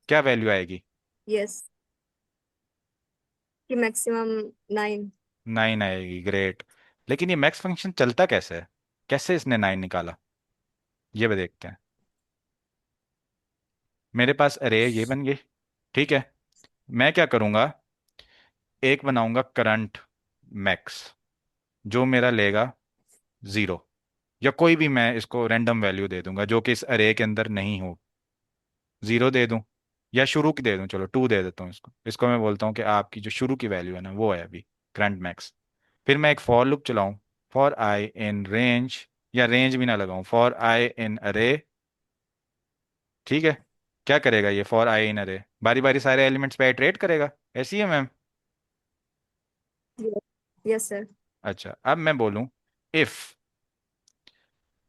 क्या वैल्यू आएगी? यस कि मैक्सिमम 9। नाइन आएगी, ग्रेट। लेकिन ये मैक्स फंक्शन चलता कैसे है, कैसे इसने नाइन निकाला, ये भी देखते हैं। मेरे पास अरे ये बन गई, ठीक है। मैं क्या करूंगा, एक बनाऊंगा करंट मैक्स, जो मेरा लेगा जीरो, या कोई भी मैं इसको रैंडम वैल्यू दे दूंगा जो कि इस अरे के अंदर नहीं हो। 0 दे दूं या शुरू की दे दूं, चलो 2 दे देता हूँ इसको। इसको मैं बोलता हूँ कि आपकी जो शुरू की वैल्यू है ना वो है अभी करंट मैक्स। फिर मैं एक फॉर लूप चलाऊं, फॉर आई इन रेंज, या रेंज भी ना लगाऊं, फॉर आई इन अरे। ठीक है, क्या करेगा ये फॉर आई इन अरे, बारी बारी सारे एलिमेंट्स पे इटरेट करेगा। ऐसी है मैम? Yes sir. अच्छा, अब मैं बोलूं इफ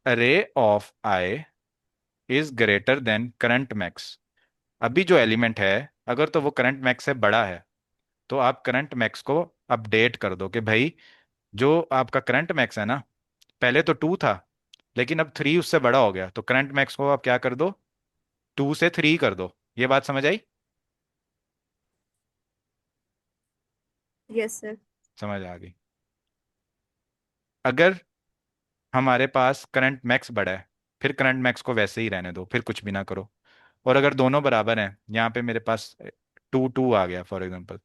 अरे of I is greater then current max. अभी जो एलिमेंट है अगर तो वो करंट मैक्स से बड़ा है तो आप करंट मैक्स को अपडेट कर दो कि भाई जो आपका करंट मैक्स है ना, पहले तो 2 था लेकिन अब 3 उससे बड़ा हो गया, तो करंट मैक्स को आप क्या कर दो, 2 से 3 कर दो। ये बात समझ आई? Yes sir. समझ आ गई। अगर हमारे पास करंट मैक्स बड़ा है फिर करंट मैक्स को वैसे ही रहने दो, फिर कुछ भी ना करो। और अगर दोनों बराबर हैं, यहाँ पे मेरे पास 2 2 आ गया फॉर एग्जांपल,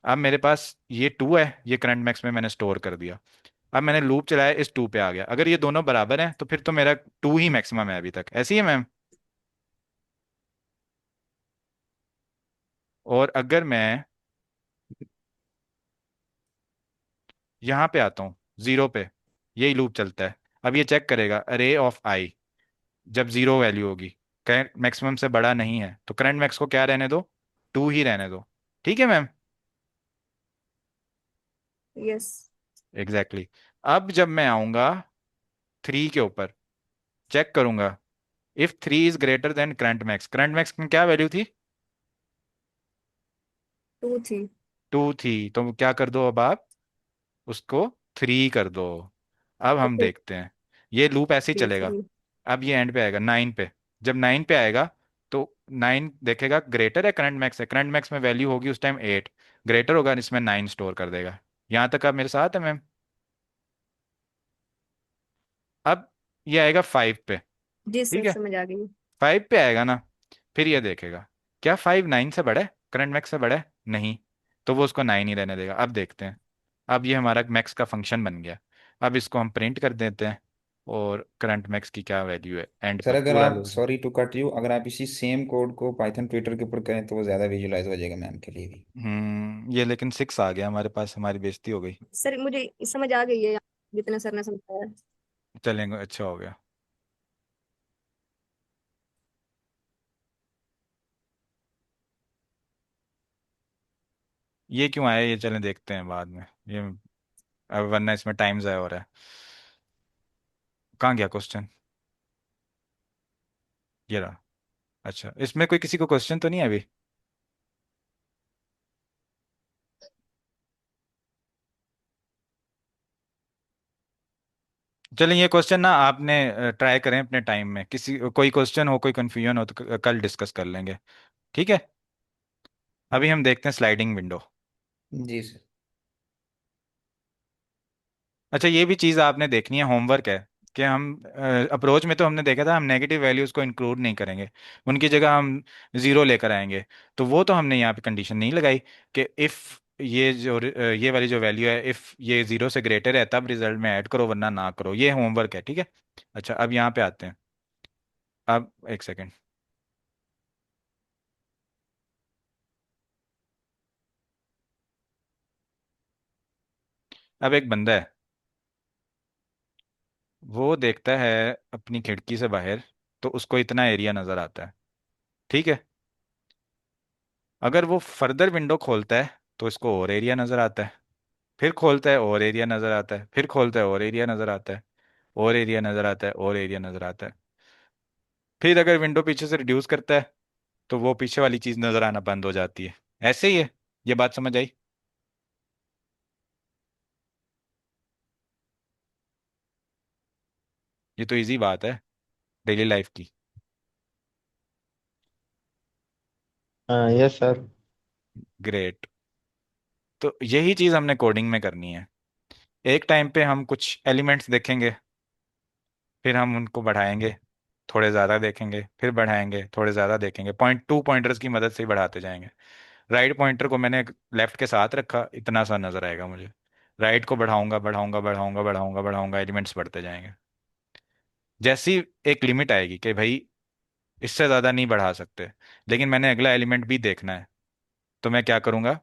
अब मेरे पास ये 2 है, ये करंट मैक्स में मैंने स्टोर कर दिया। अब मैंने लूप चलाया, इस 2 पे आ गया। अगर ये दोनों बराबर हैं तो फिर तो मेरा 2 ही मैक्सिमम है अभी तक। ऐसी है मैम? और अगर मैं यहाँ पे आता हूँ 0 पे, यही लूप चलता है। अब ये चेक करेगा अरे ऑफ आई, जब 0 वैल्यू होगी, करंट मैक्सिमम से बड़ा नहीं है, तो करंट मैक्स को क्या रहने दो, 2 ही रहने दो। ठीक है मैम? यस। Exactly exactly. अब जब मैं आऊंगा 3 के ऊपर, चेक करूंगा if 3 is greater then current max की क्या वैल्यू थी, 2 थी। 2 थी, तो क्या कर दो अब आप उसको 3 कर दो। अब हम ओके। देखते हैं, ये लूप ऐसे ही चलेगा। 3। अब ये एंड पे आएगा 9 पे। जब 9 पे आएगा तो 9 देखेगा ग्रेटर है करंट मैक्स है, करंट मैक्स में वैल्यू होगी उस टाइम 8, ग्रेटर होगा इसमें 9 स्टोर कर देगा। यहाँ तक आप मेरे साथ है मैम? अब ये आएगा 5 पे। जी ठीक सर, है, समझ आ गई। 5 पे आएगा ना, फिर ये देखेगा क्या 5 9 से बड़ा है, करंट मैक्स से बड़ा है, नहीं, तो वो उसको 9 ही रहने देगा। अब देखते हैं, अब ये हमारा मैक्स का फंक्शन बन गया। अब इसको हम प्रिंट कर देते हैं और करंट मैक्स की क्या वैल्यू है एंड सर पर अगर पूरा आप, loop. Sorry to cut you, अगर आप इसी सेम कोड को पाइथन ट्विटर के ऊपर करें तो वो ज़्यादा विजुलाइज हो जाएगा मैम के लिए भी। ये लेकिन 6 आ गया हमारे पास, हमारी बेइज्जती हो गई। सर मुझे समझ आ गई है जितना सर ने समझाया। चलेंगे, अच्छा हो गया। ये क्यों आया ये चलें देखते हैं बाद में ये, अब वरना इसमें टाइम ज़ाया हो रहा है। कहाँ गया क्वेश्चन? ये रहा। अच्छा, इसमें कोई किसी को क्वेश्चन तो नहीं है अभी? चलें, ये क्वेश्चन ना आपने ट्राई करें अपने टाइम में, किसी कोई क्वेश्चन हो कोई कंफ्यूजन हो तो कल डिस्कस कर लेंगे। ठीक है, अभी हम देखते हैं स्लाइडिंग विंडो। जी सर। अच्छा, ये भी चीज़ आपने देखनी है, होमवर्क है कि हम अप्रोच में तो हमने देखा था हम नेगेटिव वैल्यूज़ को इंक्लूड नहीं करेंगे, उनकी जगह हम 0 लेकर आएंगे। तो वो तो हमने यहाँ पे कंडीशन नहीं लगाई कि इफ़ ये जो ये वाली जो वैल्यू है इफ़ ये 0 से ग्रेटर है तब रिजल्ट में ऐड करो वरना ना करो, ये होमवर्क है। ठीक है, अच्छा अब यहाँ पे आते हैं। अब एक सेकेंड, अब एक बंदा है, वो देखता है अपनी खिड़की से बाहर, तो उसको इतना एरिया नज़र आता है। ठीक है, अगर वो फर्दर विंडो खोलता है तो इसको और एरिया नज़र आता है, फिर खोलता है और एरिया नज़र आता है, फिर खोलता है और एरिया नज़र आता है, और एरिया नज़र आता है, और एरिया नज़र आता है। फिर अगर विंडो पीछे से रिड्यूस करता है तो वो पीछे वाली चीज़ नज़र आना बंद हो जाती है। ऐसे ही है, ये बात समझ आई? ये तो इजी बात है डेली लाइफ की। हाँ यस सर। ग्रेट। तो यही चीज़ हमने कोडिंग में करनी है। एक टाइम पे हम कुछ एलिमेंट्स देखेंगे, फिर हम उनको बढ़ाएंगे, थोड़े ज़्यादा देखेंगे, फिर बढ़ाएंगे, थोड़े ज़्यादा देखेंगे, 2 पॉइंटर्स की मदद से ही बढ़ाते जाएंगे। राइट पॉइंटर को मैंने लेफ्ट के साथ रखा, इतना सा नज़र आएगा मुझे। राइट को बढ़ाऊंगा बढ़ाऊंगा बढ़ाऊंगा बढ़ाऊंगा बढ़ाऊंगा, एलिमेंट्स बढ़ते जाएंगे। जैसी एक लिमिट आएगी कि भाई इससे ज्यादा नहीं बढ़ा सकते, लेकिन मैंने अगला एलिमेंट भी देखना है, तो मैं क्या करूंगा,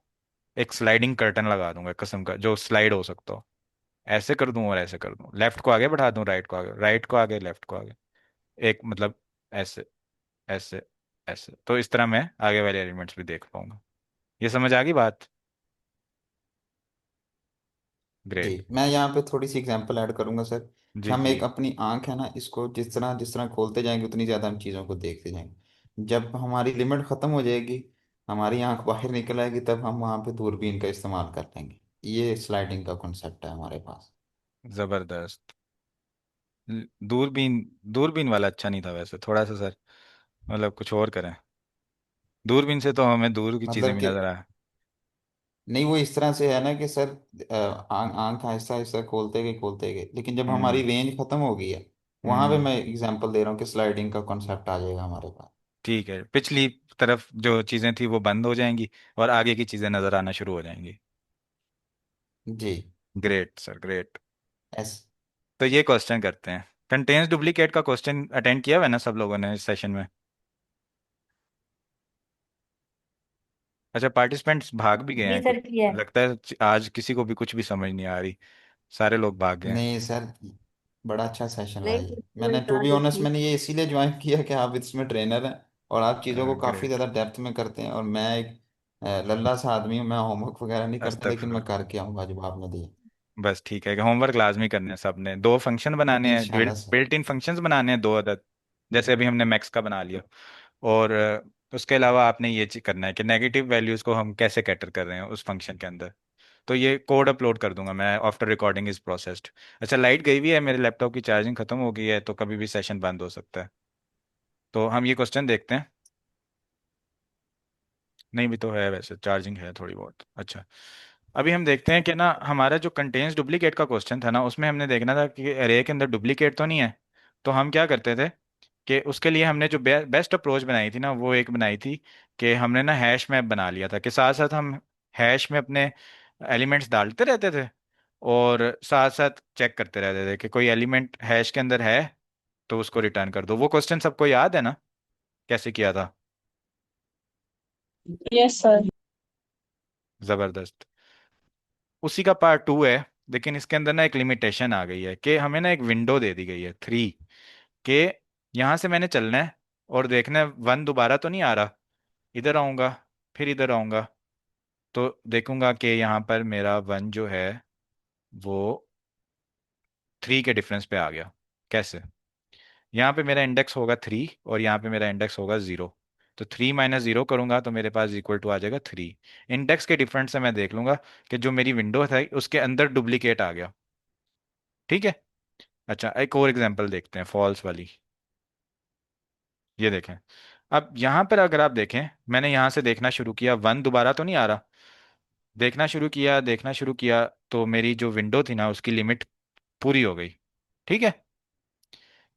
एक स्लाइडिंग कर्टन लगा दूंगा, एक किस्म का जो स्लाइड हो सकता हो। ऐसे कर दूं और ऐसे कर दूं, लेफ्ट को आगे बढ़ा दूं, राइट को आगे, राइट को आगे, लेफ्ट को आगे, एक मतलब ऐसे, ऐसे, ऐसे, तो इस तरह मैं आगे वाले एलिमेंट्स भी देख पाऊंगा। ये समझ आ गई बात? जी, ग्रेट। मैं यहाँ पे थोड़ी सी एग्जांपल ऐड करूंगा सर, कि जी हम जी। एक अपनी आंख है ना, इसको जिस तरह खोलते जाएंगे उतनी ज़्यादा हम चीज़ों को देखते जाएंगे। जब हमारी लिमिट ख़त्म हो जाएगी, हमारी आंख बाहर निकल आएगी, तब हम वहाँ पे दूरबीन का इस्तेमाल कर लेंगे। ये स्लाइडिंग का कॉन्सेप्ट है हमारे पास। जबरदस्त। दूरबीन, दूरबीन वाला अच्छा नहीं था वैसे, थोड़ा सा सर, मतलब कुछ और करें। दूरबीन से तो हमें दूर की चीजें मतलब भी कि नजर आए। नहीं, वो इस तरह से है ना कि सर, आंख आहिस्ता आहिस्ता खोलते गए, लेकिन जब हमारी हम्म। रेंज खत्म हो गई है, वहां पे हम्म। मैं एग्जांपल दे रहा हूँ कि स्लाइडिंग का कॉन्सेप्ट आ जाएगा हमारे पास। ठीक है, पिछली तरफ जो चीजें थी वो बंद हो जाएंगी और आगे की चीजें नजर आना शुरू हो जाएंगी। जी। Great sir, great. एस। तो ये क्वेश्चन करते हैं, कंटेन्स डुप्लीकेट का क्वेश्चन अटेंड किया हुआ है ना सब लोगों ने इस सेशन में? अच्छा, पार्टिसिपेंट्स भाग भी गए जी हैं कुछ, सर किया है। लगता है आज किसी को भी कुछ भी समझ नहीं आ रही, सारे लोग भाग गए हैं। नहीं सर, बड़ा अच्छा सेशन रहा नहीं ये। मैं मैंने टू कहाँ बी ऑनेस्ट देखी। मैंने ये इसीलिए ज्वाइन किया कि आप इसमें ट्रेनर हैं और आप चीज़ों को काफ़ी ग्रेट। ज़्यादा डेप्थ में करते हैं, और मैं एक लल्ला सा आदमी हूँ, मैं होमवर्क वगैरह नहीं करता, लेकिन मैं अस्तगफुरुल्लाह। करके आऊँगा जब आपने दिए। बस ठीक है कि होमवर्क लाजमी करने हैं सबने, दो फंक्शन बनाने हैं, इंशाल्लाह सर। बिल्ट इन फंक्शंस बनाने हैं, दो अदद। जैसे अभी हमने मैक्स का बना लिया। और उसके अलावा आपने ये चीज करना है कि नेगेटिव वैल्यूज को हम कैसे कैटर कर रहे हैं उस फंक्शन के अंदर। तो ये कोड अपलोड कर दूंगा मैं आफ्टर रिकॉर्डिंग इज प्रोसेस्ड। अच्छा, लाइट गई हुई है, मेरे लैपटॉप की चार्जिंग खत्म हो गई है, तो कभी भी सेशन बंद हो सकता है। तो हम ये क्वेश्चन देखते हैं। नहीं भी तो है वैसे, चार्जिंग है थोड़ी बहुत। अच्छा, अभी हम देखते हैं कि ना हमारा जो कंटेन्स डुप्लीकेट का क्वेश्चन था ना, उसमें हमने देखना था कि अरे के अंदर डुप्लीकेट तो नहीं है। तो हम क्या करते थे कि उसके लिए हमने जो बेस्ट अप्रोच बनाई थी ना, वो एक बनाई थी कि हमने ना हैश मैप बना लिया था, कि साथ साथ हम हैश में अपने एलिमेंट्स डालते रहते थे और साथ साथ चेक करते रहते थे कि कोई एलिमेंट हैश के अंदर है तो उसको रिटर्न कर दो। वो क्वेश्चन सबको याद है ना, कैसे किया था? Yes sir. जबरदस्त। उसी का पार्ट टू है, लेकिन इसके अंदर ना एक लिमिटेशन आ गई है कि हमें ना एक विंडो दे दी गई है 3, के यहाँ से मैंने चलना है और देखना है 1 दोबारा तो नहीं आ रहा। इधर आऊंगा, फिर इधर आऊंगा, तो देखूंगा कि यहाँ पर मेरा 1 जो है वो 3 के डिफरेंस पे आ गया। कैसे? यहाँ पे मेरा इंडेक्स होगा 3 और यहाँ पे मेरा इंडेक्स होगा 0। तो 3 - 0 करूंगा तो मेरे पास इक्वल टू आ जाएगा 3। इंडेक्स के डिफरेंस से मैं देख लूंगा कि जो मेरी विंडो था उसके अंदर डुप्लीकेट आ गया। ठीक है। अच्छा, एक और एग्जांपल देखते हैं, फॉल्स वाली। ये देखें, अब यहाँ पर अगर आप देखें, मैंने यहाँ से देखना शुरू किया, 1 दोबारा तो नहीं आ रहा। देखना शुरू किया, देखना शुरू किया, तो मेरी जो विंडो थी ना उसकी लिमिट पूरी हो गई। ठीक है।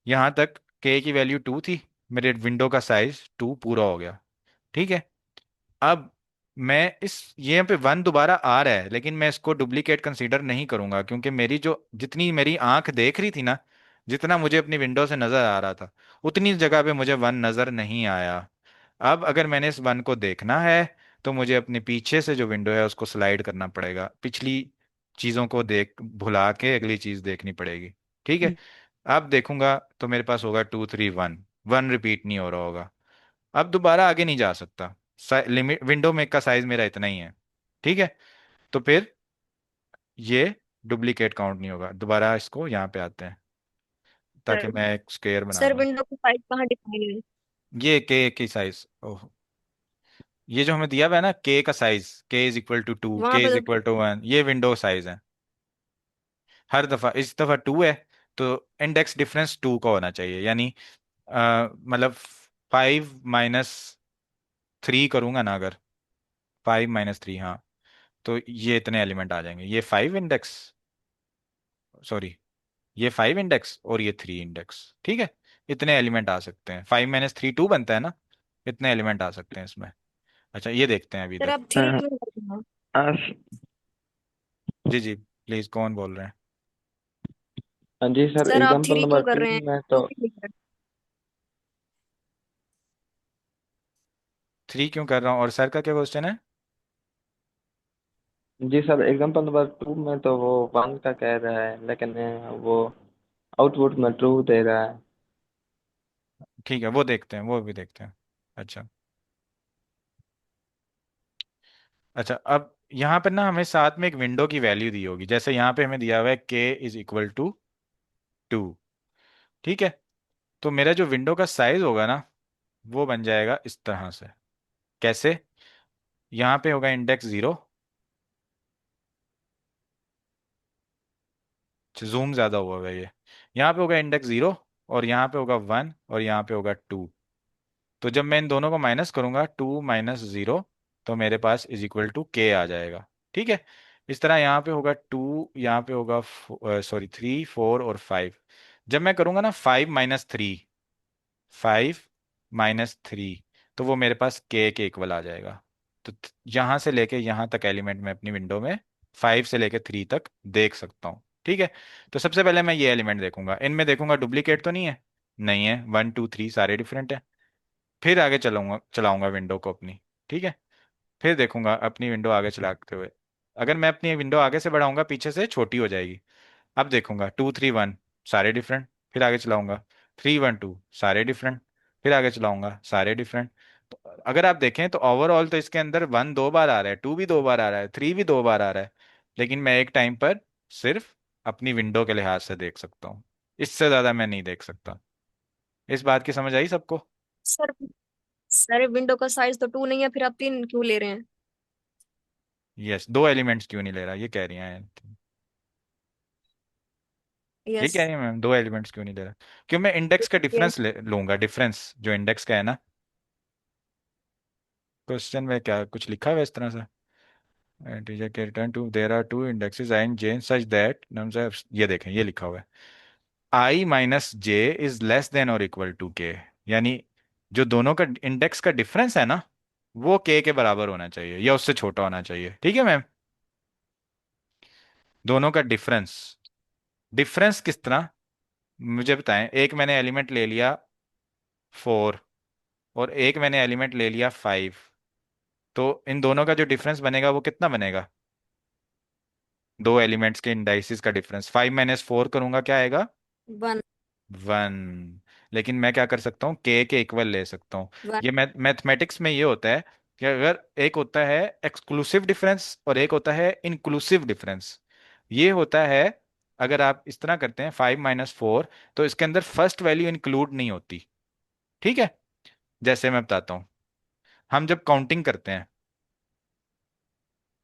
यहाँ तक के की वैल्यू 2 थी, मेरे विंडो का साइज 2 पूरा हो गया। ठीक है। अब मैं इस ये पे 1 दोबारा आ रहा है, लेकिन मैं इसको डुप्लीकेट कंसीडर नहीं करूंगा, क्योंकि मेरी जो जितनी मेरी आंख देख रही थी ना, जितना मुझे अपनी विंडो से नजर आ रहा था, उतनी जगह पे मुझे 1 नजर नहीं आया। अब अगर मैंने इस 1 को देखना है तो मुझे अपने पीछे से जो विंडो है उसको स्लाइड करना पड़ेगा, पिछली चीजों को देख भुला के अगली चीज देखनी पड़ेगी। ठीक है। अब देखूंगा तो मेरे पास होगा 2 3 1, 1 रिपीट नहीं हो रहा होगा। अब दोबारा आगे नहीं जा सकता, लिमिट विंडो में का साइज मेरा इतना ही है। ठीक है। तो फिर ये डुप्लीकेट काउंट नहीं होगा। दोबारा इसको यहाँ पे आते हैं ताकि सर मैं एक स्क्वायर बना सर लूँ। विंडो की साइज कहाँ डिफाइन है। ये के की साइज, ओह, ये जो हमें दिया हुआ है ना के का साइज, k = 2, वहां के पे इज तो इक्वल टू वन ये विंडो साइज है। हर दफा, इस दफा 2 है तो इंडेक्स डिफरेंस 2 का होना चाहिए, यानी मतलब 5 - 3 करूंगा ना अगर, 5 - 3, हाँ, तो ये इतने एलिमेंट आ जाएंगे, ये 5 इंडेक्स, सॉरी, ये 5 इंडेक्स और ये 3 इंडेक्स। ठीक है। इतने एलिमेंट आ सकते हैं, 5 - 3 2 बनता है ना, इतने एलिमेंट आ सकते हैं इसमें। अच्छा, ये देखते हैं अभी सर इधर। आप 3 क्यों करते हो। अस- जी जी। प्लीज कौन बोल रहे हैं? हाँ जी सर, सर आप एग्जांपल 3 नंबर क्यों कर टू रहे हैं? में 2 तो क्यों लिख रहे हैं? 3 क्यों कर रहा हूँ, और सर का क्या क्वेश्चन है? जी सर, एग्जांपल नंबर टू में तो वो 1 का कह रहा है, लेकिन वो आउटपुट में ट्रू दे रहा है। ठीक है, वो देखते हैं, वो भी देखते हैं। अच्छा। अच्छा, अब यहाँ पर ना हमें साथ में एक विंडो की वैल्यू दी होगी, जैसे यहाँ पे हमें दिया हुआ है k = 2। ठीक है। तो मेरा जो विंडो का साइज होगा ना, वो बन जाएगा इस तरह से। कैसे? यहाँ पे होगा इंडेक्स 0, जूम ज्यादा हुआ है ये। यहाँ पे होगा इंडेक्स 0, और यहाँ पे होगा 1, और यहाँ पे होगा 2। तो जब मैं इन दोनों को माइनस करूंगा, 2 - 0, तो मेरे पास = k आ जाएगा। ठीक है। इस तरह यहाँ पे होगा 2, यहाँ पे होगा 3, 4 और 5। जब मैं करूंगा ना 5 - 3, तो वो मेरे पास के इक्वल आ जाएगा। तो यहाँ से लेके यहाँ तक एलिमेंट में अपनी विंडो में 5 से लेके 3 तक देख सकता हूँ। ठीक है। तो सबसे पहले मैं ये एलिमेंट देखूंगा, इनमें देखूंगा डुप्लीकेट तो नहीं है। नहीं है, 1, 2, 3 सारे डिफरेंट है। फिर आगे चलाऊंगा चलाऊंगा विंडो को अपनी। ठीक है। फिर देखूंगा अपनी विंडो आगे चलाते हुए, अगर मैं अपनी विंडो आगे से बढ़ाऊंगा पीछे से छोटी हो जाएगी। अब देखूंगा 2, 3, 1 सारे डिफरेंट। फिर आगे चलाऊंगा 3, 1, 2 सारे डिफरेंट। फिर आगे चलाऊंगा सारे डिफरेंट। तो अगर आप देखें तो ओवरऑल तो इसके अंदर 1 2 बार आ रहा है, 2 भी 2 बार आ रहा है, 3 भी 2 बार आ रहा है। लेकिन मैं एक टाइम पर सिर्फ अपनी विंडो के लिहाज से देख सकता हूँ, इससे ज्यादा मैं नहीं देख सकता। इस बात की समझ आई सबको? सर सर विंडो का साइज तो 2 नहीं है, फिर आप 3 क्यों ले रहे हैं? यस, दो एलिमेंट्स क्यों नहीं ले रहा, ये कह रही हैं। ये यस। कह रही है मैम, दो एलिमेंट्स क्यों नहीं ले रहा? क्यों, मैं इंडेक्स का यस। डिफरेंस लूंगा, डिफरेंस जो इंडेक्स का है ना। क्वेश्चन में क्या कुछ लिखा हुआ है इस तरह से? टीचर के return to there are two indexes I and J such that nums ये देखें, ये लिखा हुआ है I - J > यानी जो दोनों का इंडेक्स का डिफरेंस है ना, वो के बराबर होना चाहिए या उससे छोटा होना चाहिए। ठीक है मैम। दोनों का डिफरेंस, डिफरेंस किस तरह, मुझे बताएं। एक मैंने एलिमेंट ले लिया 4, और एक मैंने एलिमेंट ले लिया 5। तो इन दोनों का जो डिफरेंस बनेगा वो कितना बनेगा? दो एलिमेंट्स के इंडाइसिस का डिफरेंस, 5 - 4 करूंगा क्या आएगा? 1। 1। लेकिन मैं क्या कर सकता हूँ, के इक्वल ले सकता हूँ। 1। ये मैथमेटिक्स में ये होता है कि अगर एक होता है एक्सक्लूसिव डिफरेंस और एक होता है इंक्लूसिव डिफरेंस। ये होता है, अगर आप इस तरह करते हैं 5 - 4, तो इसके अंदर फर्स्ट वैल्यू इंक्लूड नहीं होती। ठीक है। जैसे मैं बताता हूँ, हम जब काउंटिंग करते हैं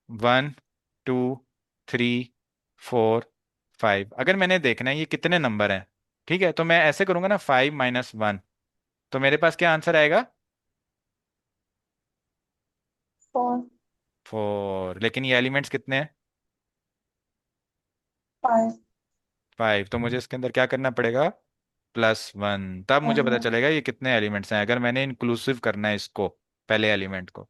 1, 2, 3, 4, 5, अगर मैंने देखना है ये कितने नंबर हैं, ठीक है, तो मैं ऐसे करूंगा ना 5 - 1, तो मेरे पास क्या आंसर आएगा? 4, 4। लेकिन ये एलिमेंट्स कितने हैं? 5। 5। तो मुझे इसके अंदर क्या करना पड़ेगा? +1, तब मुझे पता चलेगा ये कितने एलिमेंट्स हैं, अगर मैंने इंक्लूसिव करना है इसको, पहले एलिमेंट को।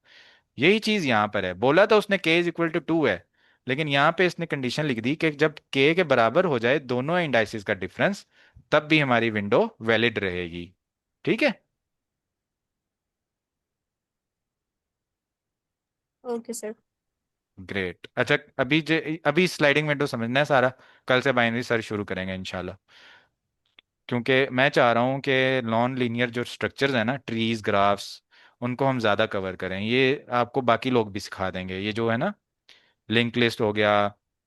यही चीज यहाँ पर है, बोला था उसने k = 2 है, लेकिन यहाँ पे इसने कंडीशन लिख दी कि जब k के बराबर हो जाए दोनों इंडाइसिस का डिफरेंस, तब भी हमारी विंडो वैलिड रहेगी। ठीक है। Okay sir. ग्रेट। अच्छा, अभी स्लाइडिंग विंडो समझना है सारा। कल से बाइनरी सर्च शुरू करेंगे इंशाल्लाह। क्योंकि मैं चाह रहा हूँ कि नॉन लीनियर जो स्ट्रक्चर्स हैं ना, ट्रीज, ग्राफ्स, उनको हम ज़्यादा कवर करें। ये आपको बाकी लोग भी सिखा देंगे, ये जो है ना, लिंक लिस्ट हो गया,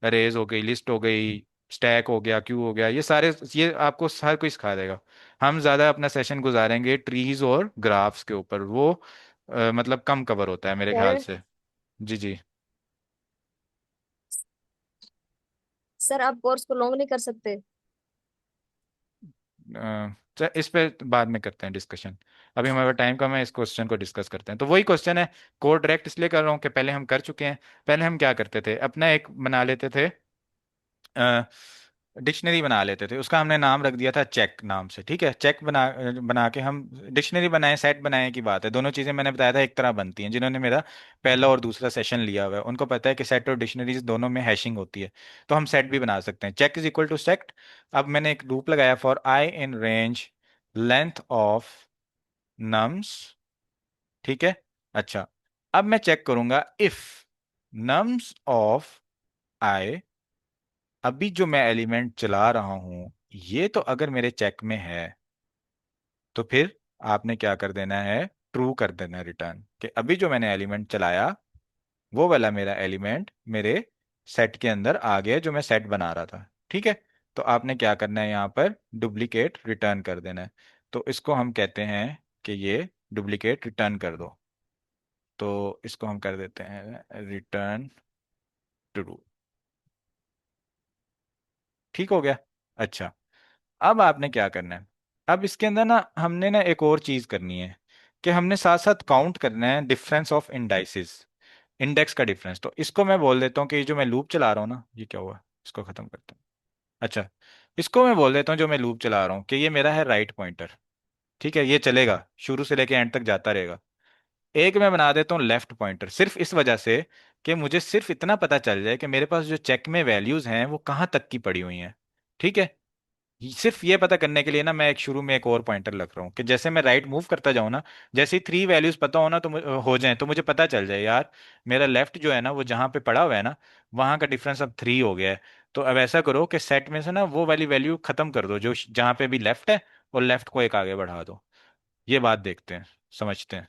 अरेज हो गई, लिस्ट हो गई, स्टैक हो गया, क्यू हो गया, ये सारे, ये आपको हर कोई सिखा देगा। हम ज़्यादा अपना सेशन गुजारेंगे ट्रीज और ग्राफ्स के ऊपर, वो मतलब कम कवर होता है मेरे ख्याल सर से। जी जी। सर आप कोर्स को लॉन्ग नहीं कर सकते? इस पे बाद में करते हैं डिस्कशन। अभी हमारा टाइम कम है, इस क्वेश्चन को डिस्कस करते हैं। तो वही क्वेश्चन है, कोड डायरेक्ट इसलिए कर रहा हूँ कि पहले हम कर चुके हैं। पहले हम क्या करते थे, अपना एक बना लेते थे डिक्शनरी बना लेते थे, उसका हमने नाम रख दिया था चेक नाम से। ठीक है, चेक बना बना के हम डिक्शनरी बनाए, सेट बनाए की बात है। दोनों चीजें मैंने बताया था एक तरह बनती हैं। जिन्होंने मेरा पहला और दूसरा सेशन लिया हुआ है उनको पता है कि सेट और डिक्शनरीज दोनों में हैशिंग होती है, तो हम सेट भी बना सकते हैं। Check is equal to set. अब मैंने एक लूप लगाया for I in range length of nums. ठीक है। अच्छा, अब मैं चेक करूंगा इफ नम्स ऑफ आई, अभी जो मैं एलिमेंट चला रहा हूं ये तो अगर मेरे चेक में है, तो फिर आपने क्या कर देना है, ट्रू कर देना है रिटर्न, कि अभी जो मैंने एलिमेंट चलाया वो वाला मेरा एलिमेंट मेरे सेट के अंदर आ गया जो मैं सेट बना रहा था। ठीक है, तो आपने क्या करना है, यहाँ पर डुप्लीकेट रिटर्न कर देना है। तो इसको हम कहते हैं कि ये डुप्लीकेट रिटर्न कर दो। तो इसको हम कर देते हैं रिटर्न ट्रू। ठीक हो गया। अच्छा, अब आपने क्या करना है, अब इसके अंदर ना हमने ना एक और चीज करनी है कि हमने साथ साथ काउंट करना है डिफरेंस ऑफ इंडाइसिस, इंडेक्स का डिफरेंस। तो इसको मैं बोल देता हूँ कि ये जो मैं लूप चला रहा हूँ ना, ये क्या हुआ, इसको खत्म करता हूँ। अच्छा, इसको मैं बोल देता हूँ जो मैं लूप चला रहा हूँ कि ये मेरा है राइट पॉइंटर। ठीक है, ये चलेगा शुरू से लेके एंड तक जाता रहेगा। एक मैं बना देता हूँ लेफ्ट पॉइंटर, सिर्फ इस वजह से कि मुझे सिर्फ इतना पता चल जाए कि मेरे पास जो चेक में वैल्यूज हैं वो कहाँ तक की पड़ी हुई हैं। ठीक है, सिर्फ ये पता करने के लिए ना मैं एक शुरू में एक और पॉइंटर रख रहा हूँ कि जैसे मैं राइट मूव करता जाऊँ ना, जैसे ही थ्री वैल्यूज पता हो ना तो हो जाए तो मुझे पता चल जाए यार मेरा लेफ्ट जो है ना वो जहाँ पे पड़ा हुआ है ना वहाँ का डिफरेंस अब 3 हो गया है। तो अब ऐसा करो कि सेट में से ना वो वाली वैल्यू खत्म कर दो जो जहाँ पे भी लेफ्ट है, और लेफ्ट को एक आगे बढ़ा दो। ये बात देखते हैं, समझते हैं।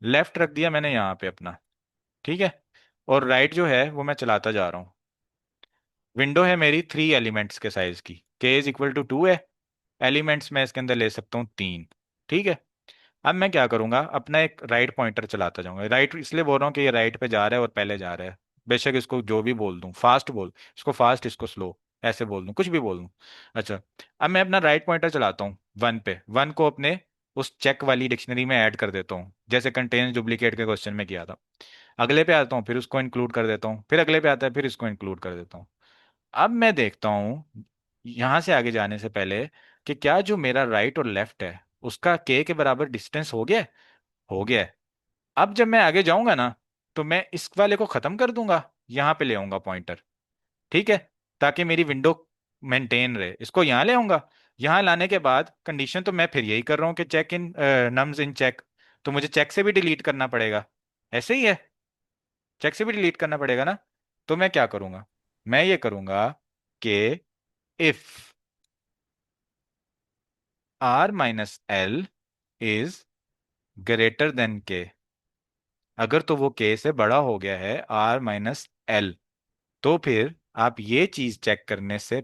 लेफ्ट रख दिया मैंने यहाँ पे अपना। ठीक है, और राइट जो है वो मैं चलाता जा रहा हूँ। विंडो है मेरी 3 एलिमेंट्स के साइज की, के इज इक्वल टू 2 है। एलिमेंट्स मैं इसके अंदर ले सकता हूँ 3। ठीक है, अब मैं क्या करूंगा, अपना एक राइट पॉइंटर चलाता जाऊंगा। राइट इसलिए बोल रहा हूँ कि ये राइट पे जा रहा है और पहले जा रहा है। बेशक इसको जो भी बोल दूं, फास्ट बोल, इसको फास्ट इसको स्लो, ऐसे बोल दूं, कुछ भी बोल दूं। अच्छा, अब मैं अपना राइट पॉइंटर चलाता हूँ 1 पे। 1 को अपने उस चेक वाली डिक्शनरी में ऐड कर देता हूँ जैसे कंटेन्स डुप्लीकेट के क्वेश्चन में किया था। अगले पे आता हूँ, फिर उसको इंक्लूड कर देता हूँ, फिर अगले पे आता है, फिर इसको इंक्लूड कर देता हूँ। अब मैं देखता हूँ यहां से आगे जाने से पहले कि क्या जो मेरा राइट और लेफ्ट है उसका के बराबर डिस्टेंस हो गया है? हो गया है। अब जब मैं आगे जाऊंगा ना तो मैं इस वाले को खत्म कर दूंगा, यहां पे ले आऊंगा पॉइंटर। ठीक है, ताकि मेरी विंडो मेंटेन रहे, इसको यहां ले आऊंगा। यहां लाने के बाद कंडीशन तो मैं फिर यही कर रहा हूँ कि check in nums in check, तो मुझे चेक से भी डिलीट करना पड़ेगा। ऐसे ही है, चेक से भी डिलीट करना पड़ेगा ना। तो मैं क्या करूंगा, मैं ये करूंगा कि if R minus L is greater than K, अगर तो वो के से बड़ा हो गया है आर माइनस एल, तो फिर आप ये चीज चेक करने से